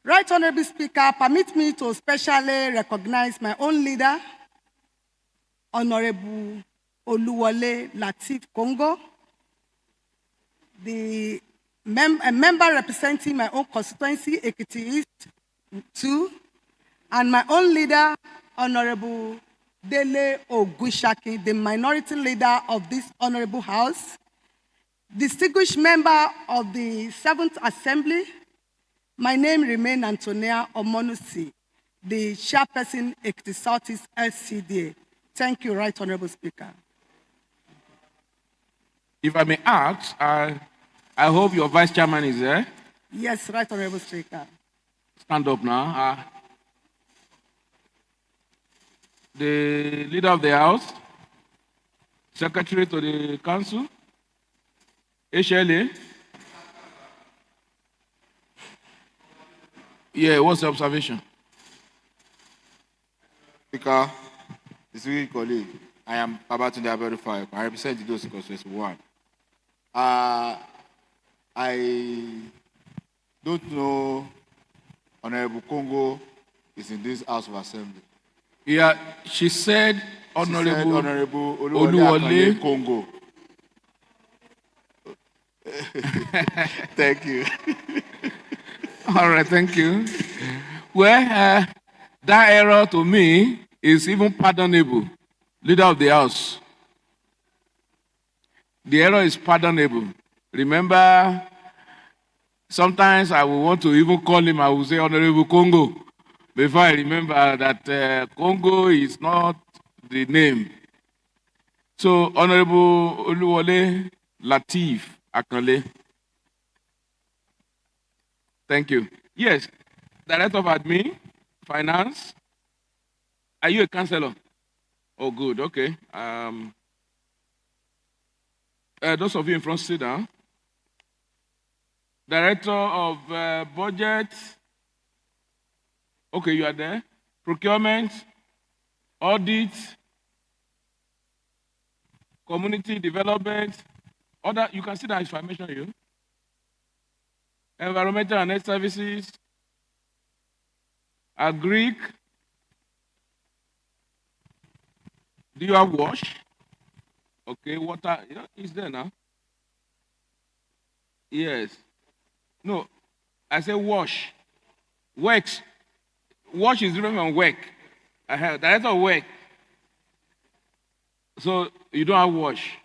Right Honorable Speaker, permit me to specially recognize my own leader, Honorable Oluwole Latif Kongo, a member representing my own constituency, Ekiti East 2, and my own leader, Honorable Dele Ogushaki, the minority leader of this honorable house, distinguished member of the 7th Assembly. My name remains Antonia Omonusi, the chairperson, Ekiti Southeast LCDA. Thank you, Right Honorable Speaker. If I may ask, I hope your vice chairman is there. Yes, Right Honorable Speaker. Stand up now. The leader of the House, secretary to the council, HLA. Yeah, what's the observation? Speaker, distinguished colleague, I am Babatunde Aberufa. I represent the Dosi Constituency 1. I don't know Honorable Congo is in this House of Assembly. Yeah, she said Honorable Oluwole Congo. Thank you. All right, thank you. Well, that error to me is even pardonable. Leader of the House. The error is pardonable. Remember, sometimes I will want to even call him, I will say Honorable Congo, before I remember that Congo is not the name. So, Honorable Oluwole Latif Akanle. Thank you. Yes, Director of Admin, Finance. Are you a counselor? Oh, good. Okay. Those of you in front, sit down. Director of Budget. Okay, you are there. Procurement, Audit, Community Development. Other, you can see that if I mention you. Environmental and Health Services, Agric. Do you have wash? Okay, water, yeah, it's there now. Yes. No, I say wash. Works. Wash is different from work. I have director of work. So you don't have wash.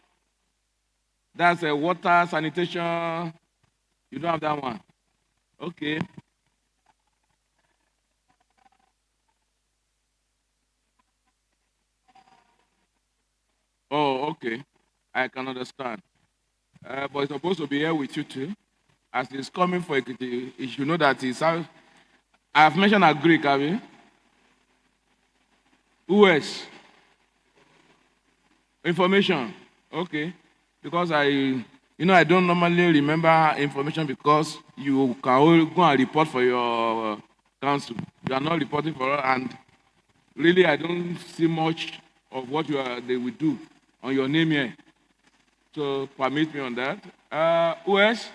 That's a water, sanitation. You don't have that one. Okay. Oh, okay. I can understand. But it's supposed to be here with you too. As it's coming for Ekiti, you should know that it's. I've mentioned a Greek, have you? Who else? Information. Okay. Because I don't normally remember information because you can only go and report for your council. You are not reporting for us, and really I don't see much of what they will do on your name here. So permit me on that. Who else?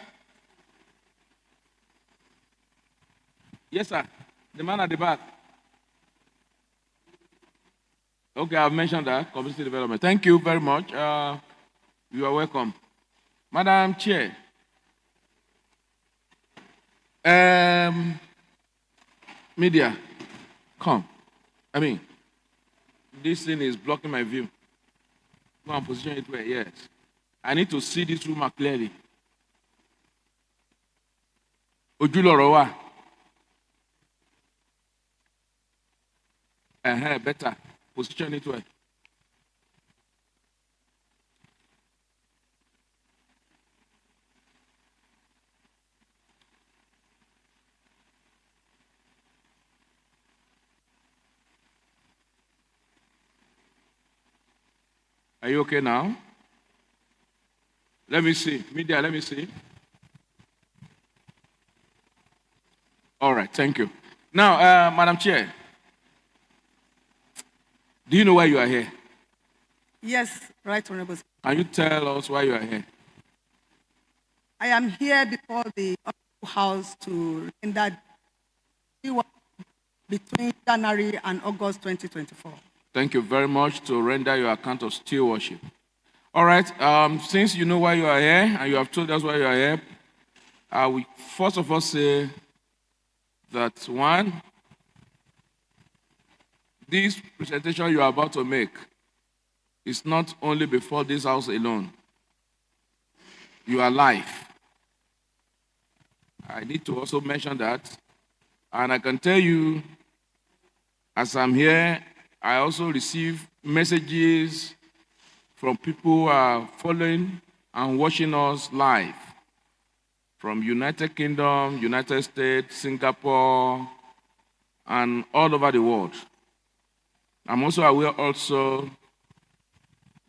Yes, sir. The man at the back. Okay, I've mentioned that. Community development. Thank you very much. You are welcome. Madam Chair. Media, come. This thing is blocking my view. Go and position it where, yes. I need to see this room clearly. Ojulorowa. Better. Position it where. Are you okay now? Let me see. Media, let me see. All right, thank you. Now, Madam Chair, do you know why you are here? Yes, Right Honorable. Can you tell us why you are here? I am here before the House to render between January and August 2024. Thank you very much to render your account of stewardship. All right, since you know why you are here and you have told us why you are here, I will first of all say that one, this presentation you are about to make is not only before this house alone. You are live. I need to also mention that. And I can tell you, as I'm here, I also receive messages from people who are following and watching us live from United Kingdom, United States, Singapore, and all over the world. I'm also aware also,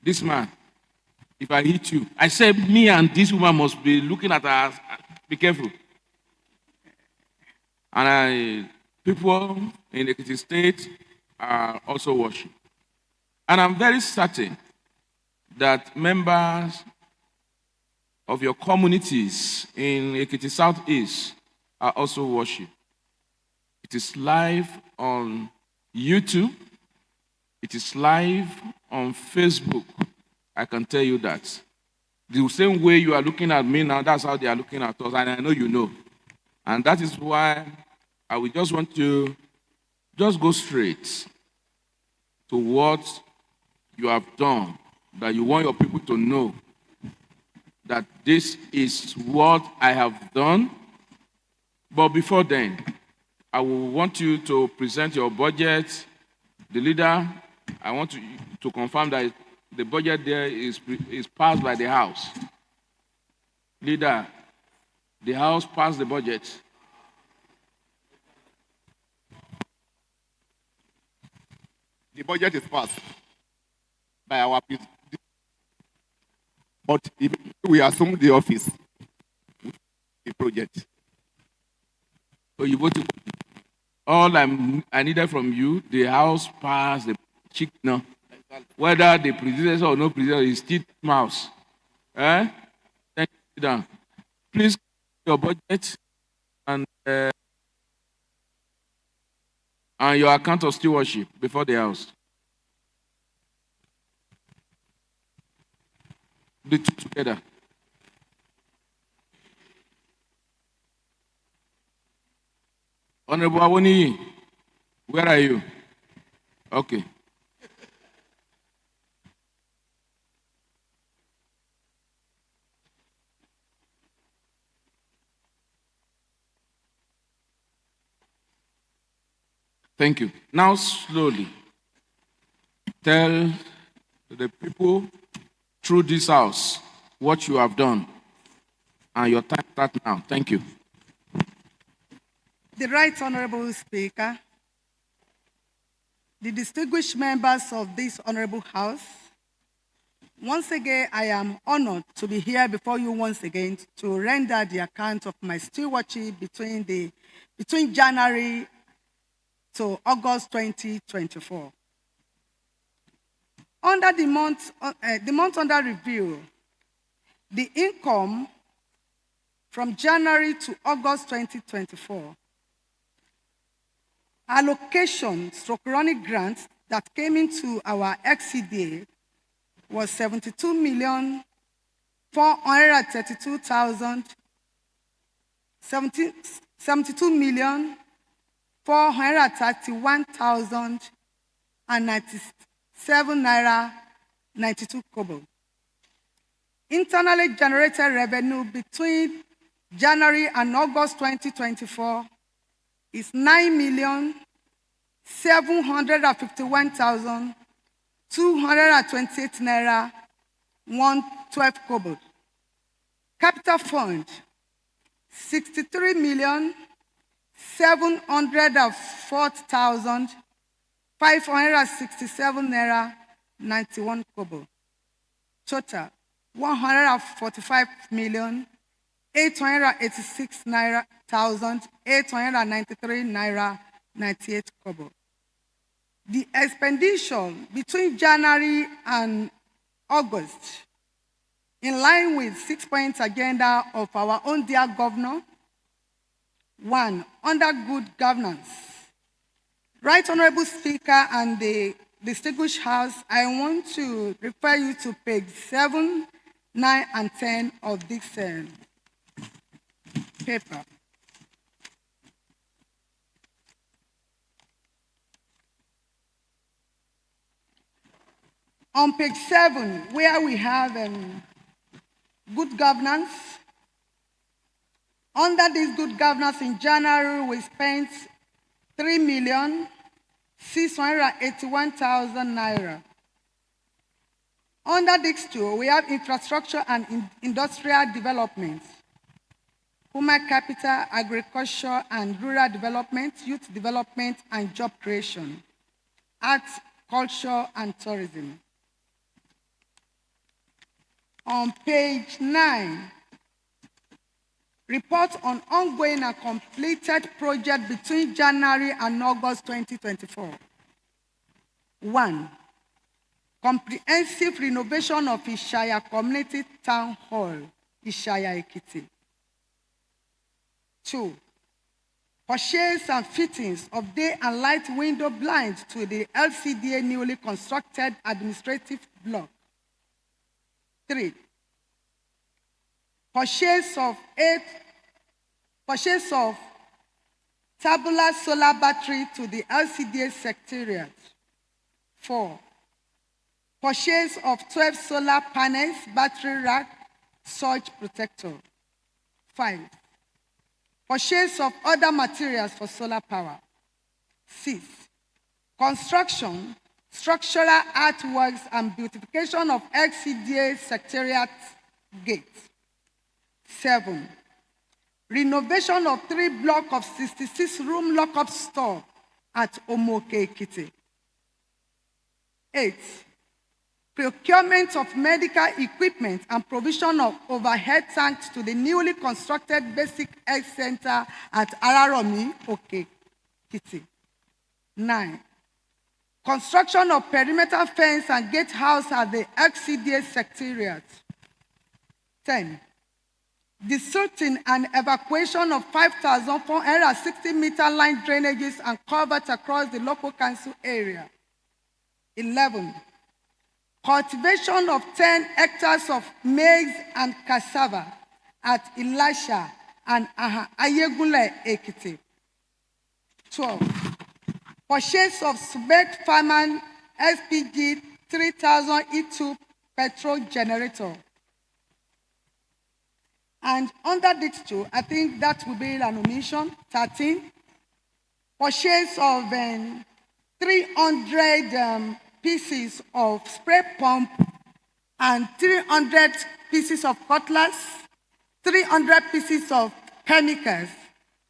this man, if I hit you, I said me and this woman must be looking at us, be careful. And people in the Ekiti State are also watching. And I'm very certain that members of your communities in Ekiti Southeast are also watching. It is live on YouTube. It is live on Facebook. I can tell you that. The same way you are looking at me now, that's how they are looking at us, and I know you know. And that is why I would just want to just go straight to what you have done, that you want your people to know that this is what I have done. But before then, I will want you to present your budget. The leader, I want to confirm that the budget there is passed by the House. Leader, the House passed the budget. The budget is passed by our people. But if we assume the office, the project. So you vote. All I needed from you, the House passed the no. Whether the president or no president is still mouse. Eh? Thank you. Down. Please your budget and your account of stewardship before the House. The two together. Honorable Awoni, where are you? Okay. Thank you. Now slowly tell the people through this house what you have done. And your time starts now. Thank you. The Right Honorable Speaker, the distinguished members of this Honorable House, once again, I am honored to be here before you once again to render the account of my stewardship between January to August 2024. Under the month under review, the income from January to August 2024, allocation chronic grants that came into our XCDA was 72,431,097 naira 92 kobo. Internally generated revenue between January and August 2024 is 9,751,228 naira 112 kobo. Capital fund 63,740,567 naira 91 kobo. Total 145,886,893 naira 98 kobo. The expenditure between January and August, in line with 6-point agenda of our own dear governor. 1, under good governance. Right Honorable Speaker and the distinguished House, I want to refer you to page 7, 9, and 10 of this paper. On page 7, where we have good governance, under this good governance in January, we spent 3,681,000 naira. Under this two, we have infrastructure and industrial development, human capital, agriculture and rural development, youth development and job creation, arts, culture and tourism. On page 9, report on ongoing and completed project between January and August 2024. 1, comprehensive renovation of Ishaya Community Town Hall, Ishaya Ekiti. 2, purchase and fittings of day and light window blinds to the LCDA newly constructed administrative block. 3, purchase of tabular solar battery to the LCDA secretariat. 4, purchase of 12 solar panels, battery rack, surge protector. 5, purchase of other materials for solar power. 6, construction structural artworks and beautification of XCDA Secretariat Gate. 7. Renovation of 3 blocks of 66-room lockup store at Omoke Ekiti. 8. Procurement of medical equipment and provision of overhead tanks to the newly constructed Basic Health Center at Araromi, Okekiti. 9. Construction of perimeter fence and gatehouse at the XCDA Secretariat. 10. Desilting and evacuation of 5,460-meter line drainages and culverts across the local council area. 11. Cultivation of 10 hectares of maize and cassava at Elisha and Ayegule Ekiti. 12. Purchase of Sept Farman SPG 3000 E2 petrol generator. And under this two, I think that will be an omission. 13. Purchase of 300 pieces of spray pump and 300 pieces of cutlass, 300 pieces of chemicals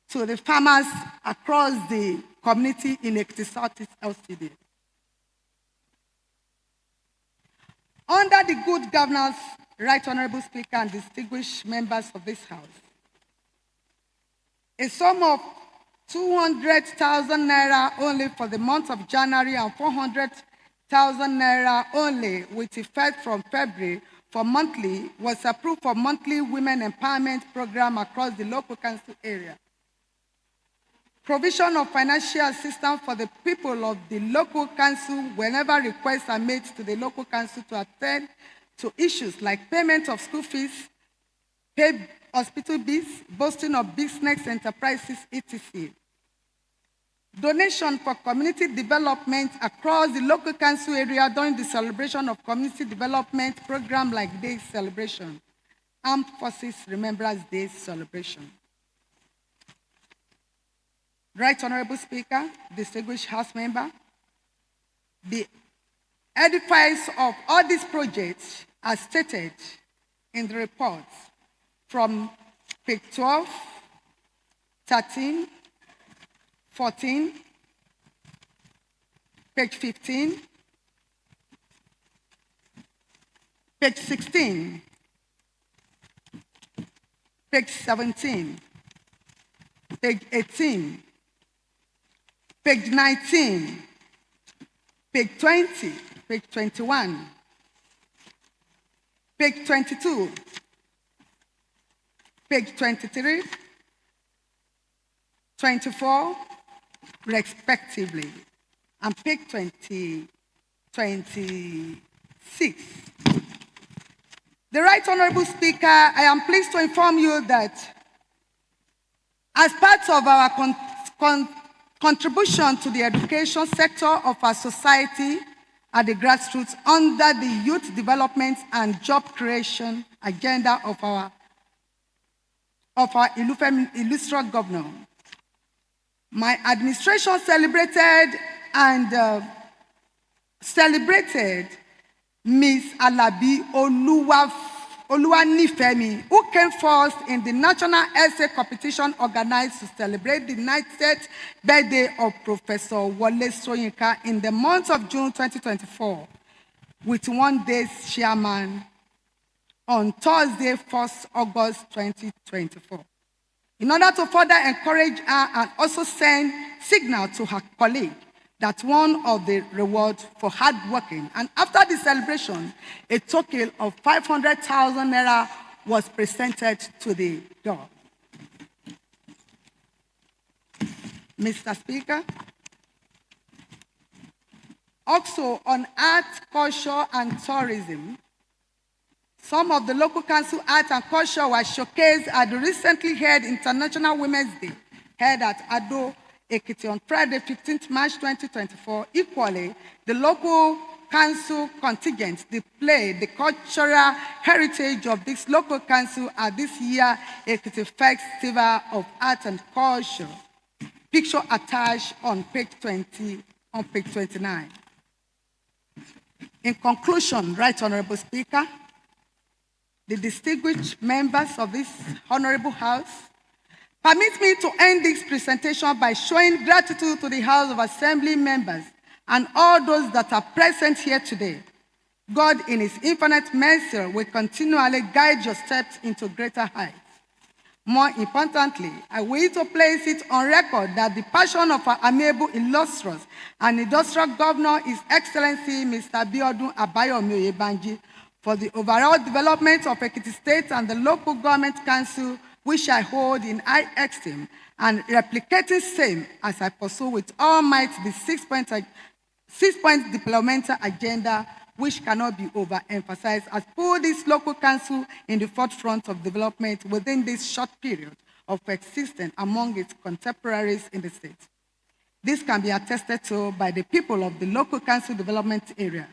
to the farmers across the community in Ekiti Southeast LCD. Under the good governance, Right Honorable Speaker and distinguished members of this House, a sum of 200,000 naira only for the month of January and 400,000 naira only with effect from February for monthly was approved for monthly women empowerment program across the local council area. Provision of financial assistance for the people of the local council whenever requests are made to the local council to attend to issues like payment of school fees, pay hospital bills, boosting of business enterprises, etc. Donation for community development across the local council area during the celebration of community development program like Day celebration, Armed Forces Remembrance Day celebration. Right Honorable Speaker, distinguished House member, the edifice of all these projects are stated in the report from page 12, 13, 14, page 15, page 16, page 17, page 18, page 19, page 20, page 21, page 22, page 23, 24, respectively, and page 26. The Right Honorable Speaker, I am pleased to inform you that as part of our contribution to the education sector of our society at the grassroots under the youth development and job creation agenda of our illustrious governor, my administration celebrated Ms. Alabi Oluwanifemi, who came first in the national essay competition organized to celebrate the 90th birthday of Professor Wole Soyinka in the month of June 2024, with one day's chairman on Thursday, 1st August 2024. In order to further encourage her and also send signal to her colleague that one of the rewards for hard working. And after the celebration, a total of 500,000 naira was presented to the girl. Mr. Speaker, also on art, culture, and tourism, some of the local council art and culture were showcased at the recently held International Women's Day, held at Ado Ekiti on Friday, 15th March 2024. Equally, the local council contingent displayed the cultural heritage of this local council at this year Ekiti Festival of Art and Culture. Picture attached on page 29. In conclusion, Right Honorable Speaker, the distinguished members of this Honorable House, permit me to end this presentation by showing gratitude to the House of Assembly members and all those that are present here today. God, in His infinite mercy, will continually guide your steps into greater heights. More importantly, I wish to place it on record that the passion of our amiable, illustrious, and industrial governor, His Excellency Mr. Biodun Abayomi Oyebanji, for the overall development of Ekiti State and the local government council, which I hold in high esteem, and replicating same as I pursue with all might the six-point developmental agenda, which cannot be overemphasized, as put this local council in the forefront of development within this short period of existence among its contemporaries in the state. This can be attested to by the people of the local council development area.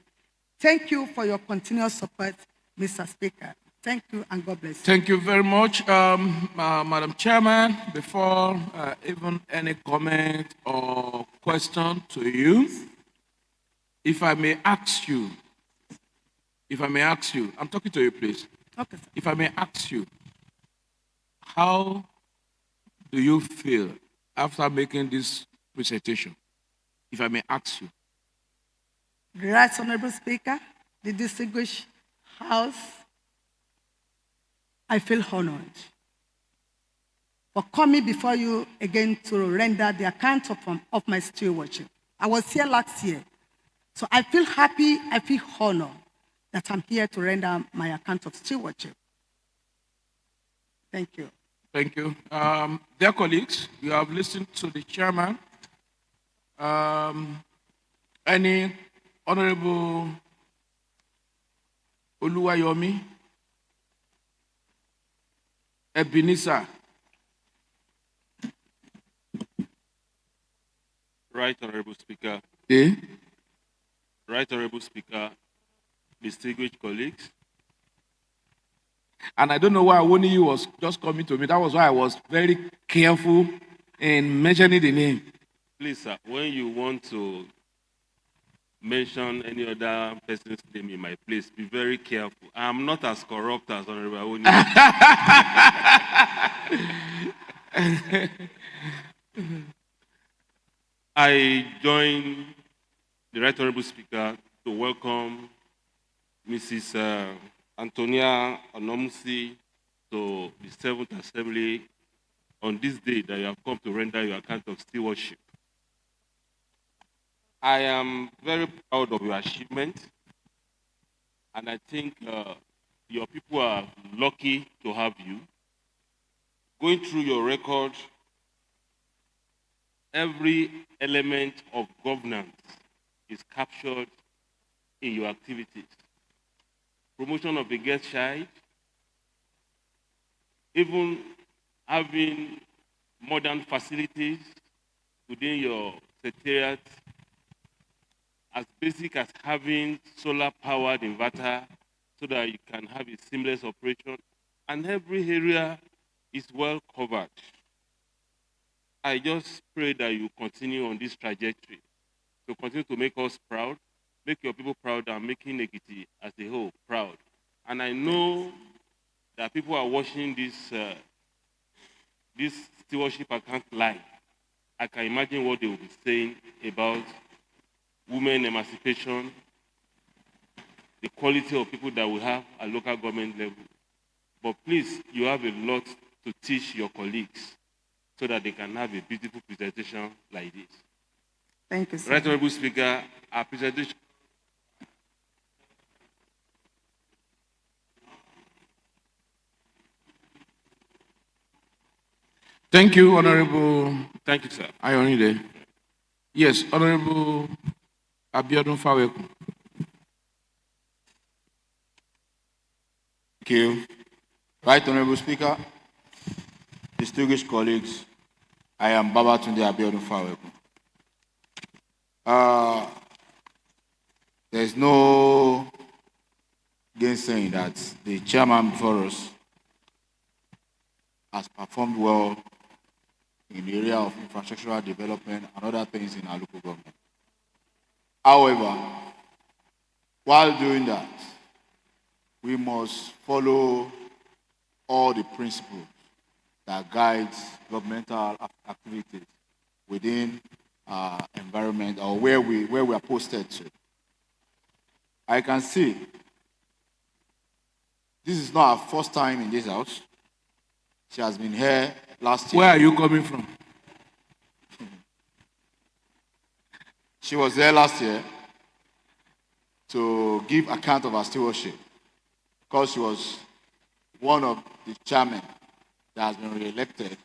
Thank you for your continuous support, Mr. Speaker. Thank you and God bless you. Thank you very much, Madam Chairman. Before even any comment or question to you, if I may ask you, I'm talking to you, please. Okay, sir. If I may ask you, how do you feel after making this presentation? If I may ask you. The Right Honorable Speaker, the distinguished House, I feel honored for coming before you again to render the account of my stewardship. I was here last year, so I feel happy, I feel honored that I'm here to render my account of stewardship. Thank you. Thank you. Dear colleagues, you have listened to the chairman. Any Honorable Oluwayomi, Ebenezer. Right Honorable Speaker. Eh? Right Honorable Speaker, distinguished colleagues. And I don't know why Awoniyi was just coming to me. That was why I was very careful in mentioning the name. Please, sir, when you want to mention any other person's name in my place, be very careful. I am not as corrupt as Honorable Awoniyi. I join the Right Honorable Speaker to welcome Mrs. Antonia Onomusi to the 7th Assembly on this day that you have come to render your account of stewardship. I am very proud of your achievement, and I think your people are lucky to have you. Going through your record, every element of governance is captured in your activities. Promotion of the guest child, even having modern facilities within your secretariat, as basic as having solar-powered inverter so that you can have a seamless operation, and every area is well covered. I just pray that you continue on this trajectory, to continue to make us proud, make your people proud, and making Ekiti as a whole proud. And I know that people are watching this stewardship account live. I can imagine what they will be saying about women emancipation, the quality of people that we have at local government level. But please, you have a lot to teach your colleagues so that they can have a beautiful presentation like this. Thank you, sir. Right Honorable Speaker, our presentation. Thank you, Honorable. Thank you, sir. Ajourney. Yes, Honorable Abiodun Faweku. Thank you. Right Honorable Speaker, distinguished colleagues, I am Babatunde Abiodun Faweku. There's no gainsaying that the chairman before us has performed well in the area of infrastructural development and other things in our local government. However, while doing that, we must follow all the principles that guides governmental activities within our environment or where we are posted to. I can see this is not our first time in this house. She has been here last year. Where are you coming from? She was there last year to give account of her stewardship because she was one of the chairmen that has been re-elected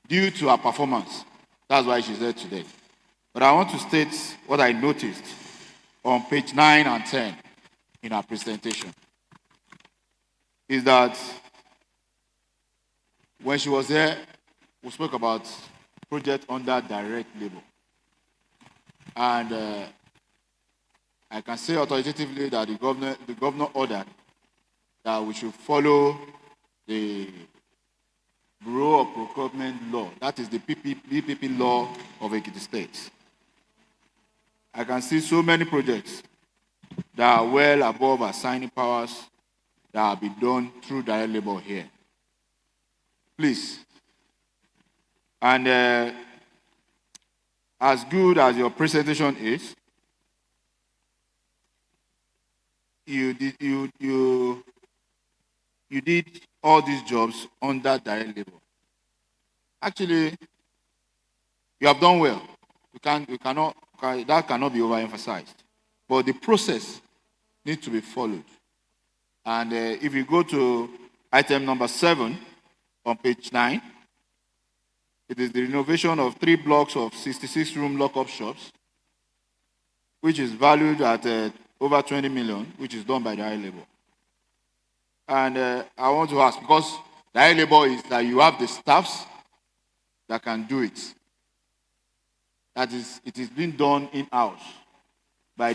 due to her performance. That's why she's there today. But I want to state what I noticed on page 9 and 10 in our presentation. Is that when she was there, we spoke about project under direct labor. And I can say authoritatively that the governor ordered that we should follow the Bureau of Procurement Law. That is the BPP law of Ekiti State. I can see so many projects that are well above assigning powers that will be done through direct labor here. Please. And as good as your presentation is, you did all these jobs under direct labor. Actually, you have done well. That cannot be overemphasized. But the process needs to be followed. And if you go to item number 7 on page 9, it is the renovation of 3 blocks of 66-room lock-up shops, which is valued at over 20 million, which is done by direct labor. And I want to ask, because direct labor is that you have the staffs that can do it. That is, it is being done in-house by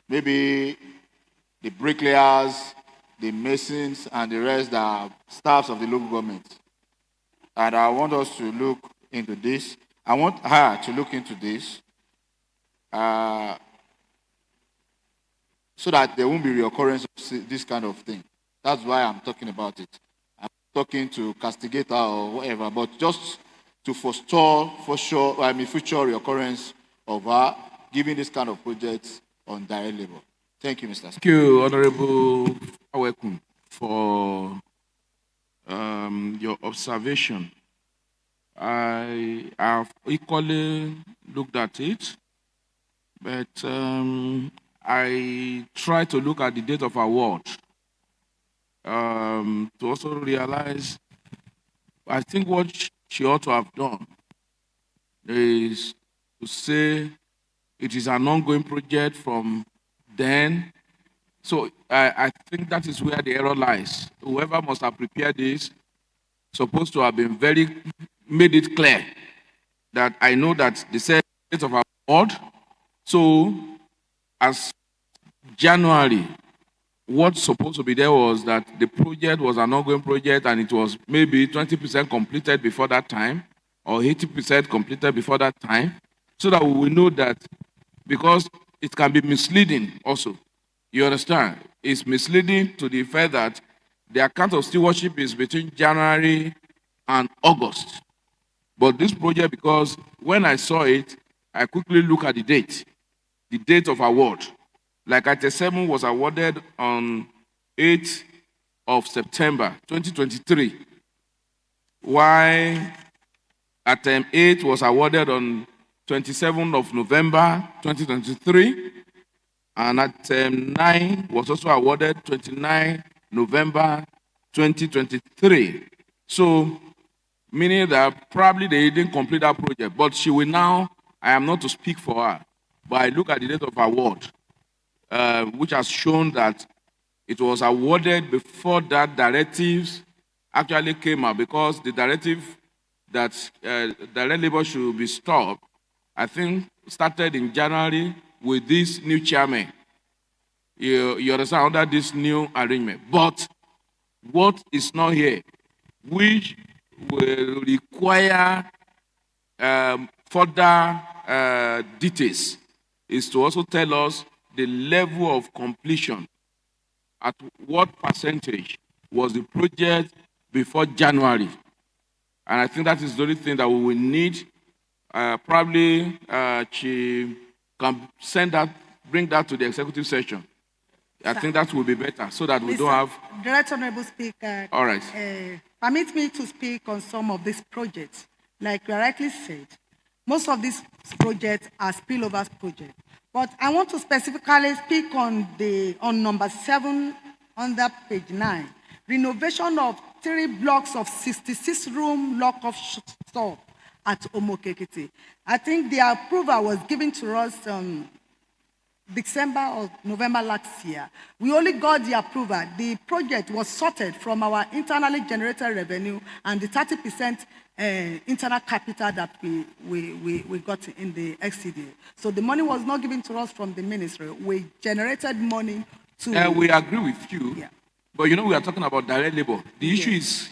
maybe the bricklayers, the masons, and the rest that are staffs of the local government. And I want us to look into this. I want her to look into this so that there won't be reoccurrence of this kind of thing. That's why I'm talking about it. I'm talking to castigate her or whatever, but just to forestall future reoccurrence of her giving this kind of projects on direct labor. Thank you, Mr. Speaker. Thank you, Honorable Awekun, for your observation. I have equally looked at it, but I try to look at the date of award to also realize, I think what she ought to have done is to say it is an ongoing project from then. So I think that is where the error lies. Whoever must have prepared this supposed to have been made it clear that I know that the set of our award. So as January, what's supposed to be there was that the project was an ongoing project and it was maybe 20% completed before that time or 80% completed before that time, so that we will know that, because it can be misleading also. You understand? It's misleading to the effect that the account of stewardship is between January and August. But this project, because when I saw it, I quickly look at the date of award. Like item 7 was awarded on 8th of September 2023, while item 8 was awarded on 27th of November 2023, and item 9 was also awarded 29 November 2023. So, meaning that probably they didn't complete that project, but she will now, I am not to speak for her, but I look at the date of award, which has shown that it was awarded before that directives actually came out, because the directive that direct labor should be stopped, I think, started in January with this new chairman. You understand, under this new arrangement. But what is not here, which will require further details, is to also tell us the level of completion. At what percentage was the project before January? And I think that is the only thing that we will need. Probably she can bring that to the executive session. I think that will be better so that we don't have. Right Honorable Speaker. All right. Permit me to speak on some of these projects. Like you rightly said, most of these projects are spillovers projects. But I want to specifically speak on number 7 under page 9, renovation of 3 blocks of 66-room lock-off store at Omokekiti. I think the approval was given to us December or November last year. We only got the approval. The project was sorted from our internally generated revenue and the 30% internal capital that we got in the XCD. So the money was not given to us from the ministry. We generated money to... we agree with you. Yeah. But you know, we are talking about direct labor. The issue is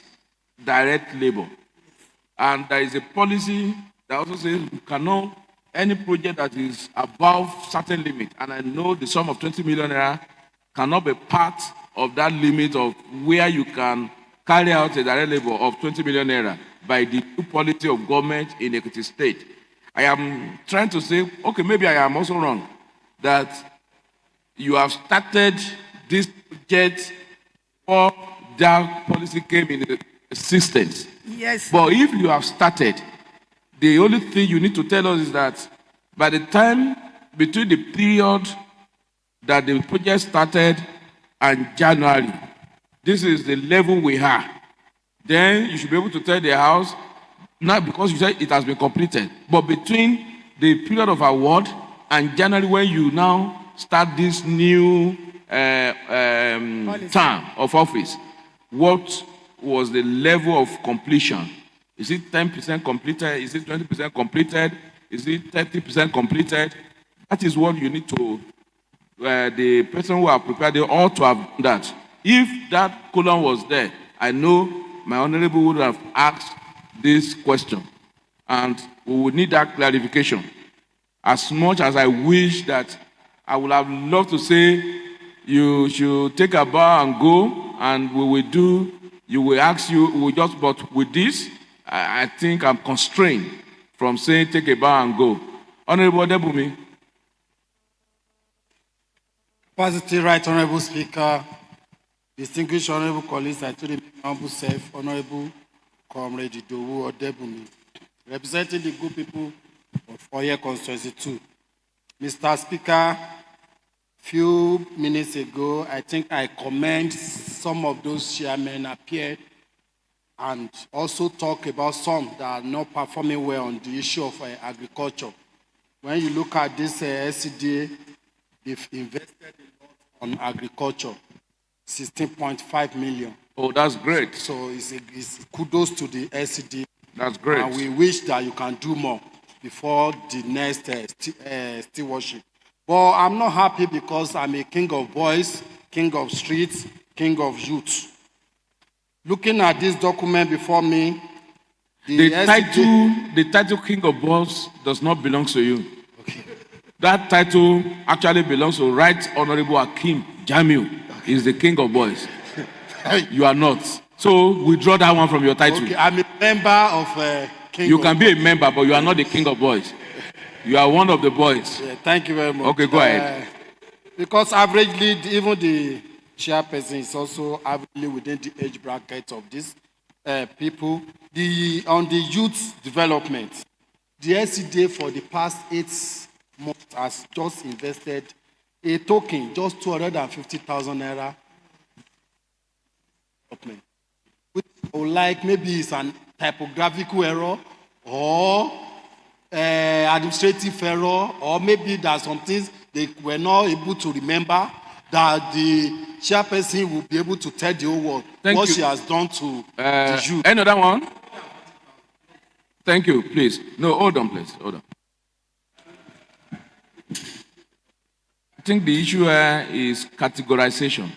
direct labor. And there is a policy that also says you cannot, any project that is above certain limit, and I know the sum of 20 million naira cannot be part of that limit of where you can carry out a direct labor of 20 million naira by the new policy of government in Ekiti State. I am trying to say, okay, maybe I am also wrong, that you have started this project before that policy came in existence. Yes. But if you have started, the only thing you need to tell us is that by the time between the period that the project started and January, this is the level we are. Then you should be able to tell the house, not because you said it has been completed, but between the period of award and January when you now start this new term of office, what was the level of completion? Is it 10% completed? Is it 20% completed? Is it 30% completed? That is what you need to, the person who have prepared it ought to have done that. If that column was there, I know my honorable would have asked this question, and we would need that clarification. As much as I wish that I would have loved to say you should take a bow and go, and we will do, you will ask you, we will just, but with this, I think I'm constrained from saying take a bow and go. Honorable Debumi. Positive right, Honorable Speaker, distinguished Honorable colleagues, I told the humble self, Honorable Comrade Idowu Odebumi, representing the good people of Oye Constituency 2. Mr. Speaker, few minutes ago, I think I commend some of those chairmen appeared and also talk about some that are not performing well on the issue of agriculture. When you look at this SCDA, they've invested a lot on agriculture, 16.5 million. Oh, that's great. So it's kudos to the SCDA. That's great. And we wish that you can do more before the next stewardship. But I'm not happy because I'm a king of boys, king of streets, king of youth. Looking at this document before me, the title King of Boys does not belong to you. Okay. That title actually belongs to Right Honorable Akim Jamiu. He's the King of Boys. You are not. So withdraw that one from your title. Okay, I'm a member of King You of can be a Boys. member, but you are not the King of Boys. You are one of the boys. Yeah, thank you very much. Okay, go ahead. Because averagely, even the chairperson is also averagely within the age bracket of these people. On the youth development, the SCDA for the past 8 months has just invested a token, just 250,000 naira. Which I would like, maybe it's an typographical error or administrative error, or maybe there are some things they were not able to remember that the chairperson will be able to tell the whole world what she has done to the youth. Another one? Thank you, please. No, hold on, please. Hold on. I think the issue here is categorization.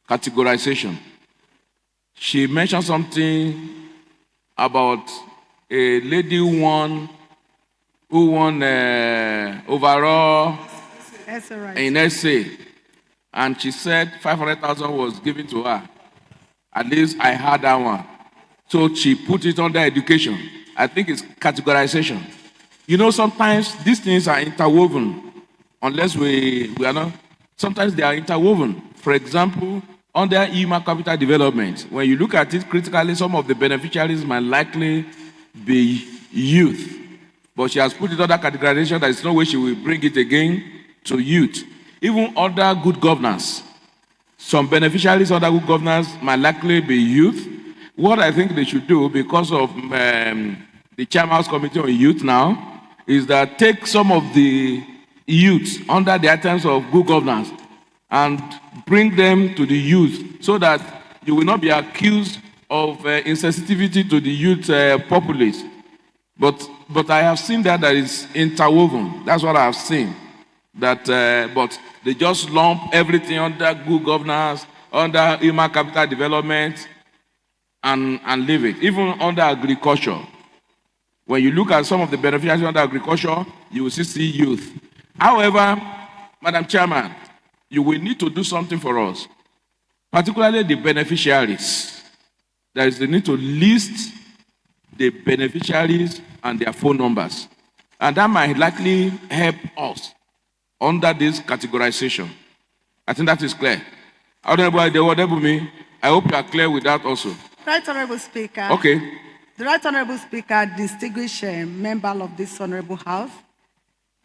Categorization. She mentioned something about a lady who won overall essay. in SA, and she said 500,000 was given to her. At least I heard that one. So she put it under education. I think it's categorization. You know, sometimes these things are interwoven, unless we are not. Sometimes they are interwoven. For example, under human capital development, when you look at it critically, some of the beneficiaries might likely be youth. But she has put it under categorization. There is no way she will bring it again to youth. Even under good governance, some beneficiaries under good governance might likely be youth. What I think they should do, because of the Chairman's Committee on Youth now, is that take some of the youth under the items of good governance and bring them to the youth so that you will not be accused of insensitivity to the youth populace. But I have seen that is interwoven. That's what I have seen. That, but they just lump everything under good governance, under human capital development, and leave it. Even under agriculture. When you look at some of the beneficiaries under agriculture, you will see youth. However, Madam Chairman, you will need to do something for us, particularly the beneficiaries. There is the need to list the beneficiaries and their phone numbers. And that might likely help us under this categorization. I think that is clear. Honorable, I hope you are clear with that also. Right Honorable Speaker. Okay. The Right Honorable Speaker, distinguished member of this Honorable House,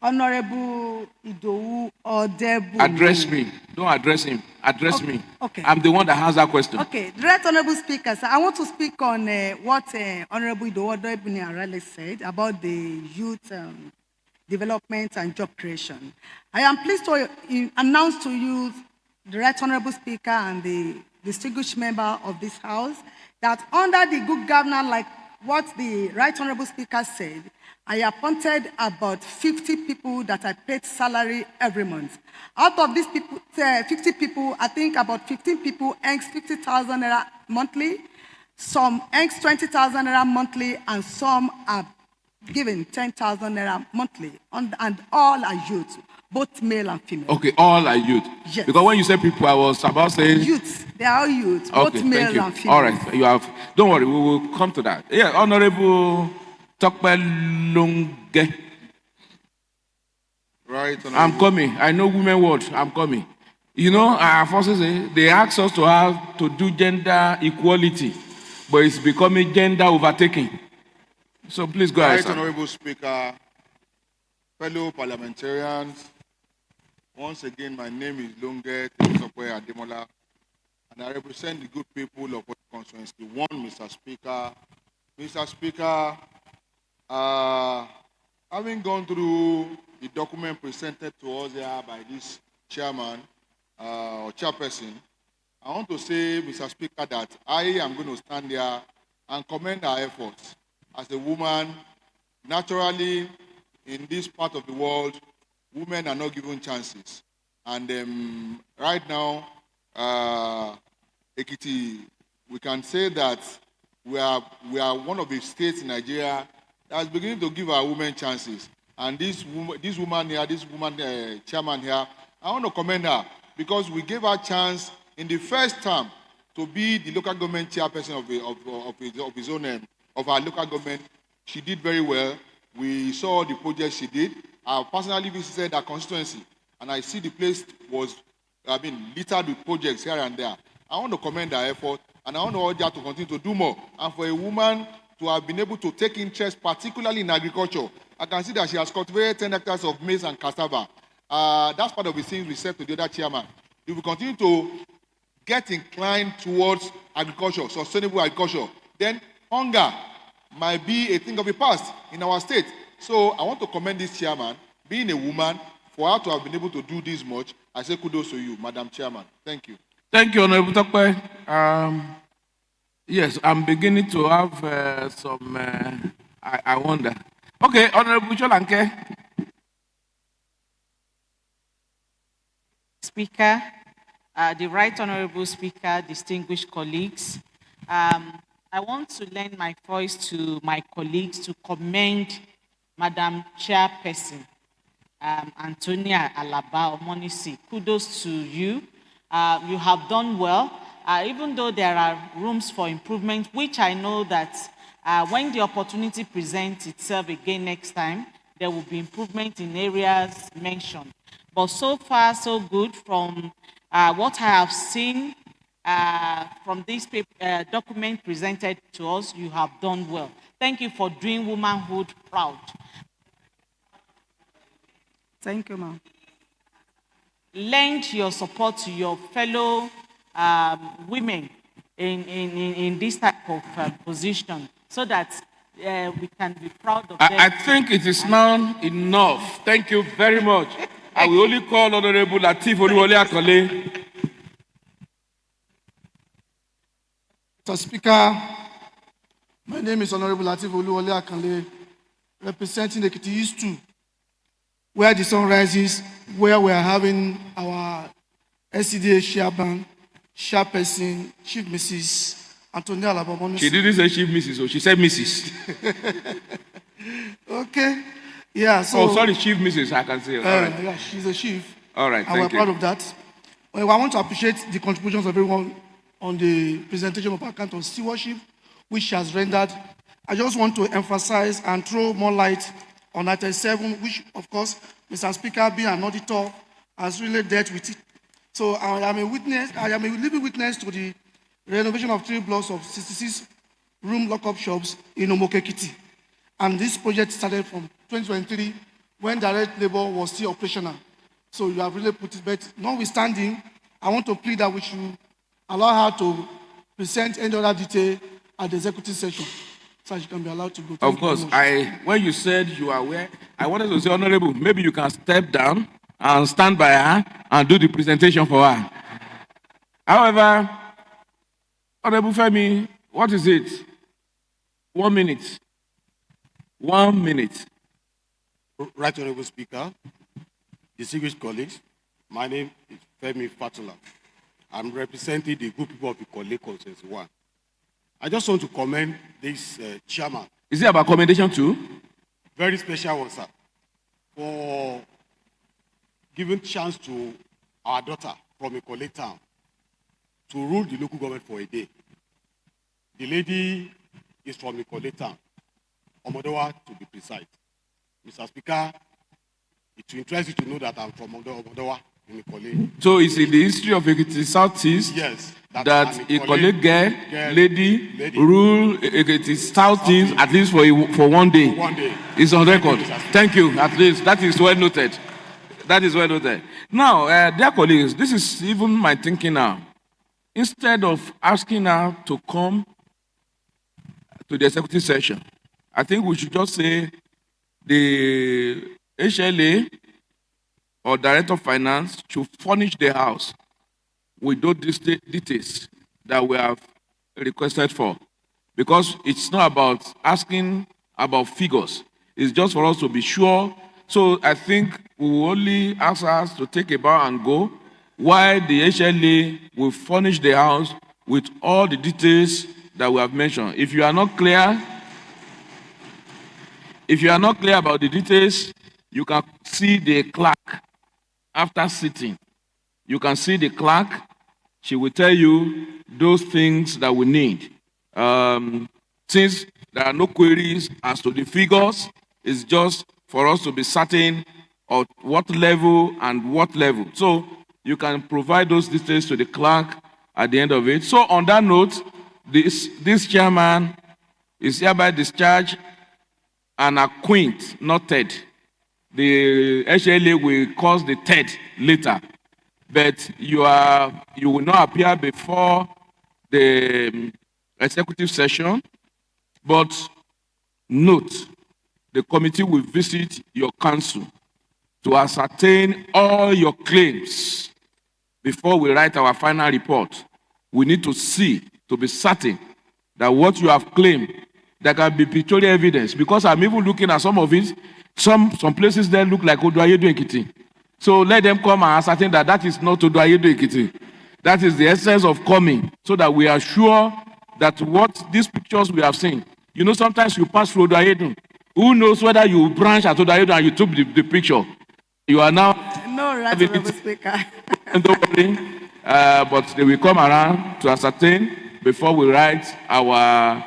Honorable Idowu Odebu. Address me. Don't address him. Address me. Okay. I'm the one that has that question. Okay. The Right Honorable Speaker, sir, I want to speak on what Honorable Idowu Odebu said about the youth development and job creation. I am pleased to announce to you, the Right Honorable Speaker and the distinguished member of this House, that under the good governance, like what the Right Honorable Speaker said, I appointed about 50 people that I paid salary every month. Out of these people, 50 people, I think about 15 people earn 50,000 naira monthly, some earn 20,000 naira monthly, and some are given 10,000 naira monthly, and all are youth, both male and female. Okay, all are youth. Yes. Because when you say people, I was about saying youth. They are all youth, okay, both male thank you. and female. All right, you have. Don't worry, we will come to that. Yeah, Honorable Tokpe Lunge. Right. I'm coming. I know women word. I'm coming. You know, our forces, they ask us to do gender equality, but it's becoming gender overtaking. So please go ahead, Right sir. Honorable Speaker, fellow parliamentarians, once again, my name is Lunge Temitope Ademola, and I represent the good people of the constituency. One, Mr. Speaker. Mr. Speaker, having gone through the document presented to us here by this chairman or chairperson, I want to say, Mr. Speaker, that I am going to stand there and commend our efforts. As a woman, naturally, in this part of the world, women are not given chances. And right now, Ekiti, we can say that we are one of the states in Nigeria that is beginning to give our women chances. And this woman chairman here, I want to commend her because we gave her a chance in the first term to be the local government chairperson of his own of our local government. She did very well. We saw the projects she did. I personally visited her constituency, and I see the place was, littered with projects here and there. I want to commend her effort, and I want to urge her to continue to do more. And for a woman to have been able to take interest, particularly in agriculture, I can see that she has cultivated 10 hectares of maize and cassava. That's part of the things we said to the other chairman. If we continue to get inclined towards agriculture, sustainable agriculture, then hunger might be a thing of the past in our state. So I want to commend this chairman, being a woman, for her to have been able to do this much. I say kudos to you, Madam Chairman. Thank you. Thank you, Honorable Tokpe. Yes, I'm beginning to have some, I wonder. Okay, Honorable Cholanke. Speaker, the Right Honorable Speaker, distinguished colleagues, I want to lend my voice to my colleagues to commend Madam Chairperson Antonia Alaba Omonisi. Kudos to you. You have done well, even though there are rooms for improvement, which I know that when the opportunity presents itself again next time, there will be improvement in areas mentioned. But so far, so good from what I have seen from this document presented to us. You have done well. Thank you for doing womanhood proud. Thank you, ma'am. Lend your support to your fellow women in this type of position so that we can be proud of them. I think it is now enough. Thank you very much. I will only call Honorable Lateef Oluwole Akole. Mr. Speaker, my name is Honorable Lateef Oluwole Akole, representing Ekiti East 2, where the sun rises, where we are having our SCDA chairperson, Chief Mrs. Antonia Alaba. She didn't say Chief Mrs., she said Mrs. Okay. Yeah, so. Oh, sorry, Chief Mrs., I can say. All right. Yeah, she's a chief. All right, and thank we're you. proud of that. Well, I want to appreciate the contributions of everyone on the presentation of our account of stewardship, which she has rendered. I just want to emphasize and throw more light on Item 7, which, of course, Mr. Speaker, being an auditor, has really dealt with it. So I am a living witness to the renovation of 3 blocks of 66-room lockup shops in Omokekiti. And this project started from 2023 when direct labor was still operational. So you have really put it, but notwithstanding, I want to plead that we should allow her to present any other detail at the executive session so she can be allowed to go. Of course, when you said you are aware, I wanted to say, Honorable, maybe you can step down and stand by her and do the presentation for her. However, Honorable Femi, what is it? 1 minute. 1 minute. Right Honorable Speaker, distinguished colleagues, my name is Femi Fatula. I'm representing the good people of the Ikole Consensus 1. I just want to commend this chairman. Is it about commendation too? Very special one, sir, for giving chance to our daughter from Ikole town to rule the local government for a day. The lady is from Ikole town, Omodowa to be precise. Mr. Speaker, it will interest you to know that I'm from Omodowa in Ikole. So it's in the history of Ekiti Southeast, yes, that Ikole girl, lady, rule Ekiti Southeast at least for 1 day. 1 day. It's on record. Thank you, at least. That is well noted. That is well noted. Now, dear colleagues, this is even my thinking now. Instead of asking her to come to the executive session, I think we should just say the HLA or Director of Finance should furnish the house with those details that we have requested for. Because it's not about asking about figures. It's just for us to be sure. So I think we will only ask us to take a bow and go, while the HLA will furnish the house with all the details that we have mentioned. If you are not clear about the details, you can see the clerk after sitting. You can see the clerk. She will tell you those things that we need. Since there are no queries as to the figures, it's just for us to be certain of what level and what level. So you can provide those details to the clerk at the end of it. So on that note, this chairman is hereby discharged and acquaint, not third. The HLA will cause the third later. But you will not appear before the executive session. But note, the committee will visit your council to ascertain all your claims before we write our final report. We need to see, to be certain that what you have claimed, there can be pictorial evidence. Because I'm even looking at some of it, some places there look like Oduayedo Ekiti. So let them come and ascertain that that is not Oduayedo Ekiti. That is the essence of coming, so that we are sure that what these pictures we have seen, you know, sometimes you pass through Oduayedo. Who knows whether you branch at Oduayedo and you took the picture? You are now No, Right Honorable Speaker. don't worry, but they will come around to ascertain before we write our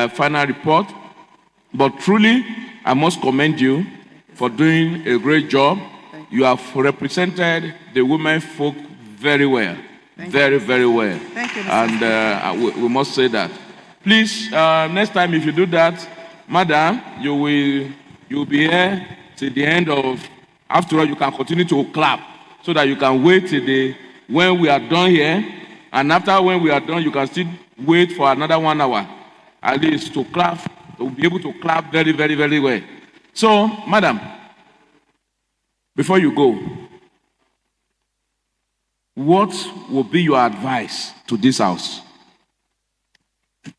final report. But truly, I must commend you for doing a great job. You have represented the women folk very well. Very well. Thank you, Mr. And we must say that. Please, next time if you do that, madam, you'll be here till the end of. After all, you can continue to clap so that you can wait till when we are done here. And after when we are done, you can still wait for another 1 hour at least to clap. To be able to clap very well. So, madam, before you go, what will be your advice to this house?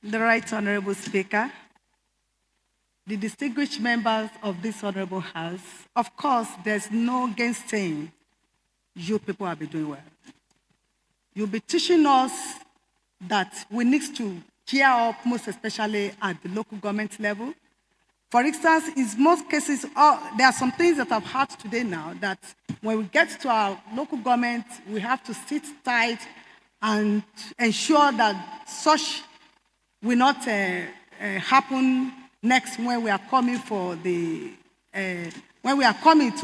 The Right Honorable Speaker, the distinguished members of this Honorable House, of course, there's no gainsaying you people have been doing well. You'll be teaching us that we need to gear up, most especially at the local government level. For instance, in most cases, there are some things that I've heard today now that when we get to our local government, we have to sit tight and ensure that such will not happen next when we are coming to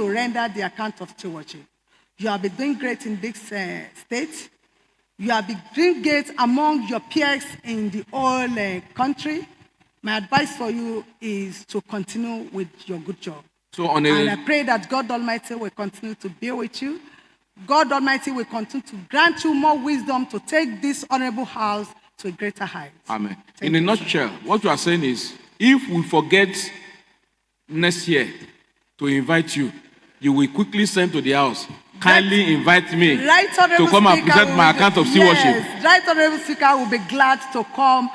render the account of stewardship. You have been doing great in this state. You have been doing great among your peers in the whole country. My advice for you is to continue with your good job. And I pray that God Almighty will continue to be with you. God Almighty will continue to grant you more wisdom to take this honorable house to a greater height. Amen. In a nutshell, what you are saying is, if we forget next year to invite you, you will quickly send to the house. Kindly invite me to come and present my account of stewardship. Yes, Right Honorable Speaker will be glad to come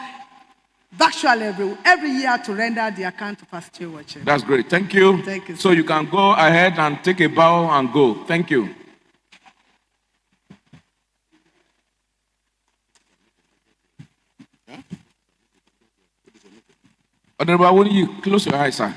virtually every year to render the account of our stewardship. That's great. Thank you. Thank you, sir. So you can go ahead and take a bow and go. Thank you. Honorable, when you close your eyes, sir.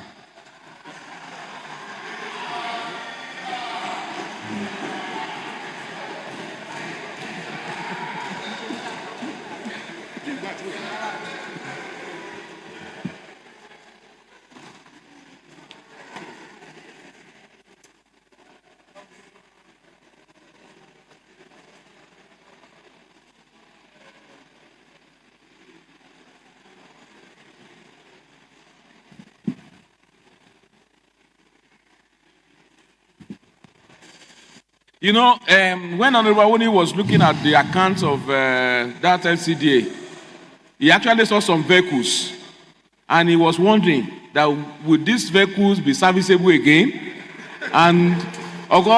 You know, when Honorable Awoni was looking at the accounts of that LCDA, he actually saw some vehicles, and he was wondering that would these vehicles be serviceable again? And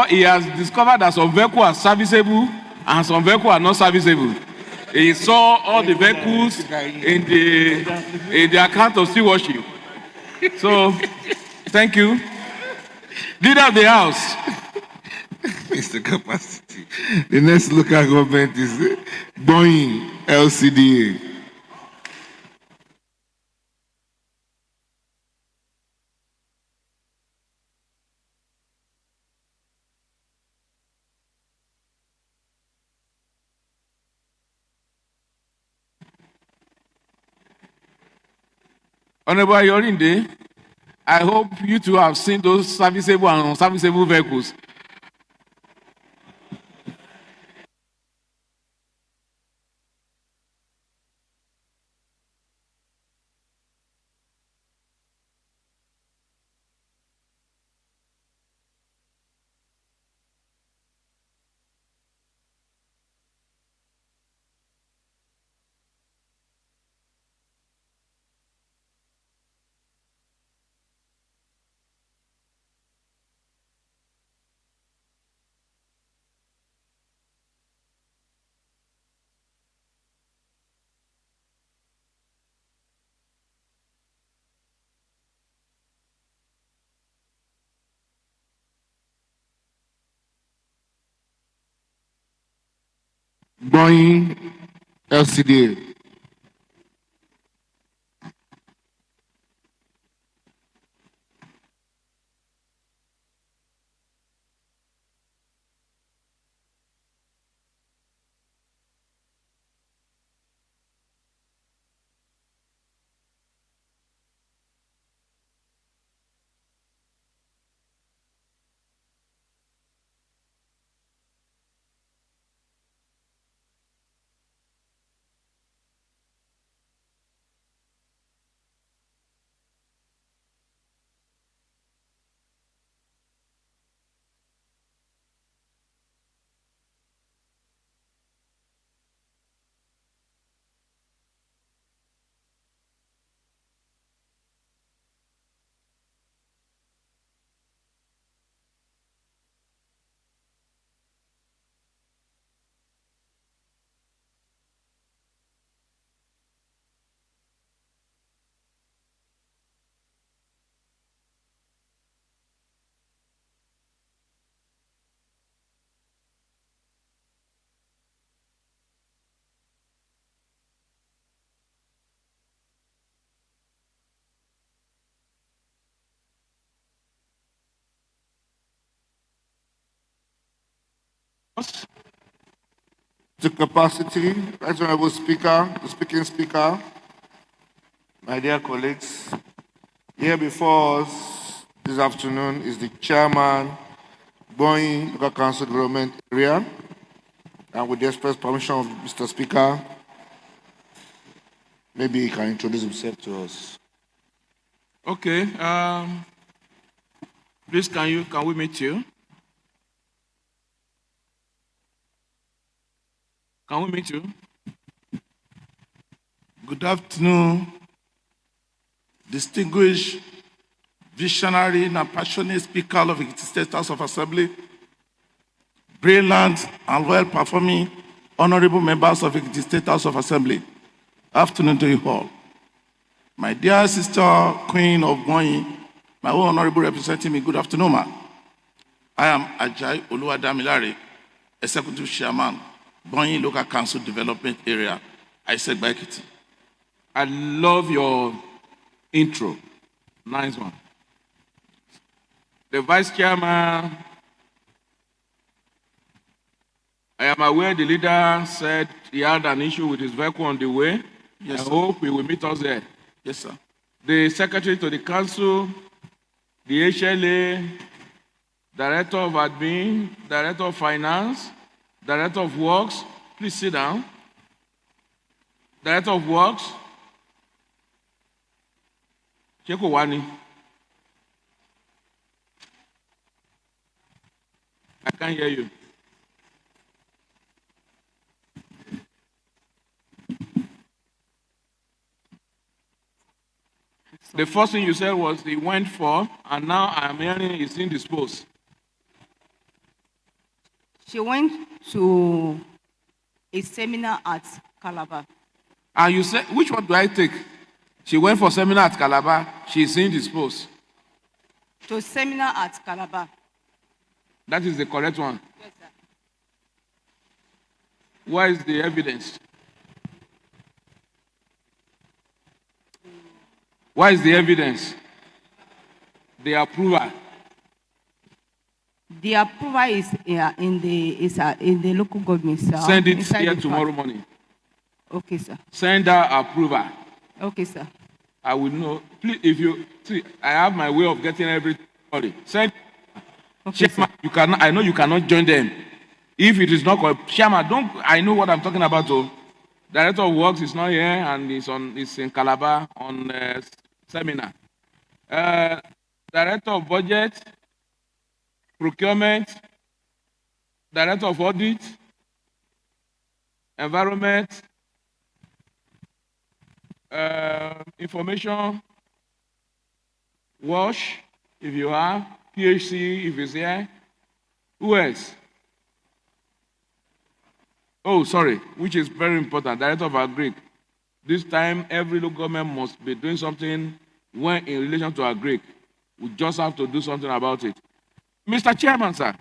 he has discovered that some vehicles are serviceable and some vehicles are not serviceable. He saw all the vehicles in the account of stewardship. So, thank you. Leader of the House. Mr. Capacity. The next local government is Boeing LCDA. Honorable Ajourney, I hope you two have seen those serviceable and unserviceable vehicles. Boeing LCDA. To capacity, Right Honorable Speaker, the speaking speaker, my dear colleagues, here before us this afternoon is the chairman, Boeing Local Council Development Area, and with the express permission of Mr. Speaker, maybe he can introduce himself to us. Okay. Please, can we meet you? Can we meet you? Good afternoon, distinguished visionary and passionate speaker of the State House of Assembly, brilliant and well-performing honorable members of the State House of Assembly. Afternoon to you all. My dear sister, Queen of Moyi, my own honorable representative, good afternoon, ma. I am Ajay Oluwadamilare, Executive Chairman, Bonyi Local Council Development Area. I said Ekiti. I love your intro. Nice one. The Vice Chairman, I am aware the leader said he had an issue with his vehicle on the way. Yes, I sir. hope he will meet us there. Yes, sir. The Secretary to the Council, the HLA, Director of Admin, Director of Finance, Director of Works, please sit down. Director of Works, Chekowani. I can't hear you. The first thing you said was he went for, and now I'm hearing he's indisposed. She went to a seminar at Calabar. And you said, which one do I take? She went for seminar at Calabar, she's indisposed. To a seminar at Calabar. That is the correct one. Yes, sir. Where is the evidence? Where is the evidence? The approval. The approval is in the local government, sir. Send it Inside here the tomorrow park. morning. Okay, sir. Send her approval. Okay, sir. I will know. Please, if you see, I have my way of getting everything. Send. Okay, Chairman, you cannot. I know you cannot join them. If it is not correct, Chairman, don't. I know what I'm talking about. Oh, Director of Works is not here, and is in Calabar on seminar. Director of Budget, Procurement, Director of Audit, Environment, Information, Wash, if you have, PhD, if it's here. Who else? Oh, sorry, which is very important, Director of Agric. This time, every local government must be doing something when in relation to Agric. We just have to do something about it. Mr. Chairman, sir,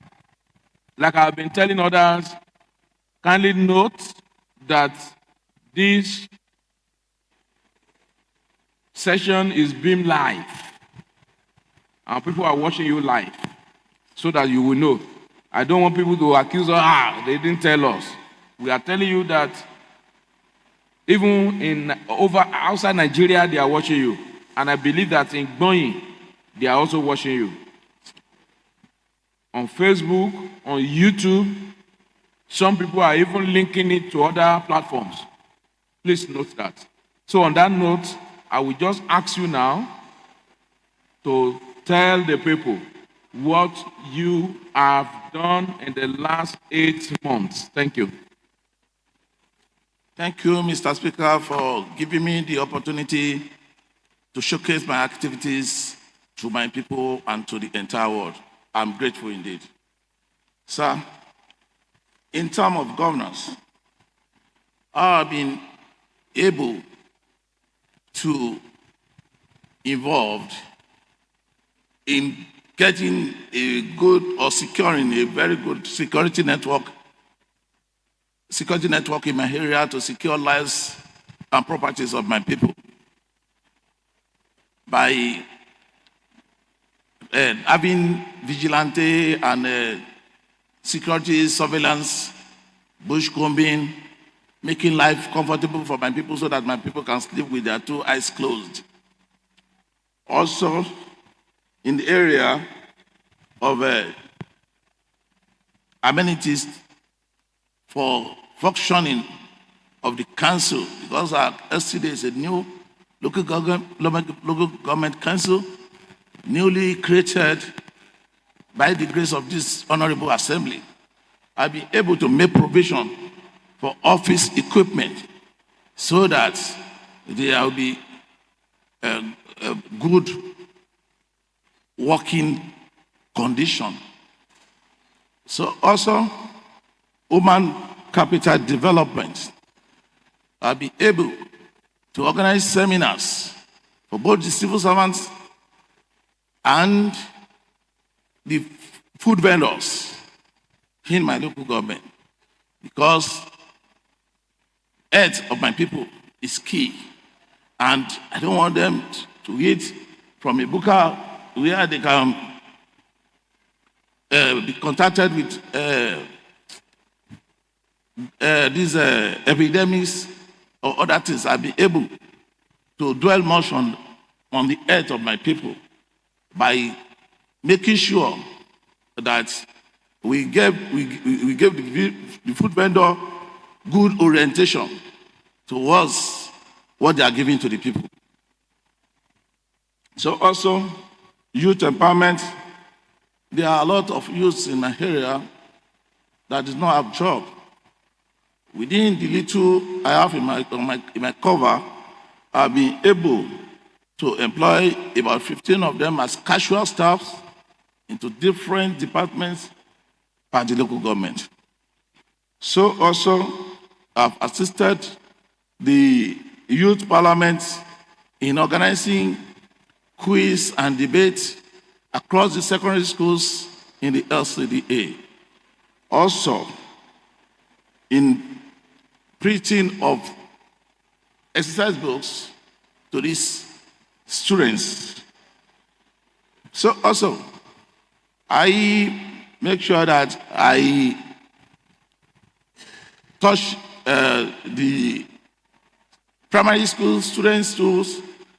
like I've been telling others, kindly note that this session is being live. And people are watching you live so that you will know. I don't want people to accuse us, they didn't tell us. We are telling you that even outside Nigeria, they are watching you. And I believe that in Gbonyi, they are also watching you. On Facebook, on YouTube, some people are even linking it to other platforms. Please note that. So on that note, I will just ask you now to tell the people what you have done in the last 8 months. Thank you. Thank you, Mr. Speaker, for giving me the opportunity to showcase my activities to my people and to the entire world. I'm grateful indeed. Sir, in terms of governance, I've been able to involved in getting a good or securing a very good security network in my area to secure lives and properties of my people by having vigilante and security, surveillance, bush combing, making life comfortable for my people so that my people can sleep with their two eyes closed. Also, in the area of amenities for functioning of the council, because our SCD is a new local government council, newly created by the grace of this honorable assembly. I'll be able to make provision for office equipment so that there will be a good working condition. So also, human capital development. I'll be able to organize seminars for both the civil servants and the food vendors in my local government, because health of my people is key, and I don't want them to eat from a buka where they can be contacted with these epidemics or other things. I'll be able to dwell much on the health of my people by making sure that we give the food vendor good orientation towards what they are giving to the people. So also, youth empowerment. There are a lot of youths in my area that do not have job. Within the little I have in my cover, I've been able to employ about 15 of them as casual staffs into different departments by the local government. So also, I've assisted the youth parliament in organizing quiz and debate across the secondary schools in the LCDA. Also, in printing of exercise books to these students. So also, I make sure that I touch the primary school students too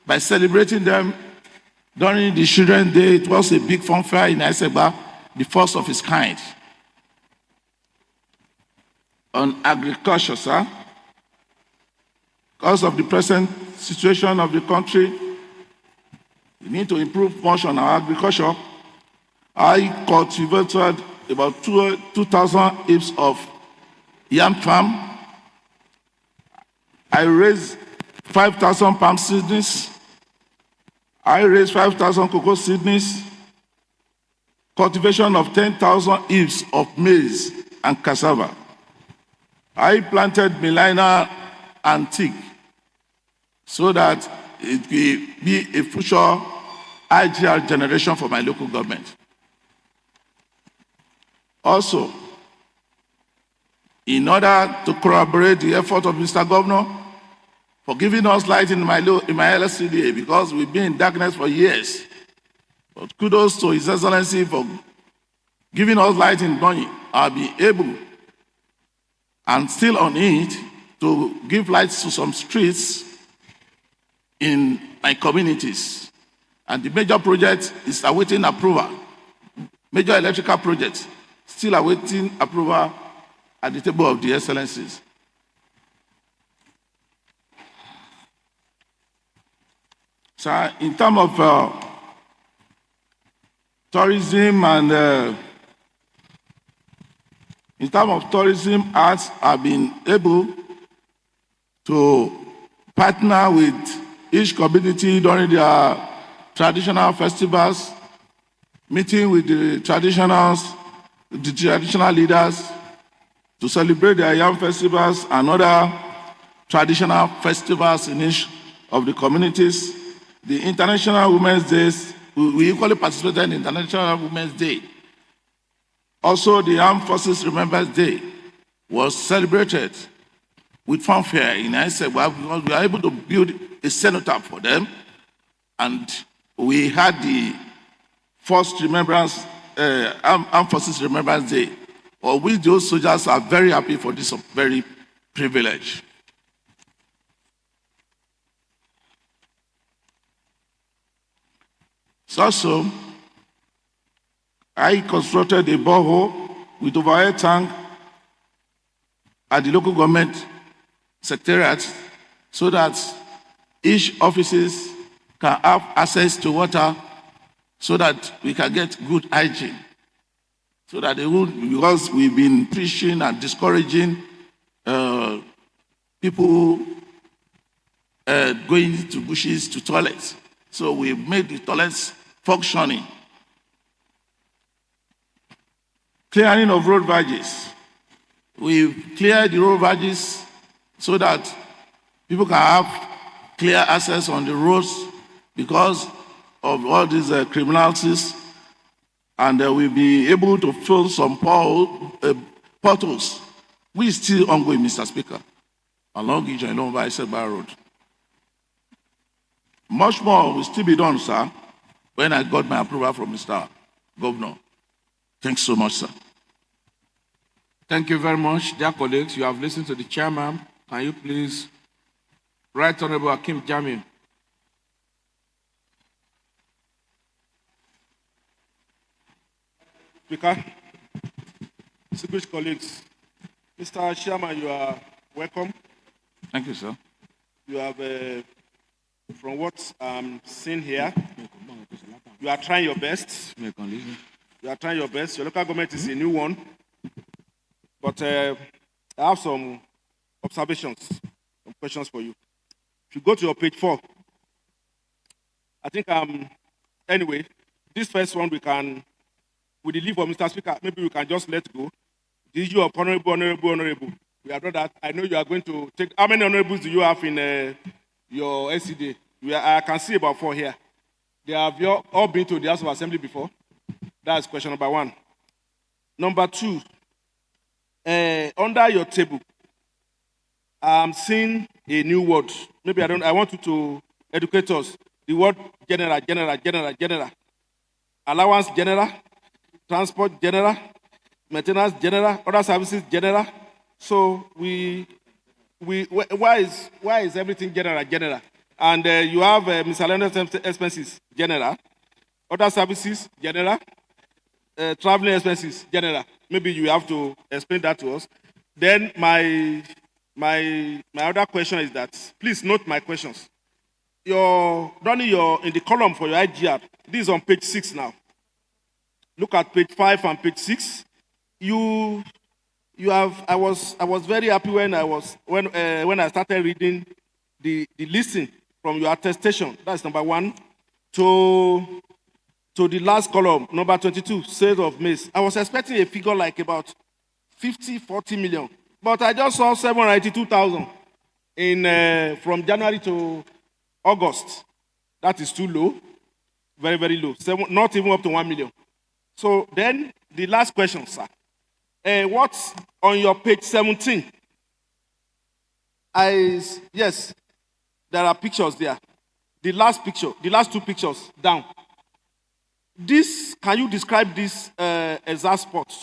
by celebrating them during the Children's Day. It was a big funfair in Isegba, the first of its kind. On agriculture, sir, because of the present situation of the country, we need to improve much on our agriculture. I cultivated about 2,000 acres of yam farm. I raised 5,000 palm seedlings. I raised 5,000 cocoa seedlings. Cultivation of 10,000 acres of maize and cassava. I planted Melina and teak so that it will be a future IGR generation for my local government. Also, in order to corroborate the effort of Mr. Governor for giving us light in my LSCDA, because we've been in darkness for years. But kudos to His Excellency for giving us light in Bonyi. I'll be able, and still on it, to give light to some streets in my communities. And the major project is awaiting approval. Major electrical project, still awaiting approval at the table of the excellencies. So in terms of tourism and in terms of tourism, arts have been able to partner with each community during their traditional festivals, meeting with the traditional leaders to celebrate their yam festivals and other traditional festivals in each of the communities. The International Women's Days, we equally participated in International Women's Day. Also, the Armed Forces Remembrance Day was celebrated with fanfare in Isegba because we were able to build a cenotaph for them, and we had the first Armed Forces Remembrance Day or we those soldiers are very happy for this very privilege. So I constructed a borehole with overhead tank at the local government secretariat so that each offices can have access to water so that we can get good hygiene. So that they would, because we've been preaching and discouraging people going to bushes to toilets. So we made the toilets functioning. Clearing of road verges. We cleared the road verges so that people can have clear access on the roads because of all these criminalities, and we'll be able to fill some potholes. We're still ongoing, Mr. Speaker, along Ajourney by Sept Road. Much more will still be done, sir, when I got my approval from Mr. Governor. Thanks so much, sir. Thank you very much. Dear colleagues, you have listened to the chairman. Can you please, Right Honorable Hakeem Jamil. Speaker, distinguished colleagues, Mr. Chairman, you are welcome. Thank you, sir. You have, from what I'm seeing here, you are trying your best. You are trying your best. Your local government is a new one. But I have some observations, some questions for you. If you go to your page 4, I think, anyway, this first one with the leave of Mr. Speaker, maybe we can just let go. The issue of honorable. We have done that. I know you are going to take, how many honorables do you have in your SCD? I can see about 4 here. They have all been to the House of Assembly before. That's question number 1. Number 2, under your table, I'm seeing a new word. Maybe I want you to educate us. The word general. Allowance general, transport general, maintenance general, other services general. So why is everything general? And you have miscellaneous expenses general, other services general, traveling expenses general. Maybe you have to explain that to us. Then my other question is that, please note my questions. In the column for your IGR, this is on page 6 now. Look at page 5 and page 6. You have. I was very happy when I started reading the listing from your attestation. That's number 1 to the last column, number 22, sales of maize. I was expecting a figure like about 40 million, but I just saw 782,000 from January to August. That is too low, very, very low. Not even up to 1 million. So then the last question, sir. What's on your page 17? Yes, there are pictures there. The last 2 pictures down. Can you describe this exact spot?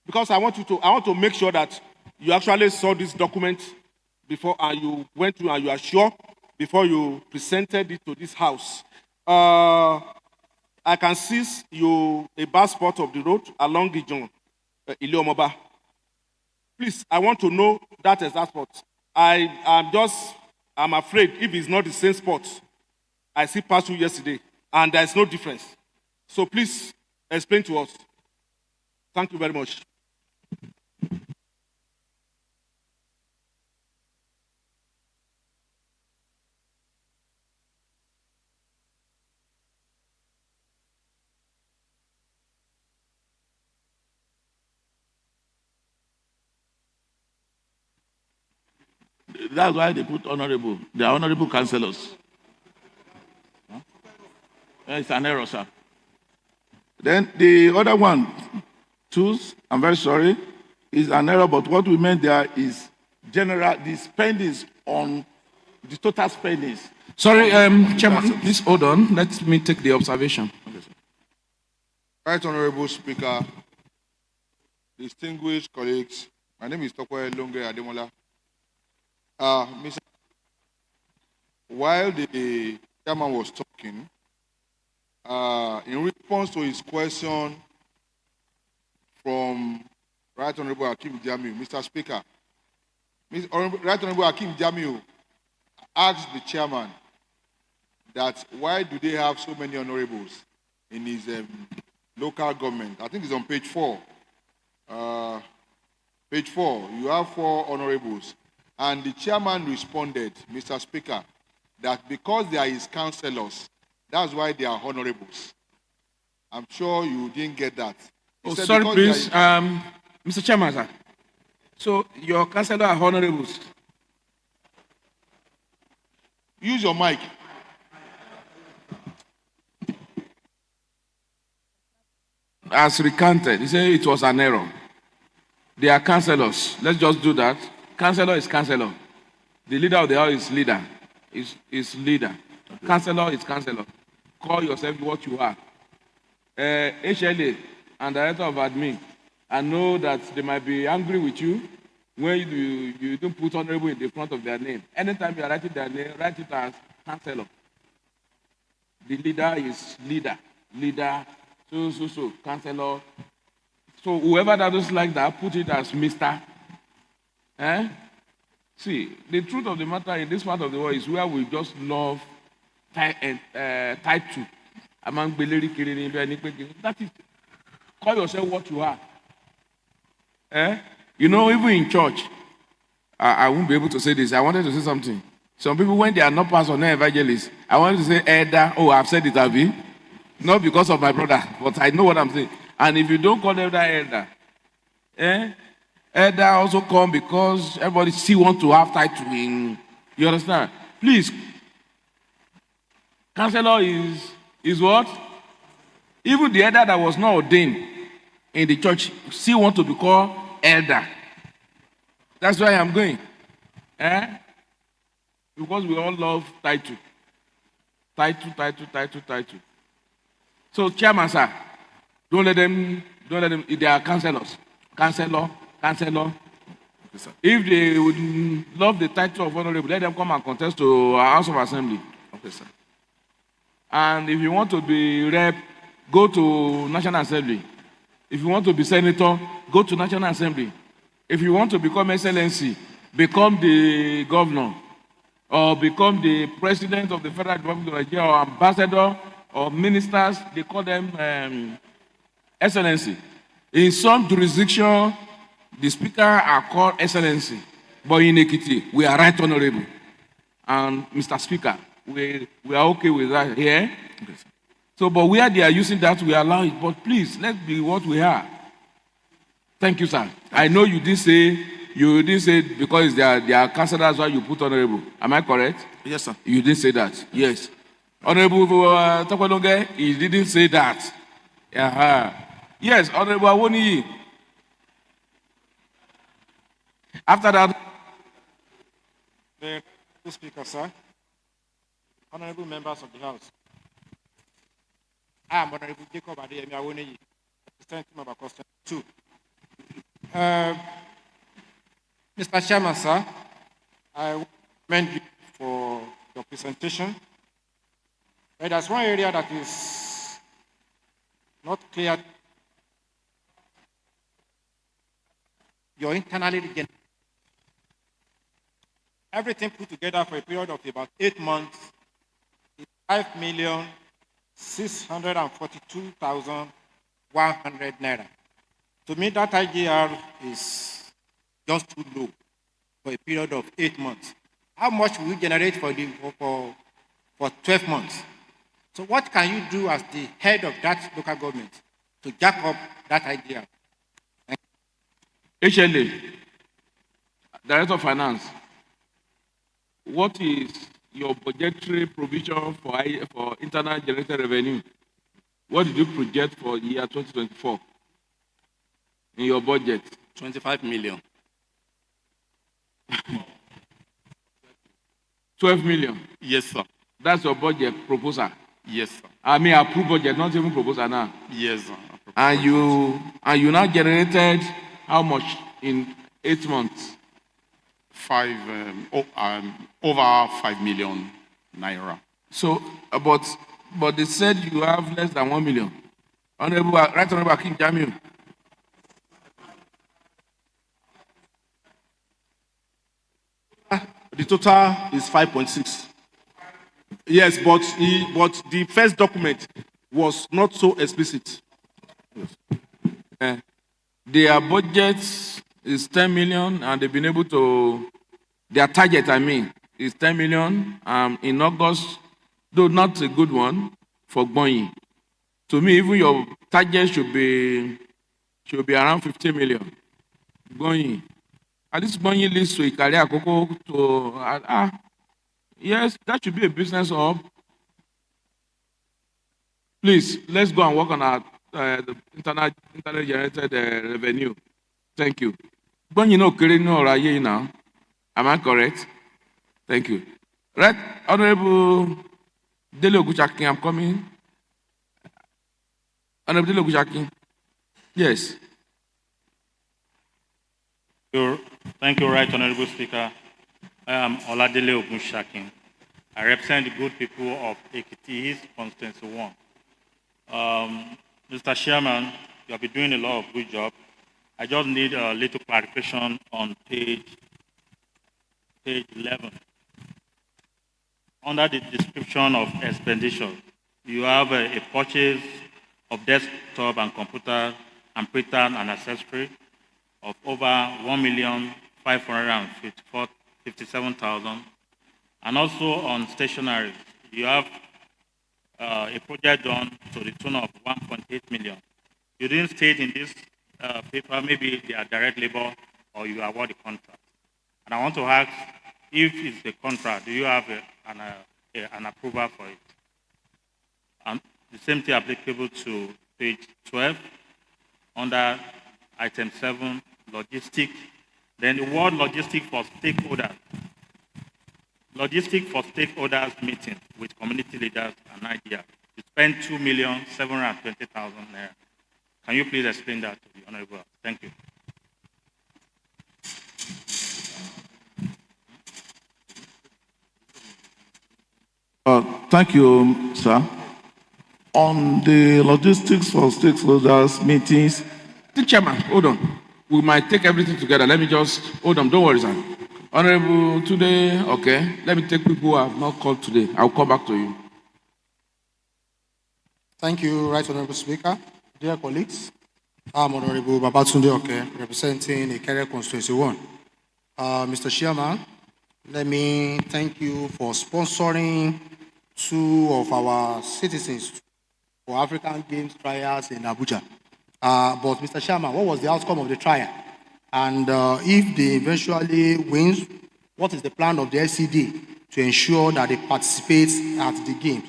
Because I want to make sure that you actually saw this document before and you went through and you are sure before you presented it to this house. I can see a bad spot of the road along the Ajourney, Moba. Please, I want to know that exact spot. I'm afraid if it's not the same spot I see passed through yesterday, and there's no difference. So please explain to us. Thank you very much. That's why they put honorable. They are honorable councillors. Huh? It's an error, sir. Then the other one, choose, I'm very sorry, is an error, but what we meant there is general, the spendings on the total spendings. Sorry, Chairman, please hold on. Let me take the observation. Right Honorable Speaker, distinguished colleagues, my name is Tokwe Longe Ademola. While the chairman was talking, in response to his question from Right Honorable Hakim Jamiu, Mr. Speaker, Right Honorable Hakim Jamiu asked the chairman that why do they have so many honorables in his local government? I think it's on page 4. Page 4, you have 4 honorables. And the chairman responded, Mr. Speaker, that because they are his councillors, that's why they are honorables. I'm sure you didn't get that. He said sorry, please. Mr. Chairman, sir. So your councillors are honorables? Use your mic. As recanted, he said it was an error. They are councillors. Let's just do that. Councillor is councillor. The leader of the house is leader. Is leader. Okay. Councillor is councillor. Call yourself what you are. HLA and director of admin. I know that they might be angry with you when you don't put honorable in the front of their name. Anytime you are writing their name, write it as councillor. The leader is leader. Leader. So, councillor. So whoever that doesn't like that, put it as Mr. See, the truth of the matter in this part of the world is where we just love title. Among that is, call yourself what you are. You know, even in church, I won't be able to say this. I wanted to say something. Some people, when they are not pastors or not evangelists, I wanted to say elder. Oh, I've said it, have you? Not because of my brother, but I know what I'm saying. And if you don't call them that elder, elder also come because everybody still want to have title in. You understand? Please, councillor is what? Even the elder that was not ordained in the church still want to be called elder. That's why I'm going. Because we all love title. Title. So, chairman, sir, don't let them, they are councillors. Councillor. Yes, if they would love the title of honorable, let them come and contest to our House of Assembly. Okay, sir. And if you want to be rep, go to National Assembly. If you want to be senator, go to National Assembly. If you want to become excellency, become the governor, or become the president of the Federal Republic of Nigeria, or ambassador, or ministers, they call them excellency. In some jurisdiction, the speaker are called excellency, but in Ekiti, we are right honorable. And Mr. Speaker, we are okay with that here. Okay. So, but where they are using that, we allow it. But please, let's be what we are. Thank you, sir. I know you didn't say because they are councillors, that's why you put honorable. Am I correct? Yes, sir. You didn't say that. Yes. Honorable Tokwadonge, he didn't say that. Yes, Honorable Awoni. After that. The Speaker, sir. Honorable members of the House. I am Honorable Jacob Adeyemi Awoni, representing Moba constituency 2. Mr. Chairman, sir, I commend you for your presentation. But there's one area that is not clear. Your internally generated. Everything put together for a period of about 8 months is 5,642,100 naira. To me, that IGR is just too low for a period of 8 months. How much will you generate for 12 months? So what can you do as the head of that local government to jack up that idea? HLA, Director of Finance, what is your budgetary provision for internal generated revenue? What did you project for the year 2024 in your budget? 25 million. 12 million? Yes, sir. That's your budget proposal? Yes, sir. I mean, approved budget, not even proposal now. Yes, sir. And you now generated how much in 8 months? Over 5 million naira. So, but they said you have less than 1 million. Honorable, Right Honorable Akin Jamiu. The total is 5.6. Yes, but the first document was not so explicit. Their budget is 10 million, and they've been able to, their target, is 10 million. In August, though not a good one for Bonyi. To me, even your target should be around 50 million. Bonyi. At least Bonyi leads to Ikari Akoko to, yes, that should be a business hub. Please, let's go and work on our the internet generated revenue. Thank you. Bonyi no kere no oraye now. Am I correct? Thank you. Right, Honorable Dele Oguchaki, I'm coming. Honorable Dele Oguchaki. Yes. Thank you, Right Honorable Speaker. I am Oladele Ogunshakin. I represent the good people of Ekiti East, Constituency 1. Mr. Chairman, you have been doing a lot of good job. I just need a little clarification on page 11. Under the description of expenditure, you have a purchase of desktop and computer and printer and accessory of over 1,557,000. And also on stationery, you have a project done to the tune of 1.8 million. You didn't state in this paper, maybe they are direct labor or you award the contract. And I want to ask, if it's the contract, do you have an approval for it? And the same thing applicable to page 12 under item 7, logistic. Then the word logistic for stakeholders. Logistic for stakeholders meeting with community leaders and idea. You spend 2,720,000 naira. Can you please explain that to the Honorable? Thank you. Thank you, sir. On the logistics for stakeholders meetings. The chairman, hold on. We might take everything together. Let me just, hold on, don't worry, sir. Honorable, today, okay. Let me take people who have not called today. I'll come back to you. Thank you, Right Honorable Speaker. Dear colleagues, I'm Honorable Babatunde Oke, representing Ikere Constituency 1. Mr. Chairman, let me thank you for sponsoring 2 of our citizens for African Games trials in Abuja. But Mr. Chairman, what was the outcome of the trial? And if they eventually wins, what is the plan of the SCD to ensure that they participate at the games?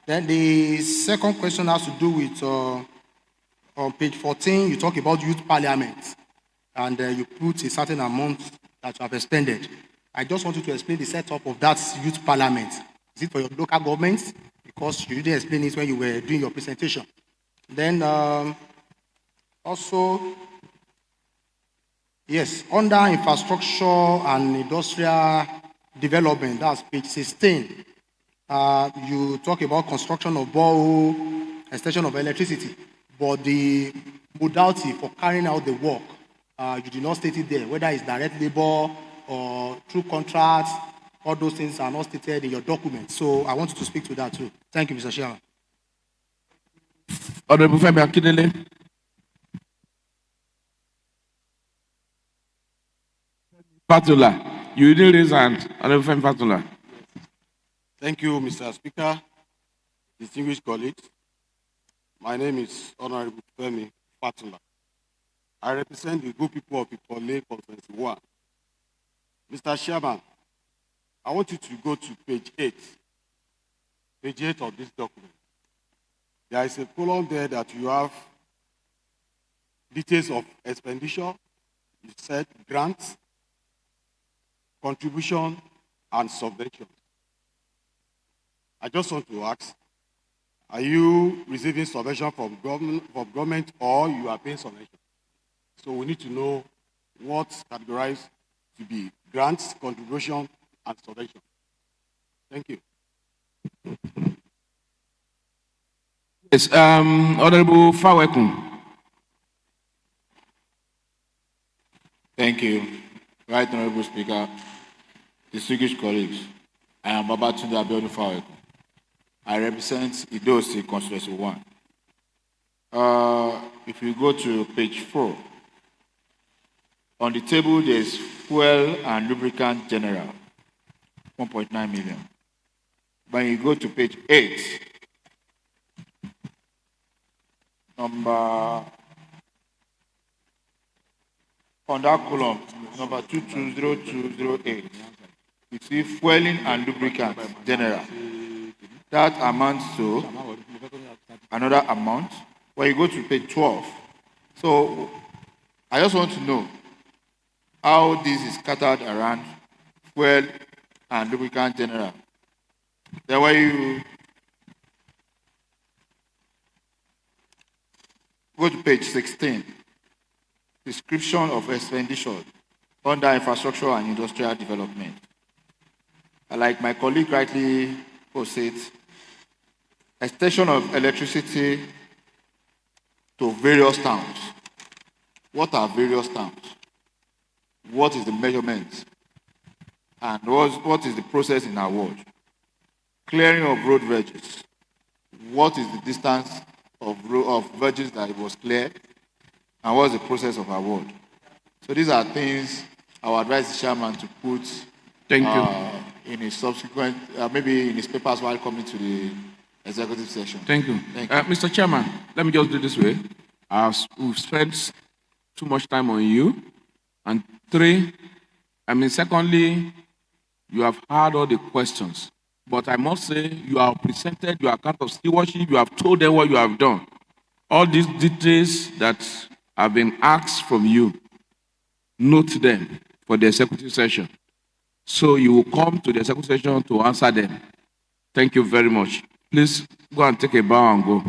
Then the second question has to do with, on page 14, you talk about youth parliament, and you put a certain amount that you have expended. I just want you to explain the setup of that youth parliament. Is it for your local governments? Because you didn't explain it when you were doing your presentation. Then also, yes, under infrastructure and industrial development, that's page 16. You talk about construction of borehole, extension of electricity, but the modality for carrying out the work, you did not state it there, whether it's direct labor or through contracts, all those things are not stated in your document. So I want you to speak to that too. Thank you, Mr. Chairman. Honorable Femi Akindele. Fatula, you didn't raise hand. Honorable Femi Fatula. Thank you, Mr. Speaker, distinguished colleagues. My name is Honorable Femi Fatula. I represent the good people of Ikole Constituency 1. Mr. Chairman, I want you to go to page 8 of this document. There is a column there that you have details of expenditure, you said grants, contribution, and subvention. I just want to ask, are you receiving subvention from government or you are paying subvention? So we need to know what's categorized to be grants, contribution, and subvention. Thank you. Yes, Honorable Fawekun. Thank you. Right Honorable Speaker, distinguished colleagues, I am Babatunde Abiodun Fawekun. I represent Idosi Constituency 1. If you go to page 4, on the table there's fuel and lubricant general, 1.9 million. When you go to page 8, on that column, number 220208, you see fueling and lubricant general. That amounts to another amount. When you go to page 12, so I just want to know how this is scattered around fuel and lubricant general. Then when you go to page 16, description of expenditure under infrastructure and industrial development. Like my colleague rightly said, extension of electricity to various towns. What are various towns? What is the measurement? And what is the process in award? Clearing of road verges. What is the distance of verges that it was cleared? And what's the process of award? So these are things I would advise the chairman to put in his subsequent, maybe in his papers while coming to the executive session. Thank you. Thank you. Mr. Chairman, let me just do this way. We've spent too much time on you. And secondly, you have heard all the questions. But I must say, you have presented your account of stewardship, you have told them what you have done. All these details that have been asked from you, note them for the executive session. So you will come to the executive session to answer them. Thank you very much. Please go and take a bow and go.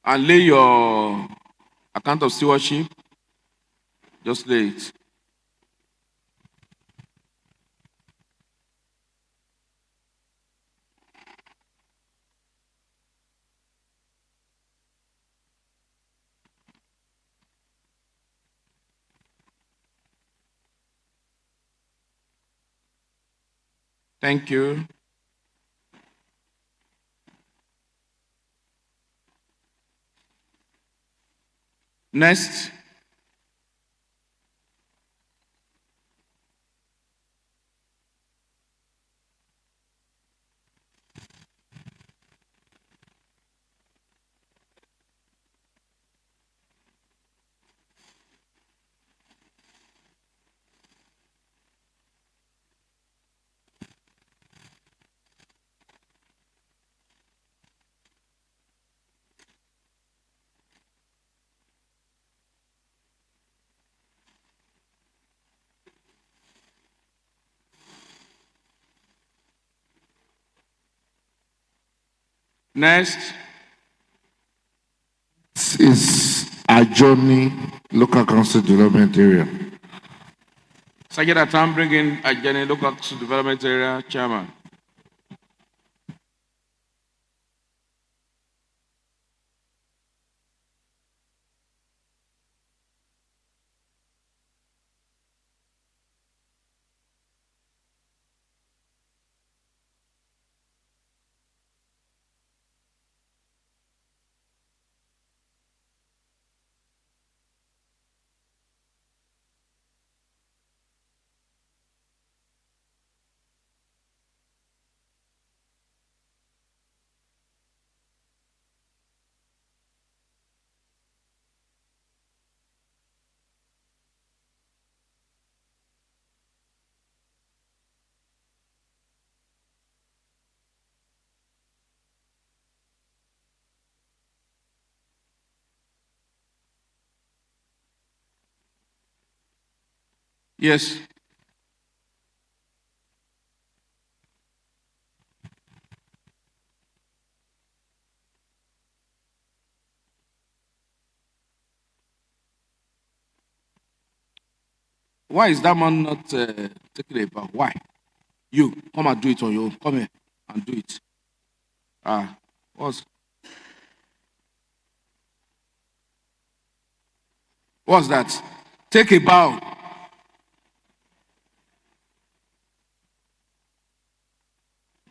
And lay your account of stewardship. Just lay it. Thank you. Next. Next. This is Ajourney Local Council Development Area. Sergeant Atam, bring in Ajourney Local Council Development Area Chairman. Yes. Why is that man not taking a bow? Why? You come and do it on your own. Come here and do it. What's that? Take a bow.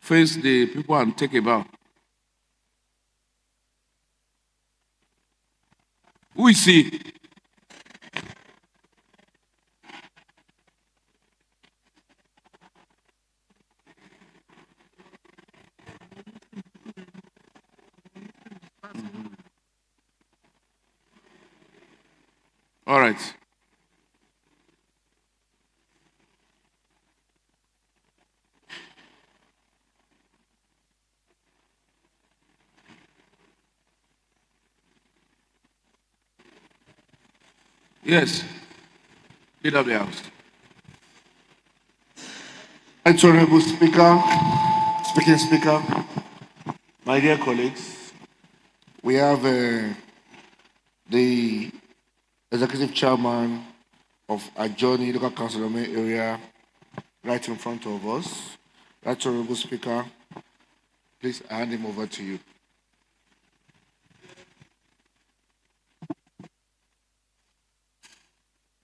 Face the people and take a bow. Who is he? All right. Yes. Leader of the House. Right, Honorable Speaker, Speaker, my dear colleagues, we have the Executive Chairman of Ajourney Local Council area right in front of us. Right, Honorable Speaker, please hand him over to you.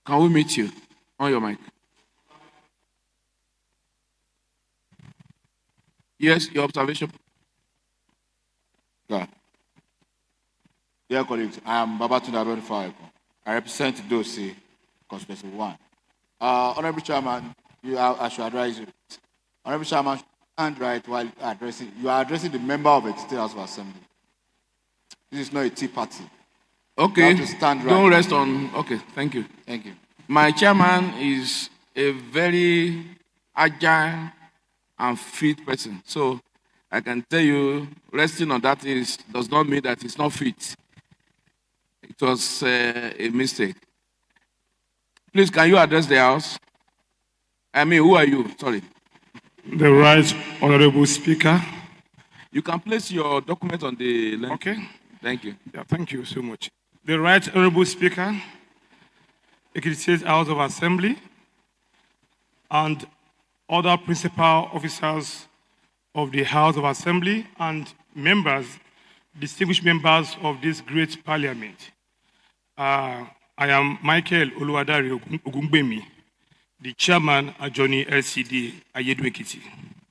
Can we meet you on your mic? Yes, your observation. Yeah. Dear colleagues, I am Babatunde Abiodun. I represent Dosi, Constituency 1. Honorable Chairman, I should advise you. Honorable Chairman, stand right while addressing. You are addressing the member of the State House of Assembly. This is not a tea party. Okay. You have to stand right. Don't rest on. Okay, thank you. Thank you. My chairman is a very agile and fit person. So I can tell you, resting on that does not mean that he's not fit. It was a mistake. Please, can you address the House? I mean, who are you? Sorry. The Right Honorable Speaker. You can place your document on the line. Okay. Thank you. Yeah, thank you so much. The Right Honorable Speaker, Ekiti State House of Assembly, and other principal officers of the House of Assembly and members, distinguished members of this great parliament. I am Michael Oluwadari Ogungbemi, the chairman at Ajourney LCD, Ayedu Ekiti.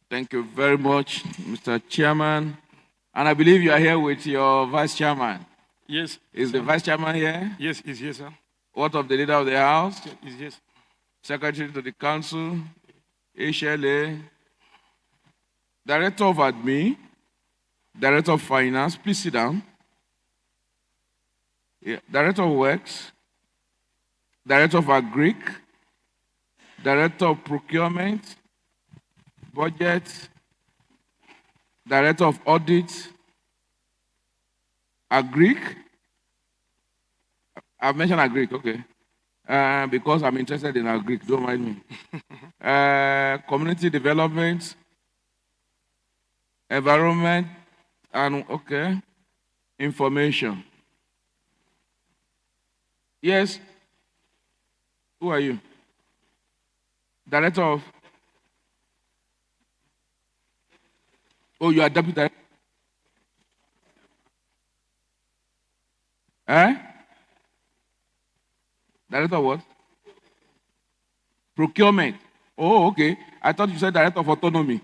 Thank you very much, Mr. Chairman. And I believe you are here with your vice chairman. Yes. Is the vice chairman here? Yes, he's here, sir. What of the leader of the House? He's here. Secretary to the Council, HLA, Director of Admin, Director of Finance, please sit down. Yeah. Director of Works, Director of Agric, Director of Procurement, Budget, Director of Audit, Agric. I've mentioned Agric, okay. Because I'm interested in Agric, don't mind me. Community Development, Environment, and okay, Information. Yes. Who are you? Director of? Oh, you are deputy director? Director of what? Procurement. Oh, okay. I thought you said Director of Autonomy.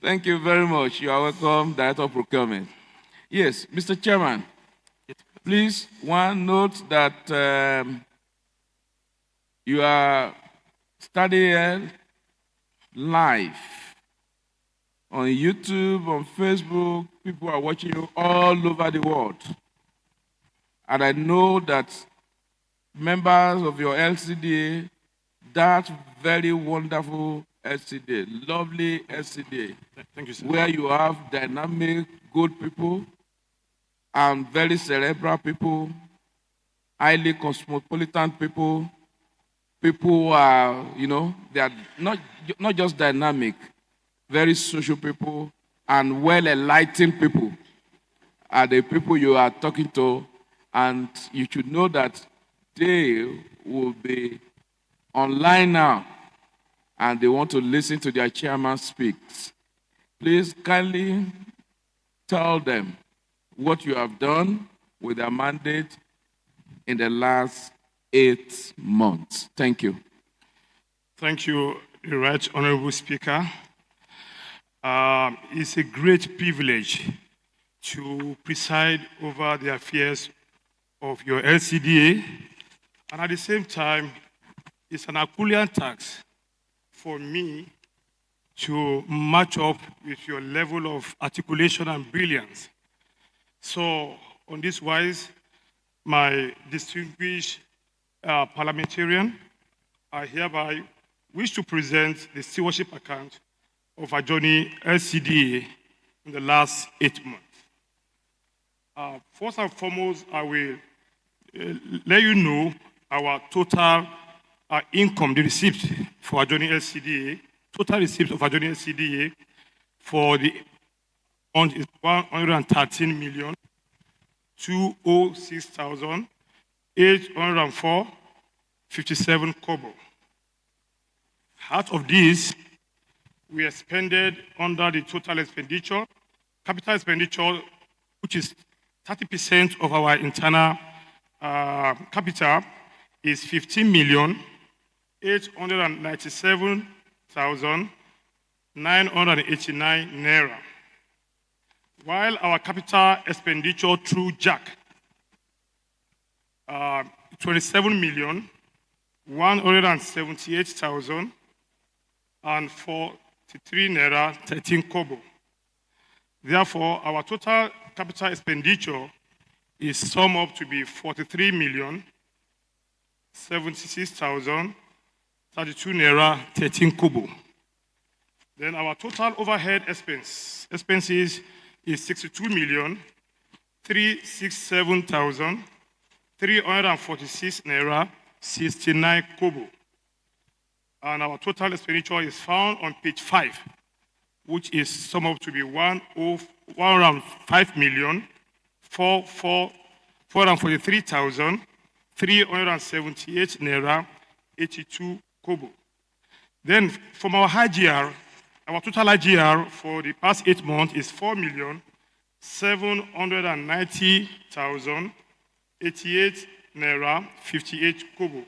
Thank you very much. You are welcome, Director of Procurement. Yes, Mr. Chairman, please, one note that you are studying live on YouTube, on Facebook. People are watching you all over the world. And I know that members of your LCDA, that very wonderful LCDA, lovely LCDA, thank you, sir. Where you have dynamic, good people and very cerebral people, highly cosmopolitan people, people who are, they are not just dynamic, very social people and well-enlightened people. are the people you are talking to, and you should know that they will be online now, and they want to listen to their chairman speak. Please kindly tell them what you have done with their mandate in the last 8 months. Thank you. Thank you, the Right Honorable Speaker. It's a great privilege to preside over the affairs of your LCDA, and at the same time, it's an Herculean task for me to match up with your level of articulation and brilliance. So, on this wise, my distinguished parliamentarian, I hereby wish to present the stewardship account of Ajourney LCDA in the last 8 months. First and foremost, I will let you know our total income, the receipt for Ajourney LCDA. Total receipt of Ajourney LCDA for the month is 113,206,804.57 kobo. Out of this, we expended under the total expenditure, capital expenditure, which is 30% of our internal capital, is 15,897,989 naira. While our capital expenditure through JAC, 27,178,043 naira 13 kobo. Therefore, our total capital expenditure is sum up to be 43,076,032 naira 13 kobo. Then our total overhead expenses is 62,367,346 naira 69 kobo. And our total expenditure is found on page 5, which is sum up to be 105,443,378 naira 82 kobo. Then from our IGR, our total IGR for the past 8 months is 4,790,088 naira 58 kobo,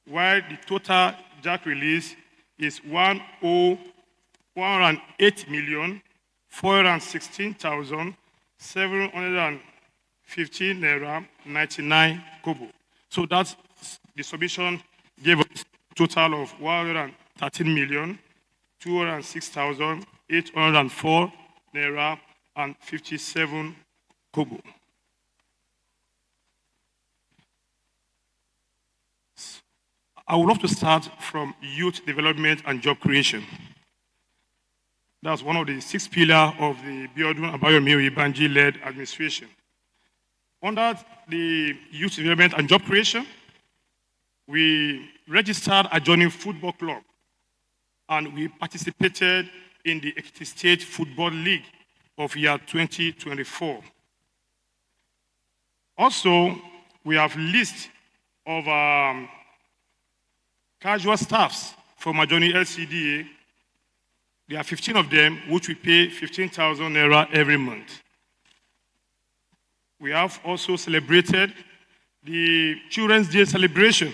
while the total JAC release is 108,416,715 naira 99 kobo. So that's the submission gave us a total of 113,206,804 naira and 57 kobo. I would love to start from youth development and job creation. That's one of the 6 pillars of the Biodun Abayomi Ibanji-led administration. Under the youth development and job creation, we registered Ajourney Football Club, and we participated in the Ekiti State Football League of year 2024. Also, we have list of casual staffs from Ajourney LCDA. There are 15 of them, which we pay 15,000 naira every month. We have also celebrated the Children's Day celebration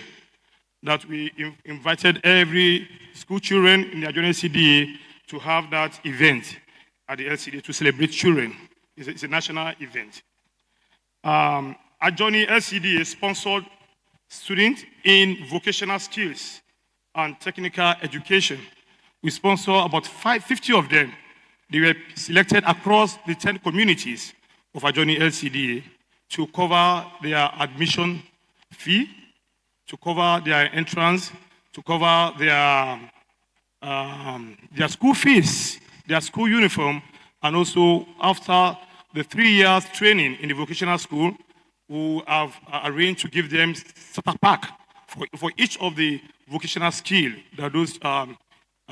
that we invited every school children in the Ajourney LCDA to have that event at the LCDA to celebrate children. It's a national event. Ajourney LCDA sponsored students in vocational skills and technical education. We sponsor about 50 of them. They were selected across the 10 communities of Ajourney LCDA to cover their admission fee, to cover their entrance, to cover their school fees, their school uniform, and also after the 3 years training in the vocational school, we have arranged to give them starter pack for each of the vocational skill that those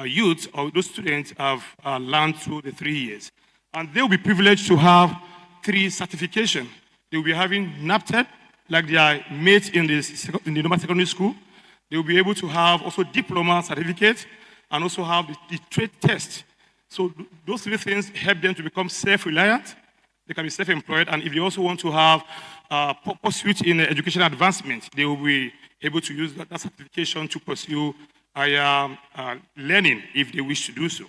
youths or those students have learned through the 3 years. And they will be privileged to have 3 certification. They will be having NAPTEP, like their mates in the normal secondary school. They will be able to have also diploma certificate and also have the trade test. So those 3 things help them to become self-reliant. They can be self-employed, and if they also want to have pursuit in educational advancement, they will be able to use that certification to pursue higher learning if they wish to do so.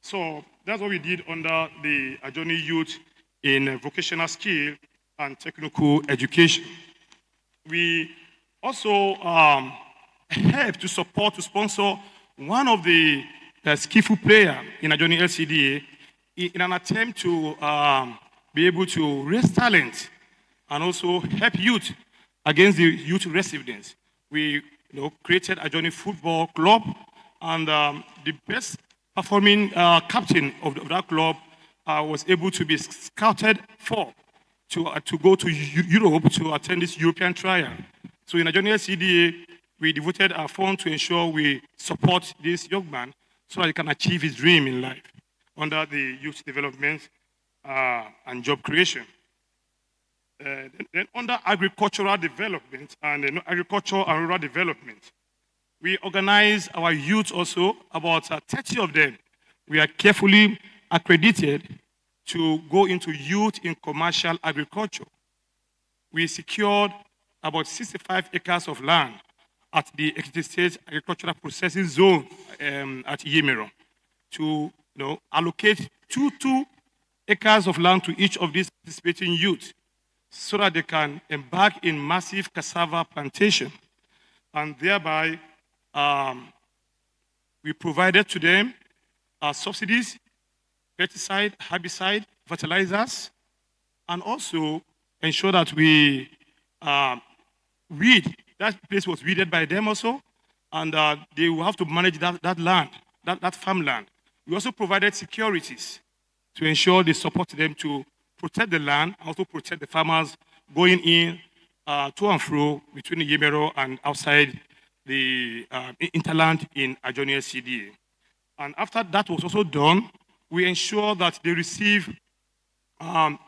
So that's what we did under the Ajourney Youth in vocational skill and technical education. We also help to support, to sponsor one of the skillful players in Ajourney LCDA in an attempt to be able to raise talent and also help youth against the youth residents. We created Ajourney Football Club, and the best performing captain of that club was able to be scouted to go to Europe to attend this European trial. So in Ajourney LCDA, we devoted our fund to ensure we support this young man so that he can achieve his dream in life under the youth development and job creation. Then under agricultural development and agriculture and rural development, we organize our youth also, about 30 of them. We are carefully accredited to go into youth in commercial agriculture. We secured about 65 acres of land at the Ekiti State Agricultural Processing Zone at Yemero to allocate two acres of land to each of these participating youth so that they can embark in massive cassava plantation. And thereby, we provided to them subsidies, pesticide, herbicide, fertilizers, and also ensure that we weed. That place was weeded by them also, and they will have to manage that land, that farmland. We also provided securities to ensure they support them to protect the land, also protect the farmers going in to and fro between the Yemero and outside the interland in Ajourney LCDA. And after that was also done, we ensure that they receive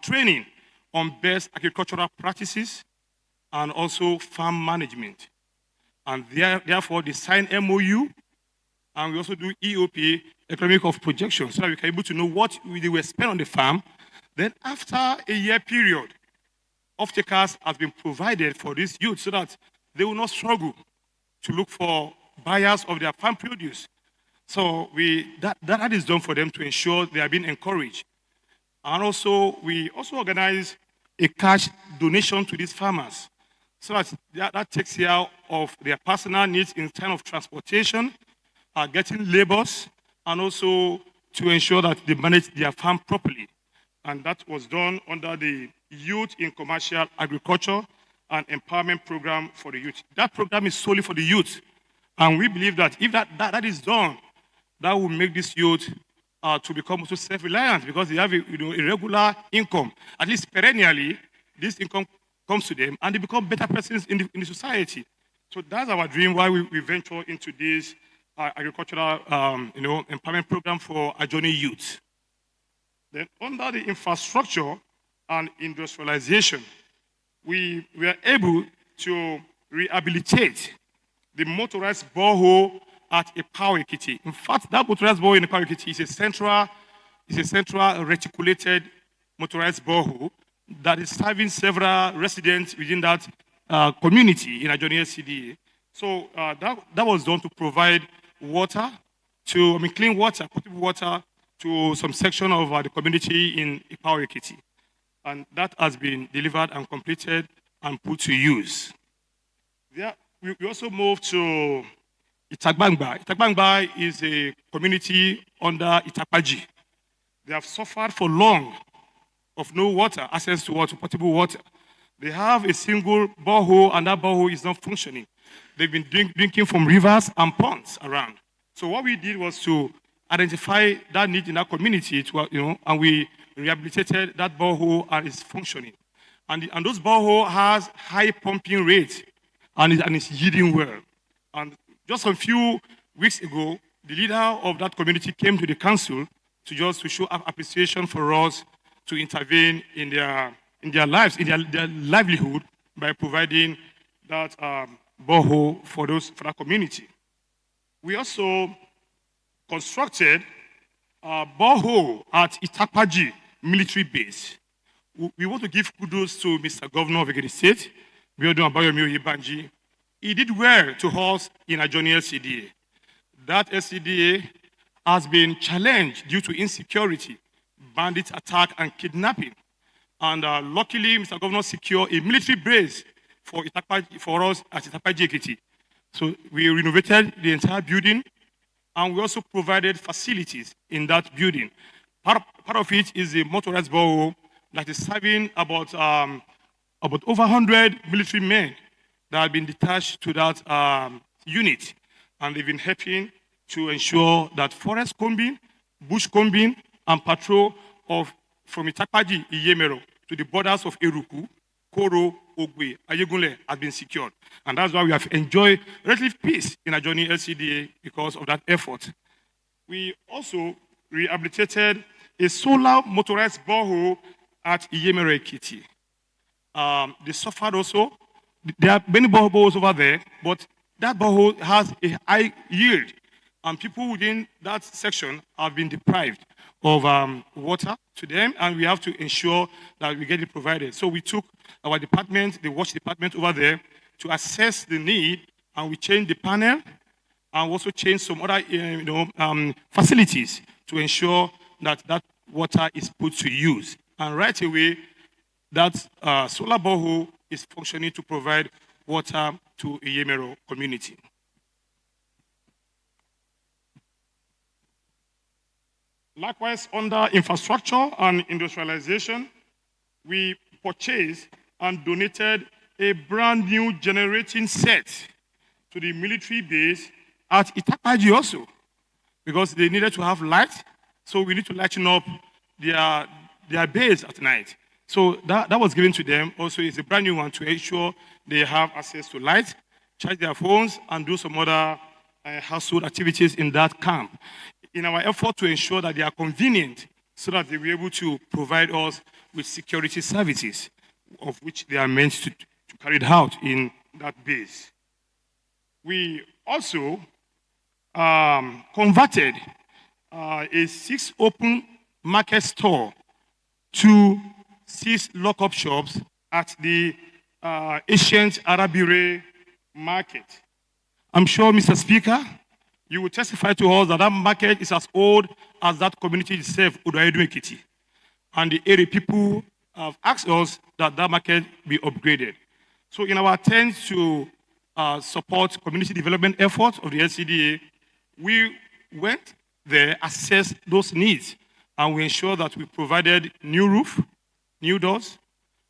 training on best agricultural practices and also farm management. And therefore, they sign MOU, and we also do EOP, economic of projection, so that we can be able to know what they will spend on the farm. Then after a year period, off-takers have been provided for this youth so that they will not struggle to look for buyers of their farm produce. So that is done for them to ensure they are being encouraged. And also, we also organize a cash donation to these farmers so that takes care of their personal needs in terms of transportation, getting labors, and also to ensure that they manage their farm properly. And that was done under the Youth in Commercial Agriculture and Empowerment Program for the Youth. That program is solely for the youth. And we believe that if that is done, that will make this youth to become also self-reliant because they have a regular income. At least perennially, this income comes to them and they become better persons in the society. So that's our dream why we venture into this agricultural empowerment program for Ajourney youth. Then under the infrastructure and industrialization, we were able to rehabilitate the motorized borehole at Ipawa Ekiti. In fact, that motorized borehole in Ipawa Ekiti is a central reticulated motorized borehole that is serving several residents within that community in Ajourney LCDA. So that was done to provide water, clean water, potable water to some section of the community in Ipawa Ekiti. And that has been delivered and completed and put to use. We also moved to Itagbangba. Itagbangba is a community under Itapaji. They have suffered for long of no water, access to water, potable water. They have a single borehole, and that borehole is not functioning. They've been drinking from rivers and ponds around. So what we did was to identify that need in that community, and we rehabilitated that borehole and it's functioning. And those borehole has high pumping rate and it's yielding well. And just a few weeks ago, the leader of that community came to the council to show appreciation for us to intervene in their lives, in their livelihood by providing that borehole for that community. We also constructed a borehole at Itapaji military base. We want to give kudos to Mr. Governor of Ekiti State, Biodun Abayomi Oyebanji. He did well to us in Ajourney LCDA. That LCDA has been challenged due to insecurity, bandit attack, and kidnapping. And luckily, Mr. Governor secured a military base for us at Itapaji Ekiti. So we renovated the entire building, and we also provided facilities in that building. Part of it is a motorized borehole that is serving about over 100 military men that have been detached to that unit. And they've been helping to ensure that forest combing, bush combing, and patrol from Itapaji, Iyemero, to the borders of Eruku, Koro, Ogwe, Ayegunle has been secured. And that's why we have enjoyed relative peace in Ajourney LCDA because of that effort. We also rehabilitated a solar motorized borehole at Iyemero Ekiti. They suffered also. There are many boreholes over there, but that borehole has a high yield. And people within that section have been deprived of water to them, and we have to ensure that we get it provided. So we took our department, the wash department over there, to assess the need, and we changed the panel, and also changed some other facilities to ensure that that water is put to use. And right away, that solar borehole is functioning to provide water to the Iyemero community. Likewise, under infrastructure and industrialization, we purchased and donated a brand new generating set to the military base at Itapaji also, because they needed to have light, so we need to lighten up their base at night. So that was given to them. Also, it's a brand new one to ensure they have access to light, charge their phones, and do some other household activities in that camp, in our effort to ensure that they are convenient so that they will be able to provide us with security services, of which they are meant to carry it out in that base. We also converted a 6 open market store to 6 lock-up shops at the ancient Arabire market. I'm sure, Mr. Speaker, you will testify to us that that market is as old as that community itself, Odoayedu Ekiti. And the area people have asked us that that market be upgraded. So in our attempt to support community development efforts of the LCDA, we went there, assessed those needs, and we ensured that we provided new roof, new doors,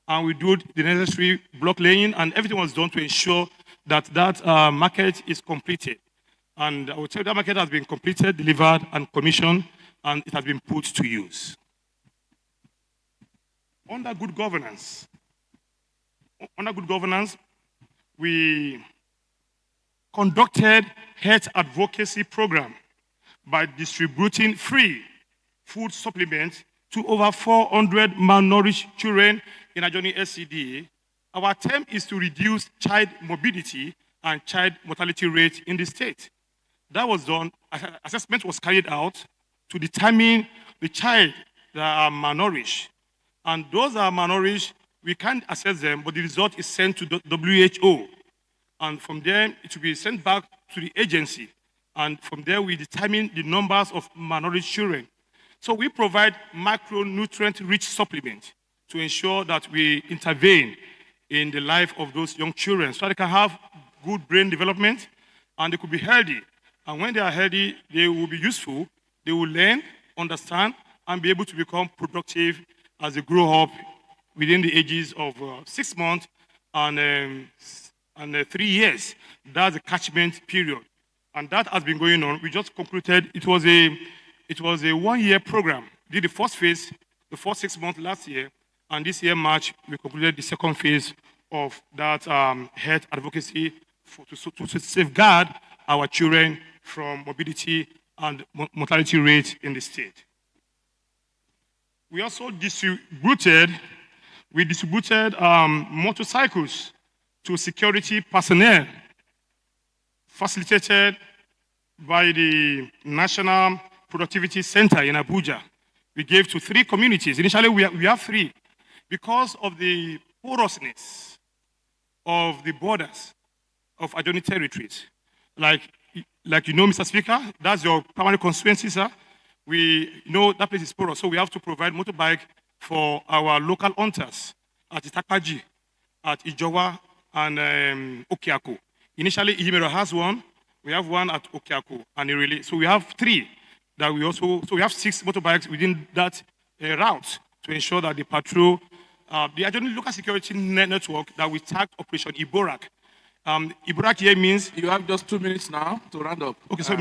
and we did the necessary block laying, and everything was done to ensure that that market is completed. And I will tell you that market has been completed, delivered, and commissioned, and it has been put to use. Under good governance, we conducted health advocacy program by distributing free food supplements to over 400 malnourished children in Ajourney LCDA. Our attempt is to reduce child morbidity and child mortality rate in the state. That was done, assessment was carried out to determine the child that are malnourished. And those that are malnourished, we can't assess them, but the result is sent to the WHO. And from there, it will be sent back to the agency. And from there, we determine the numbers of malnourished children. So we provide macronutrient-rich supplements to ensure that we intervene in the life of those young children so they can have good brain development and they could be healthy. And when they are healthy, they will be useful, they will learn, understand, and be able to become productive as they grow up within the ages of 6 months and 3 years. That's the catchment period. And that has been going on. We just concluded, it was a 1-year program. We did the first phase, the first 6 months last year, and this year, March, we concluded the second phase of that health advocacy to safeguard our children from morbidity and mortality rate in the state. We also distributed motorcycles to security personnel, facilitated by the National Productivity Center in Abuja. We gave to 3 communities. Initially, we have 3. Because of the porousness of the borders of Ajourney territories, like you know, Mr. Speaker, that's your primary constituency, sir. We know that place is porous, so we have to provide motorbike for our local hunters at Itakaji, at Ijowa, and Okiako. Initially, Ihimero has one. We have one at Okiako and Irele. So we have 3 that we also, so we have 6 motorbikes within that route to ensure that the patrol, the Ajourney local security network that we tagged Operation Iborak. Iborak here means... You have just 2 minutes now to round up. Okay, so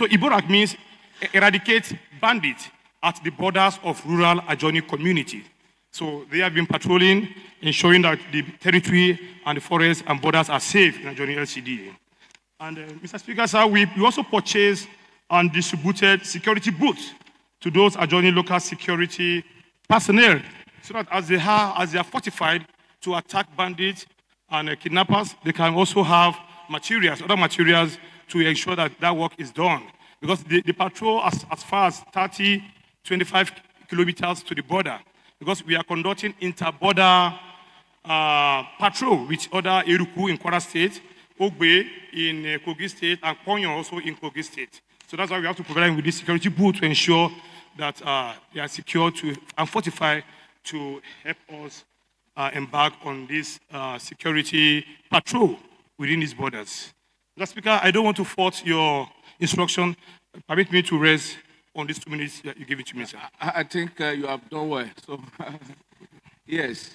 Iborak means eradicate bandits at the borders of rural Ajourney community. So they have been patrolling, ensuring that the territory and the forests and borders are safe in Ajourney LCDA. And Mr. Speaker, sir, we also purchased and distributed security boots to those Ajourney local security personnel, so that as they are fortified to attack bandits and kidnappers, they can also have other materials to ensure that that work is done. Because they patrol as far as 30, 25 kilometers to the border. Because we are conducting inter-border patrol with other Eruku in Kwara State, Ogbe in Kogi State, and Ponyo also in Kogi State. So that's why we have to provide them with this security boot to ensure that they are secure and fortified to help us embark on this security patrol within these borders. Mr. Speaker, I don't want to fault your instruction. Permit me to rest on these 2 minutes that you give it to me, sir. I think you have done well. So, yes.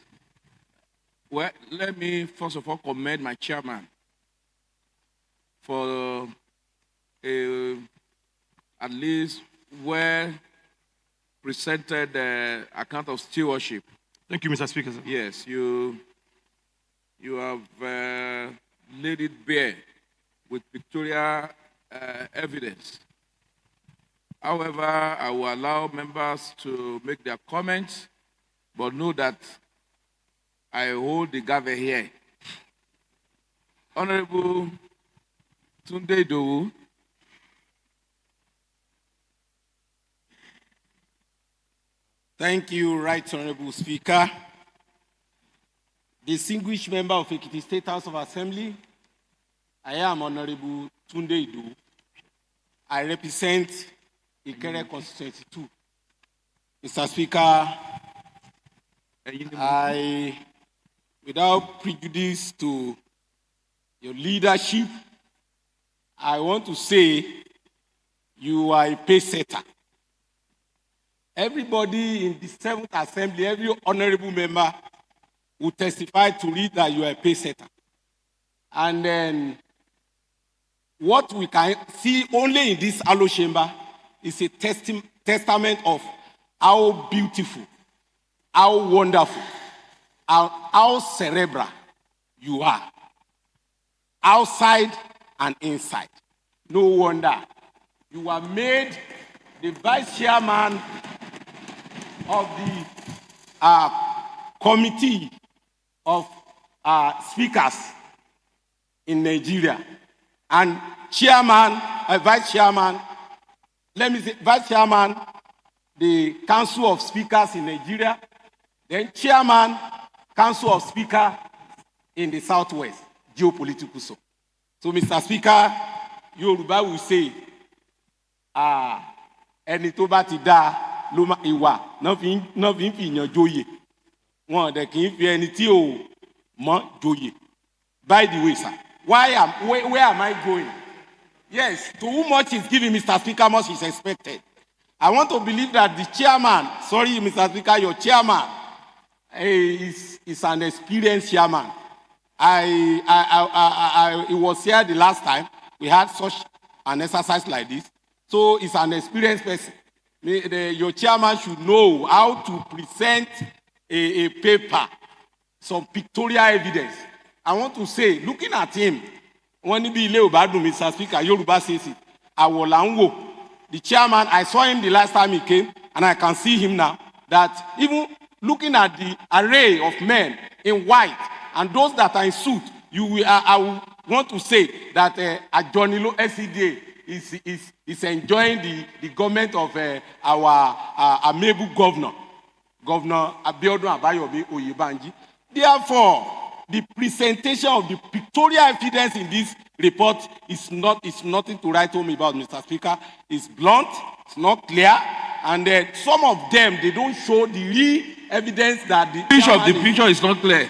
Well, let me first of all commend my chairman for at least well-presented account of stewardship. Thank you, Mr. Speaker, sir. Yes, you have laid it bare with pictorial evidence. However, I will allow members to make their comments, but know that I hold the gavel here. Honorable Tunde Idowu, thank you, Right Honorable Speaker. Distinguished member of Ekiti State House of Assembly, I am Honorable Tunde Idowu. I represent Ikere Constituency 2. Mr. Speaker, without prejudice to your leadership, I want to say you are a pace setter. Everybody in the 7th Assembly, every honorable member will testify to it that you are a pace setter. And then what we can see only in this Allo chamber is a testament of how beautiful, how wonderful, how cerebral you are, outside and inside. No wonder you were made the vice chairman of the committee of speakers in Nigeria, and chairman, vice chairman, vice chairman, the Council of Speakers in Nigeria, then chairman, Council of Speakers in the Southwest, geopolitical so. So, Mr. Speaker, Yoruba will say, ẹni tó bá ti dá ló máa ìwà náà fi ń fìyàn joyè wọn dẹ̀ kì í fi ẹni tí ò mọ̀ joyè. By the way, sir, where am I going? Yes, to whom much is given, Mr. Speaker, much is expected. I want to believe that the chairman, sorry, Mr. Speaker, your chairman is an experienced chairman. He was here the last time we had such an exercise like this. So it's an experienced person. Your chairman should know how to present a paper, some pictorial evidence. I want to say, looking at him, when he be Mr. Speaker, Yoruba says it, the chairman, I saw him the last time he came, and I can see him now, that even looking at the array of men in white and those that are in suit, I will want to say that Ajourney SCDA is enjoying the government of our amiable governor, Governor Abiodun Abayomi Oyebanji. Therefore, the presentation of the pictorial evidence in this report is nothing to write home about, Mr. Speaker. It's blunt, it's not clear, and some of them, they don't show the real evidence that the picture is not clear.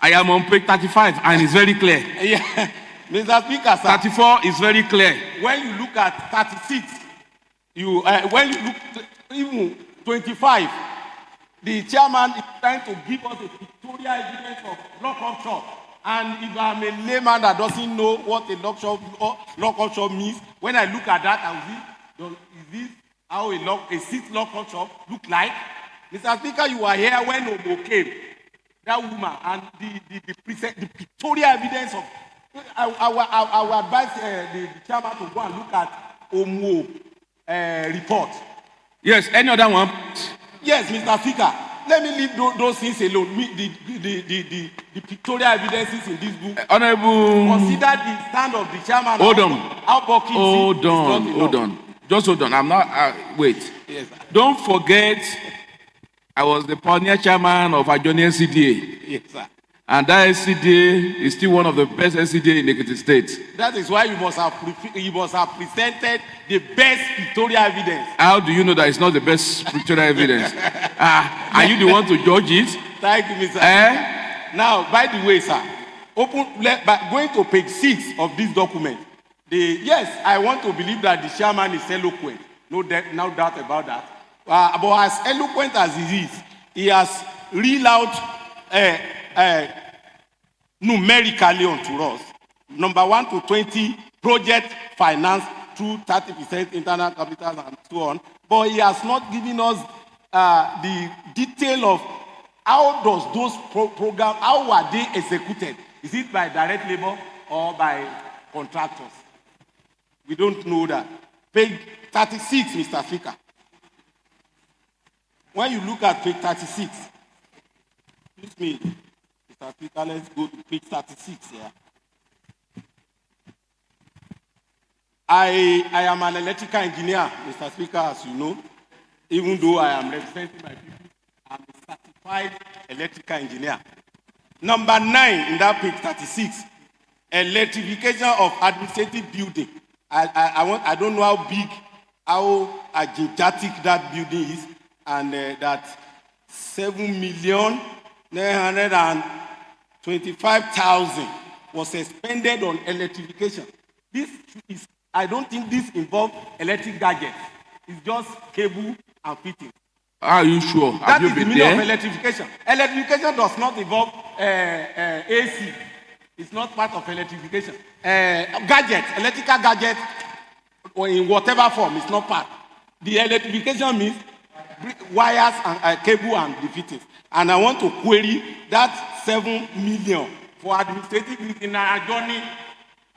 I am on page 35 and it's very clear. Yeah, Mr. Speaker, sir. 34 is very clear. When you look at 36, when you look even 25, the chairman is trying to give us a pictorial evidence of lock-up shop. And if I'm a layman that doesn't know what a lock-up shop means, when I look at that, I will see, is this how a seat lock-up shop look like? Mr. Speaker, you were here when Moba came, that woman, and the pictorial evidence of. I will advise the chairman to go and look at Moba report. Yes, any other one? Yes, Mr. Speaker. Let me leave those things alone. The pictorial evidences in this book. Honorable. Consider the stand of the chairman. Hold on. Hold on. Just hold on. I'm not. Wait. Yes, sir. Don't forget, I was the pioneer chairman of Ajourney SCDA. Yes, sir. And that SCDA is still one of the best SCDA in Ekiti State. That is why you must have presented the best pictorial evidence. How do you know that it's not the best pictorial evidence? Are you the one to judge it? Thank you, Mr. Now, by the way, sir, going to page 6 of this document, yes, I want to believe that the chairman is eloquent. No doubt about that. But as eloquent as he is, he has read out numerically onto us. Number 1 to 20, project finance through 30% internal capital and so on. But he has not given us the detail of how does those programs, how are they executed? Is it by direct labor or by contractors? We don't know that. Page 36, Mr. Speaker. When you look at page 36, excuse me, Mr. Speaker, let's go to page 36 here. I am an electrical engineer, Mr. Speaker, as you know. Even though I am representing my people, I'm a certified electrical engineer. Number 9 in that page 36, electrification of administrative building. I don't know how big, how gigantic that building is, and that 7,925,000 was expended on electrification. This is, I don't think this involves electric gadgets. It's just cable and fitting. Are you sure? That is the meaning of electrification. Electrification does not involve AC. It's not part of electrification. Gadget, electrical gadget, or in whatever form, it's not part. The electrification means wires and cable and the fittings. And I want to query that 7 million for administrative in Ajourney.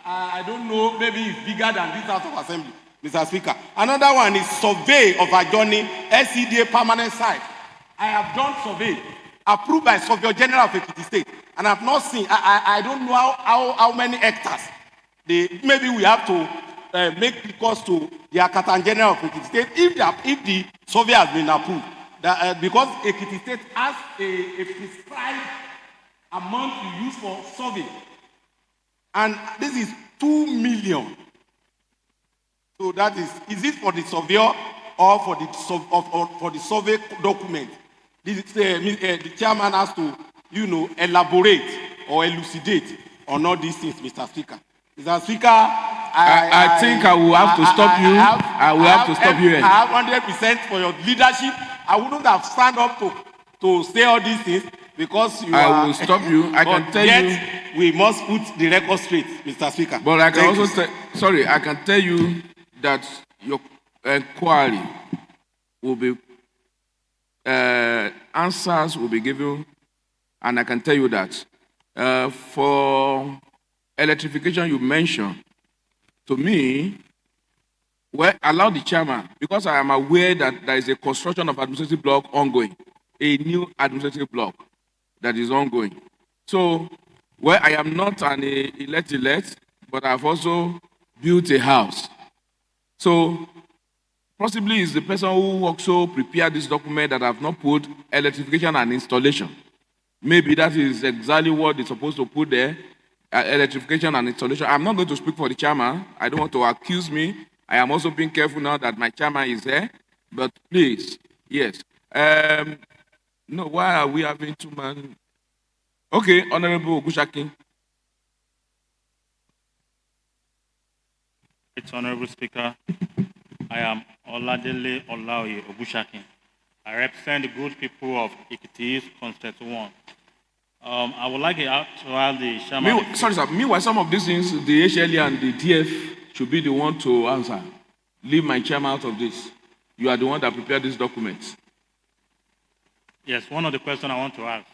I don't know, maybe it's bigger than this House of Assembly, Mr. Speaker. Another one is survey of Ajourney SCDA permanent site. I have done survey approved by Surveyor General of Ekiti State, and I've not seen. I don't know how many hectares. Maybe we have to make recourse to the Accountant General of Ekiti State if the survey has been approved. Because Ekiti State has a prescribed amount to use for survey, and this is 2 million. So that is it for the surveyor or for the survey document? The chairman has to, elaborate or elucidate on all these things, Mr. Speaker. Mr. Speaker, I think I will have to stop you. I will have to stop you. I have 100% for your leadership. I wouldn't have stand up to say all these things because I will stop you. I can tell you. We must put the record straight, Mr. Speaker. But I can also I can tell you that your inquiry will be answers will be given, and I can tell you that for electrification you mentioned, to me, Well, allow the chairman, because I am aware that there is a construction of administrative block ongoing, a new administrative block that is ongoing. So, well, I am not an elect, but I've also built a house. So, possibly it's the person who also prepared this document that have not put electrification and installation. Maybe that is exactly what they're supposed to put there, electrification and installation. I'm not going to speak for the chairman. I don't want to accuse me. I am also being careful now that my chairman is there. But please, yes. No, why are we having two men? Okay, Honorable Ogushaki. It's Honorable Speaker. I am Oladele Olaoye Ogushaki. I represent the good people of Ekiti East Constituency 1. I would like to ask the chairman. Sorry, sir. Meanwhile, some of these things, the HLE and the TF should be the one to answer. Leave my chairman out of this. You are the one that prepared these documents. Yes, one of the questions I want to ask.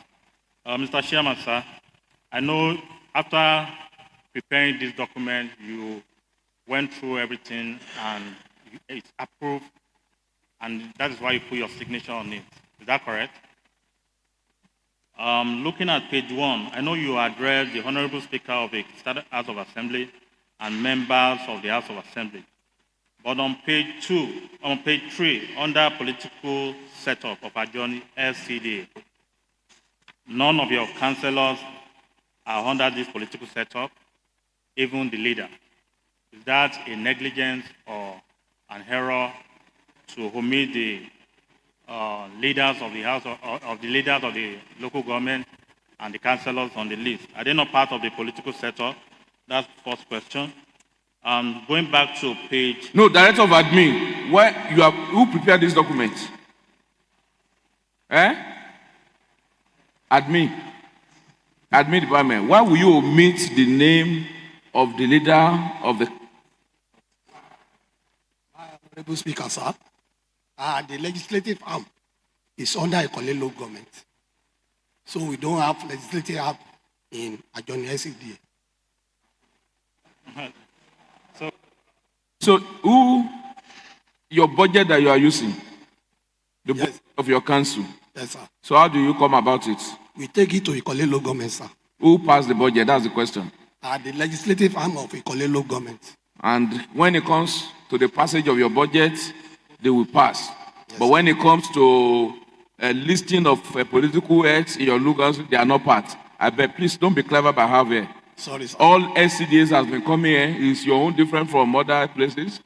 Mr. Chairman, sir, I know after preparing this document, you went through everything and it's approved, and that is why you put your signature on it. Is that correct? Looking at page 1, I know you addressed the Honorable Speaker of the House of Assembly and members of the House of Assembly. But on page 3, under political setup of Ajourney LCDA, none of your councillors are under this political setup, even the leader. Is that a negligence or an error to omit the leaders of the House of the leaders of the local government and the councillors on the list? Are they not part of the political setup? That's the first question. Going back to page... No, Director of Admin, who prepared this document? Admin department. Why will you omit the name of the leader of the... Honorable Speaker, sir, the legislative arm is under a local government. So we don't have legislative arm in Ajourney LCDA. So your budget that you are using, the budget of your council. Yes, sir. So how do you come about it? We take it to Ikole local government, sir. Who passed the budget? That's the question. The legislative arm of Ikole local government. And when it comes to the passage of your budget, they will pass. Yes, but when it comes to a listing of political heads in your local council, they are not part. I beg, please don't be clever by having. Sorry, sir. All SCDAs has been coming here. Is your own different from other places?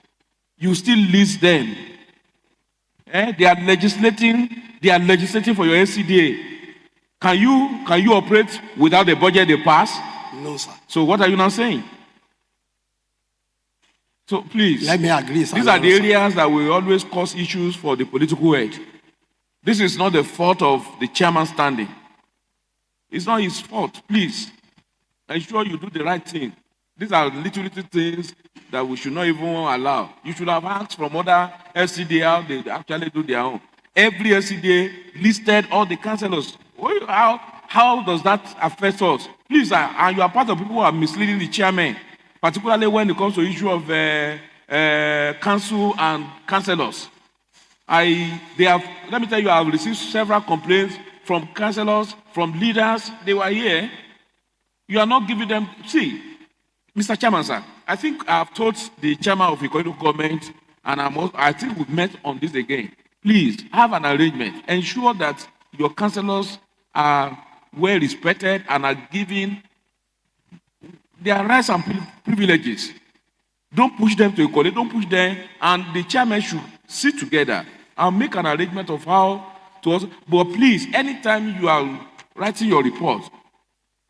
You still list them. They are legislating for your SCDA. Can you operate without the budget they pass? No, sir. So what are you now saying? So please, let me agree, sir. These are the areas that will always cause issues for the political head. This is not the fault of the chairman standing. It's not his fault. Please, ensure you do the right thing. These are little things that we should not even allow. You should have asked from other SCDA how they actually do their own. Every SCDA listed all the councillors. How does that affect us? Please, and you are part of people who are misleading the chairman, particularly when it comes to the issue of council and councillors. Let me tell you, I have received several complaints from councillors, from leaders. They were here. You are not giving them. See, Mr. Chairman, sir, I think I have told the chairman of the Economic Government, and I think we've met on this again. Please have an arrangement. Ensure that your councillors are well respected and are given their rights and privileges. Don't push them to a college, don't push them, and the chairman should sit together and make an arrangement of how to also. But please, anytime you are writing your report,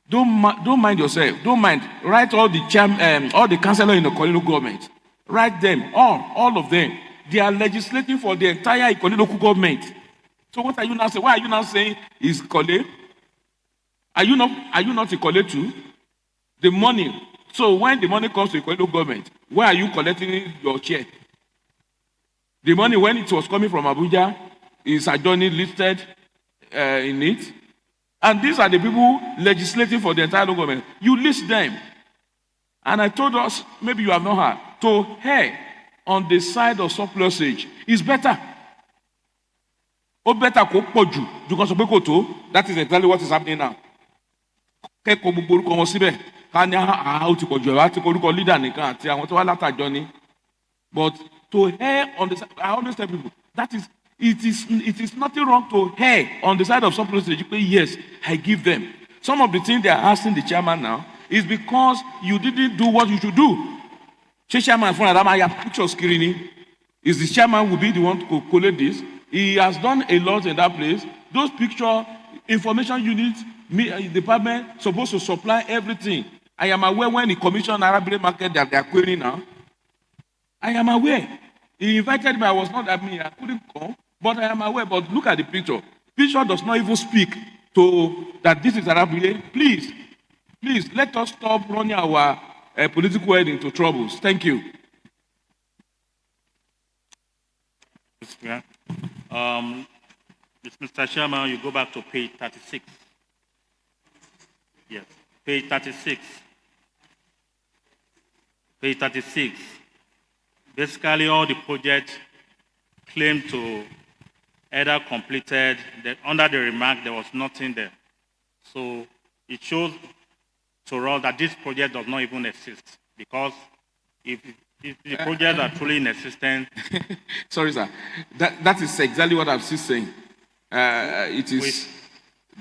don't mind yourself. Don't mind. Write all the councillors in the local government. Write them, all of them. They are legislating for the entire local government. So what are you now saying? Why are you now saying is Ikole? Are you not Ikole too? The money. So when the money comes to Ikole government, where are you collecting your share? The money, when it was coming from Abuja, is Ajourney listed in it? And these are the people legislating for the entire local government. You list them. And I told us, maybe you have not heard, to on the side of surplusage is better. Ó better kó pọ̀ jù ju kan sọ pé kò tó. That is exactly what is happening now. Kẹ́kọ̀ọ́ gbogbo orúkọ wọn síbẹ̀. Ká ní ó ti pọ̀ jù ẹ̀ wá ti kọ orúkọ leader nìkan àti àwọn tó wá látàjọ ni. But to err on the side, I always tell people, it is nothing wrong to err on the side of surplusage. Yes, I give them. Some of the things they are asking the chairman now is because you didn't do what you should do. Chairman from Adamaya pictures Kirini is the chairman will be the one to collect this. He has done a lot in that place. Those picture information units, department supposed to supply everything. I am aware when the commission Arab market that they are querying now. I am aware. He invited me. I was not at me. I couldn't come, but I am aware. But look at the picture. Picture does not even speak to that this is Arab. Please, let us stop running our political head into troubles. Thank you. Mr. Chairman, you go back to page 36. Yes, page 36. Page 36. Basically, all the projects claimed to either completed, that under the remark, there was nothing there. So it shows to us that this project does not even exist, because if the projects are truly inexistent. Sorry, sir. That is exactly what I'm still saying.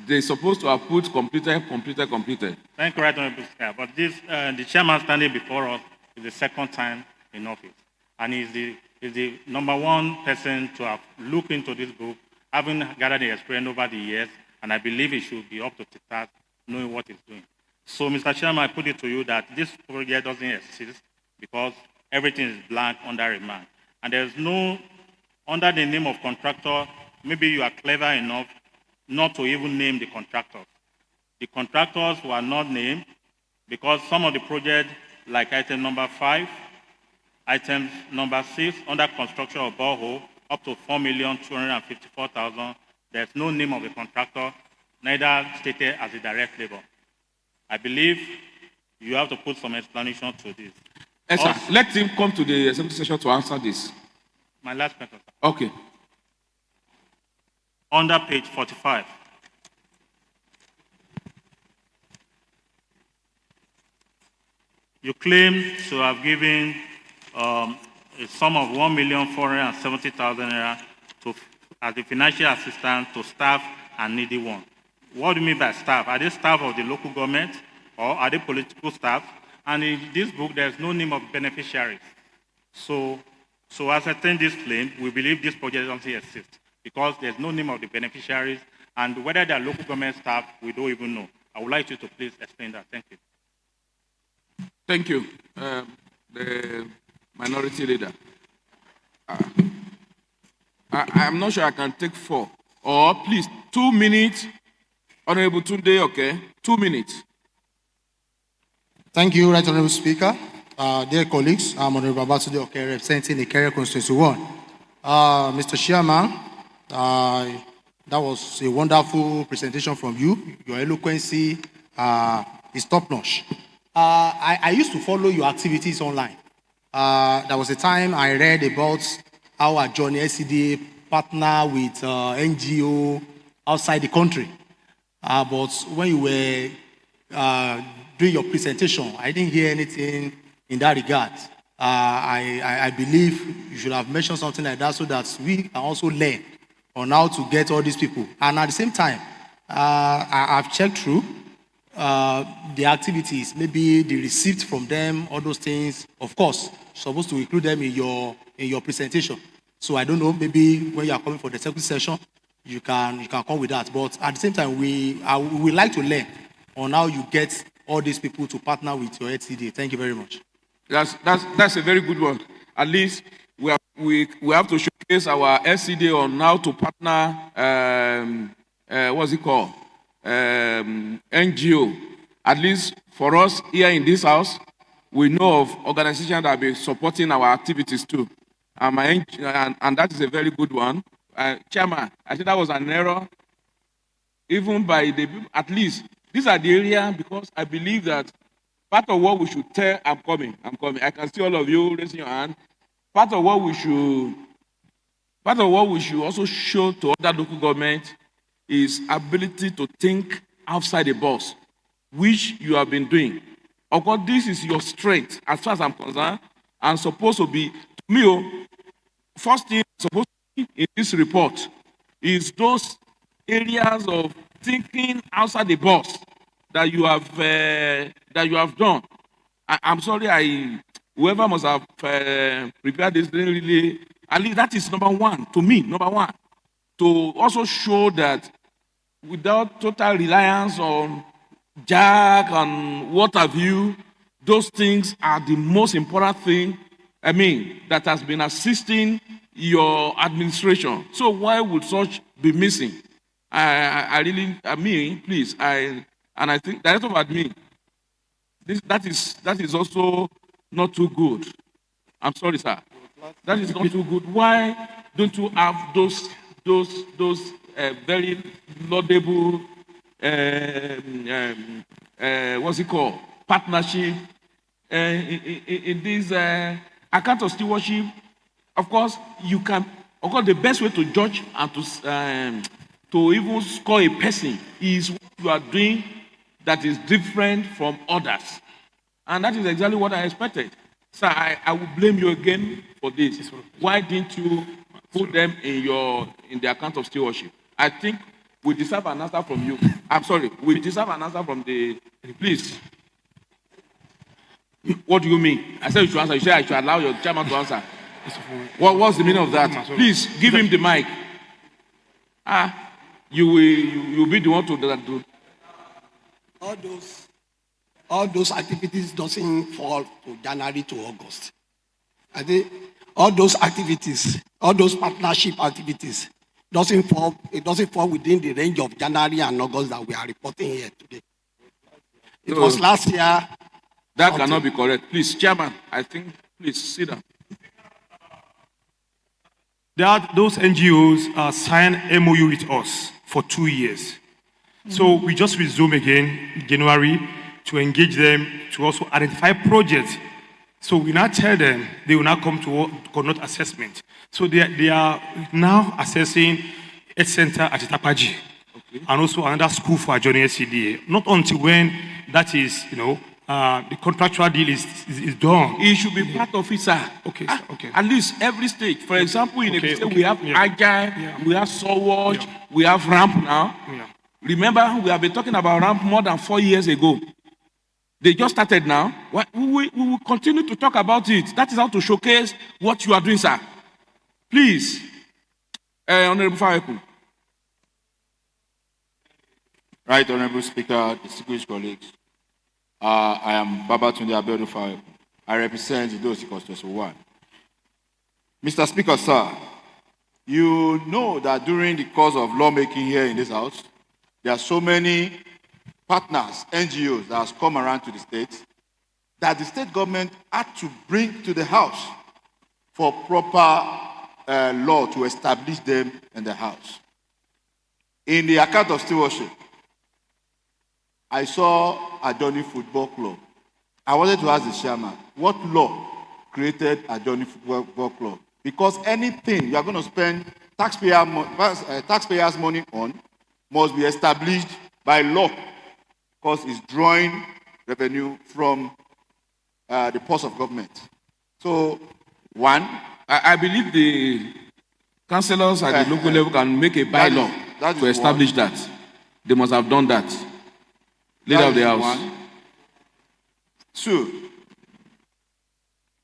They're supposed to have put completed. Thank you, right, Honorable Speaker. But this, the chairman standing before us is the second time in office. And he's the number one person to have looked into this book, having gathered the experience over the years, and I believe he should be up to the task, knowing what he's doing. So, Mr. Chairman, I put it to you that this project doesn't exist because everything is blank under remark. And there's no, under the name of contractor, maybe you are clever enough not to even name the contractors. The contractors were not named because some of the projects, like item number 5, item number 6, under construction of borehole, up to 4,254,000. There's no name of the contractor, neither stated as a direct labor. I believe you have to put some explanation to this. Yes, sir. Let him come to the assembly session to answer this. My last question. Okay. Under page 45. You claim to have given a sum of 1,470,000 naira as a financial assistance to staff and needy one. What do you mean by staff? Are they staff of the local government or are they political staff? And in this book, there's no name of beneficiaries. So as I attend this claim, we believe this project doesn't exist because there's no name of the beneficiaries, and whether they're local government staff, we don't even know. I would like you to please explain that. Thank you. Thank you. The minority leader. I'm not sure I can take 4. Or please, 2 minutes. Honorable Tunde, okay? 2 minutes. Thank you, Right Honorable Speaker. Dear colleagues, I'm Honorable Babatunde, okay, representing the Ikeja Constituency 1. Mr. Chairman, that was a wonderful presentation from you. Your eloquency is top-notch. I used to follow your activities online. There was a time I read about how Ajourney SCDA partner with NGO outside the country. But when you were doing your presentation, I didn't hear anything in that regard. I believe you should have mentioned something like that so that we can also learn on how to get all these people. And at the same time, I've checked through the activities, maybe the receipt from them, all those things. Of course, supposed to include them in your presentation. So I don't know, maybe when you are coming for the second session, you can come with that. But at the same time, we would like to learn on how you get all these people to partner with your HCDA. Thank you very much. That's a very good one. At least we have to showcase our SCDA on how to partner. What's it called? NGO. At least for us here in this house, we know of organizations that have been supporting our activities too. And that is a very good one. Chairman, I think that was an error. Even by the people, at least these are the area, because I believe that part of what we should tell, I'm coming. I can see all of you raising your hand. part of what we should also show to other local government is ability to think outside the box, which you have been doing. Of course, this is your strength, as far as I'm concerned, and supposed to be, to me, first thing supposed to be in this report is those areas of thinking outside the box that you have done. I'm sorry, whoever must have prepared this didn't really. At least that is number one to me. Number one, to also show that without total reliance on Jack and what have you, those things are the most important thing. I mean, that has been assisting your administration. So why would such be missing? I think Director of Admin, that is also not too good. I'm sorry, sir. That is not too good. Why don't you have those very laudable what's it called, partnership in this account of stewardship? Of course, the best way to judge and to even score a person is what you are doing that is different from others. And that is exactly what I expected. So I will blame you again for this. Why didn't you put them in the account of stewardship? I think we deserve an answer from you. I'm sorry, we deserve an answer from please. What do you mean? I said you should answer. You said I should allow your chairman to answer. What's the meaning of that? Please give him the mic. You will be the one to do. All those activities doesn't fall to January to August. I think all those activities, all those partnership activities, doesn't fall within the range of January and August that we are reporting here today. It was last year. That cannot be correct. Please, Chairman, please sit down. Those NGOs signed MOU with us for 2 years. So we just resume again in January to engage them to also identify projects. So we now tell them they will now come to conduct assessment. So they are now assessing a center at Itapaji, and also another school for Ajourney SCDA. Not until when that is, the contractual deal is done. It should be part of it, sir. Okay, okay. At least every stage. For example, in a state we have Agile, we have Sword, we have Ramp now. Yeah. Remember, we have been talking about Ramp more than 4 years ago. They just started now. We will continue to talk about it. That is how to showcase what you are doing, sir. Please, Honorable Fayeku. Right, Honorable Speaker, distinguished colleagues. I am Babatunde Abiodun Fayeku. I represent the Idosi constituency 1. Mr. Speaker, sir, you know that during the course of lawmaking here in this house, there are so many partners, NGOs that has come around to the state that the state government had to bring to the house for proper law to establish them in the house. In the account of stewardship, I saw Ajourney Football Club. I wanted to ask the chairman, what law created Ajourney Football Club? Because anything you are going to spend taxpayers' money on must be established by law, because it's drawing revenue from the purse of government. So, one, I believe the councillors at the local level can make a bylaw to establish that. They must have done that. Leader of the House. One. Two,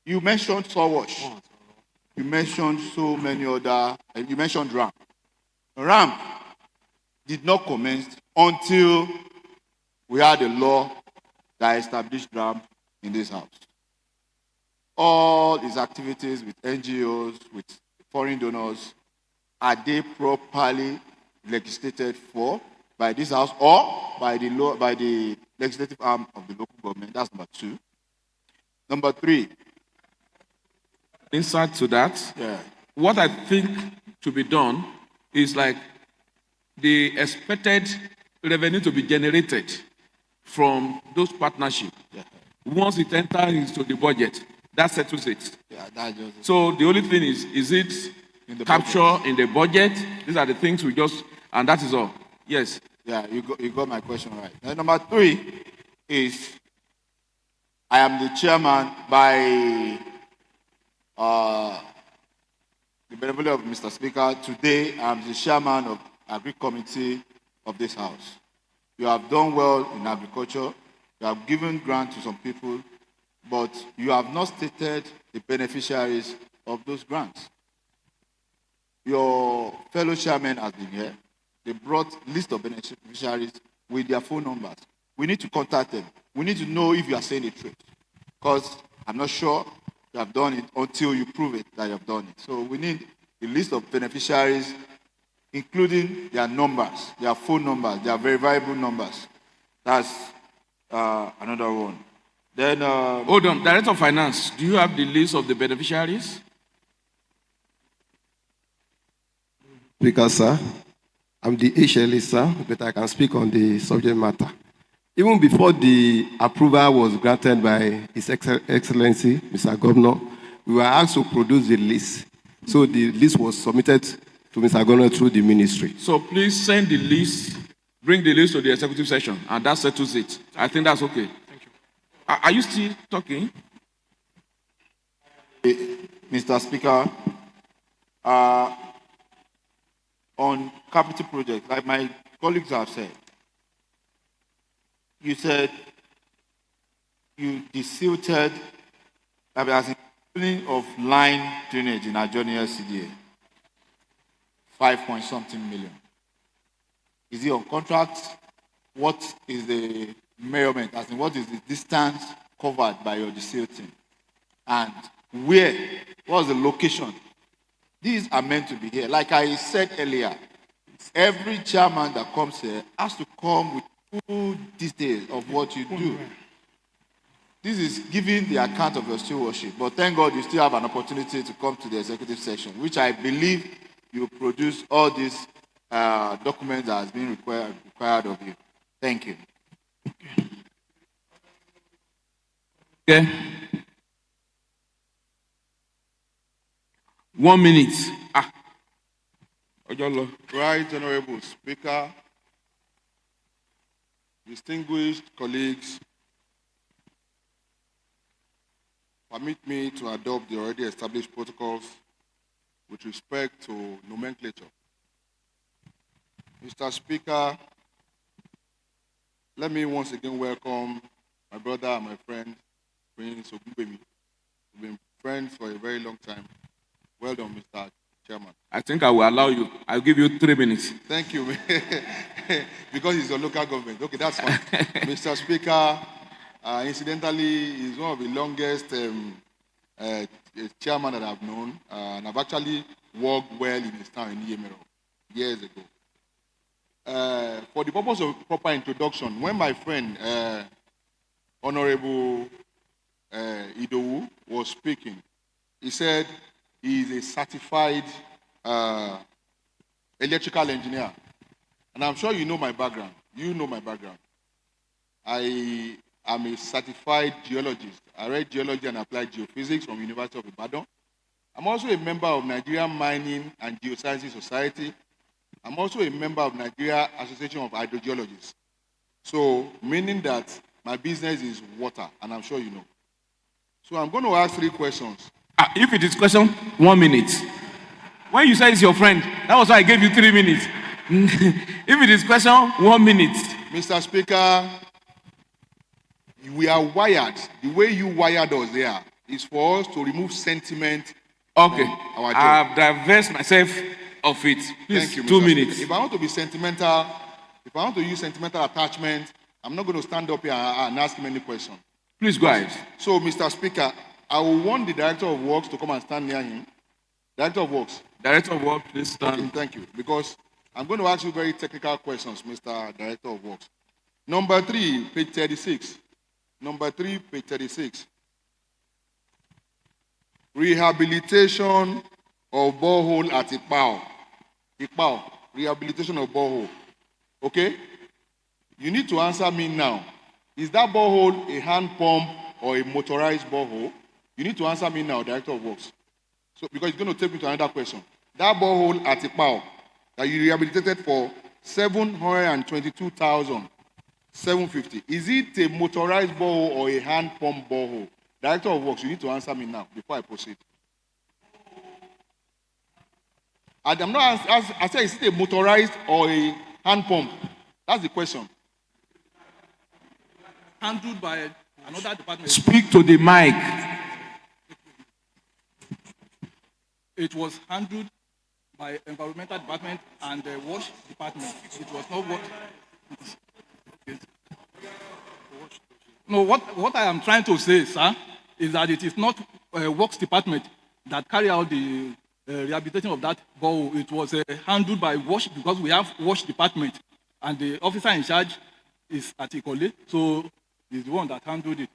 you mentioned Sawash. You mentioned so many other, you mentioned Ramp. Ramp did not commence until we had a law that established Ramp in this house. All his activities with NGOs, with foreign donors, are they properly legislated for by this house or by the legislative arm of the local government? That's number two. Number three. Inside to that, what I think to be done is like the expected revenue to be generated from those partnerships. Once it enters into the budget, That settles it. Yeah, that's just So the only thing is it in the capture in the budget? These are the things we just, and that is all. Yes. Yeah, you got my question right. Then number 3 is I am the chairman by the benefit of Mr. Speaker. Today I am the chairman of Agri Committee of this House. You have done well in agriculture. You have given grant to some people, but you have not stated the beneficiaries of those grants. Your fellow chairman has been here. They brought list of beneficiaries with their phone numbers. We need to contact them. We need to know if you are saying the truth, because I'm not sure you have done it until you prove it that you have done it. So we need a list of beneficiaries, including their numbers, their phone numbers, their verifiable numbers. That's another one. Then hold on, Director of Finance, do you have the list of the beneficiaries? Speaker, sir, I'm the HLA, sir, but I can speak on the subject matter. Even before the approval was granted by His Excellency, Mr. Governor, we were asked to produce the list. So the list was submitted to Mr. Governor through the ministry. So please send the list, bring the list to the executive session, and that settles it. I think that's okay. Thank you. Are you still talking? Mr. Speaker, on capital projects, like my colleagues have said, you said you desilted, as in filling of line drainage in Ajourney LCDA, 5-point-something million. Is it on contract? What is the measurement? As in, what is the distance covered by your desilting? And where? What's the location? These are meant to be here. Like I said earlier, every chairman that comes here has to come with full details of what you do. This is giving the account of your stewardship. But thank God you still have an opportunity to come to the executive section, which I believe you produce all these documents that has been required of you. Thank you. Okay. 1 minute. Right, Honorable Speaker, distinguished colleagues, permit me to adopt the already established protocols with respect to nomenclature. Mr. Speaker, let me once again welcome my brother and my friend, Prince Ogunbemi. We've been friends for a very long time. Well done, Mr. Chairman. I think I will allow you. I'll give you 3 minutes. Thank you. Because it's a local government. Okay, that's fine. Mr. Speaker, incidentally, he's one of the longest chairman that I've known. And I've actually worked well in his town in Yemero years ago. For the purpose of proper introduction, when my friend, Honorable Idowu, was speaking, he said he is a certified electrical engineer. And I'm sure you know my background. You know my background. I am a certified geologist. I read geology and applied geophysics from University of Ibadan. I'm also a member of Nigerian Mining and Geosciences Society. I'm also a member of Nigeria Association of Hydrogeologists. So, meaning that my business is water, and I'm sure you know. So I'm going to ask 3 questions. If it is question, 1 minute. When you say it's your friend, that was why I gave you 3 minutes. If it is question, 1 minute. Mr. Speaker, we are wired. The way you wired us there is for us to remove sentiment. Okay. Our job. I have divested myself of it. Please, Thank you, Mr. 2 minutes. Speaker. If I want to be sentimental, if I want to use sentimental attachment, I'm not going to stand up here and ask him any question. Please go ahead. So, Mr. Speaker, I will want the Director of Works to come and stand near him. Director of Works. Director of Works, please stand. Okay, thank you. Because I'm going to ask you very technical questions, Mr. Director of Works. Number 3, page 36. Number 3, page 36. Rehabilitation of borehole at Ipao. Ipao, rehabilitation of borehole. Okay? You need to answer me now. Is that borehole a hand pump or a motorized borehole? You need to answer me now, Director of Works. So, because it's going to take me to another question. That borehole at Ipao that you rehabilitated for 722,750, is it a motorized borehole or a hand pump borehole? Director of Works, you need to answer me now before I proceed. I'm not I said, is it a motorized or a hand pump? That's the question. Handled by another department. Speak to the mic. It was handled by environmental department and the wash department. It was not what. No, what I am trying to say, sir, is that it is not works department that carry out the rehabilitation of that borehole. It was handled by wash, because we have wash department, and the officer in charge is at Ikole, so he's the one that handled it.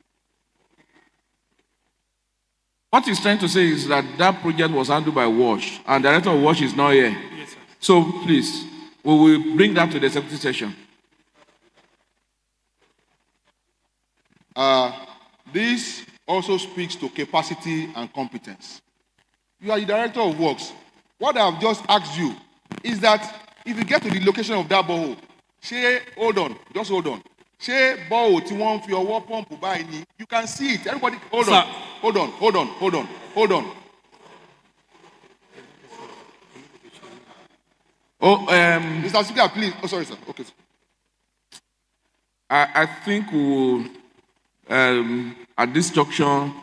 What he's trying to say is that that project was handled by WASH, and the Director of WASH is not here. Yes, sir. So please, we will bring that to the executive session. This also speaks to capacity and competence. You are the Director of Works. What I have just asked you is that if you get to the location of that borehole, hold on, just hold on. Borehole tí wọ́n fi ọwọ́ pump báyìí ni, you can see it. Everybody, hold on. Mr. Speaker, please. Oh, sorry, sir. Okay. I think we will, at this junction,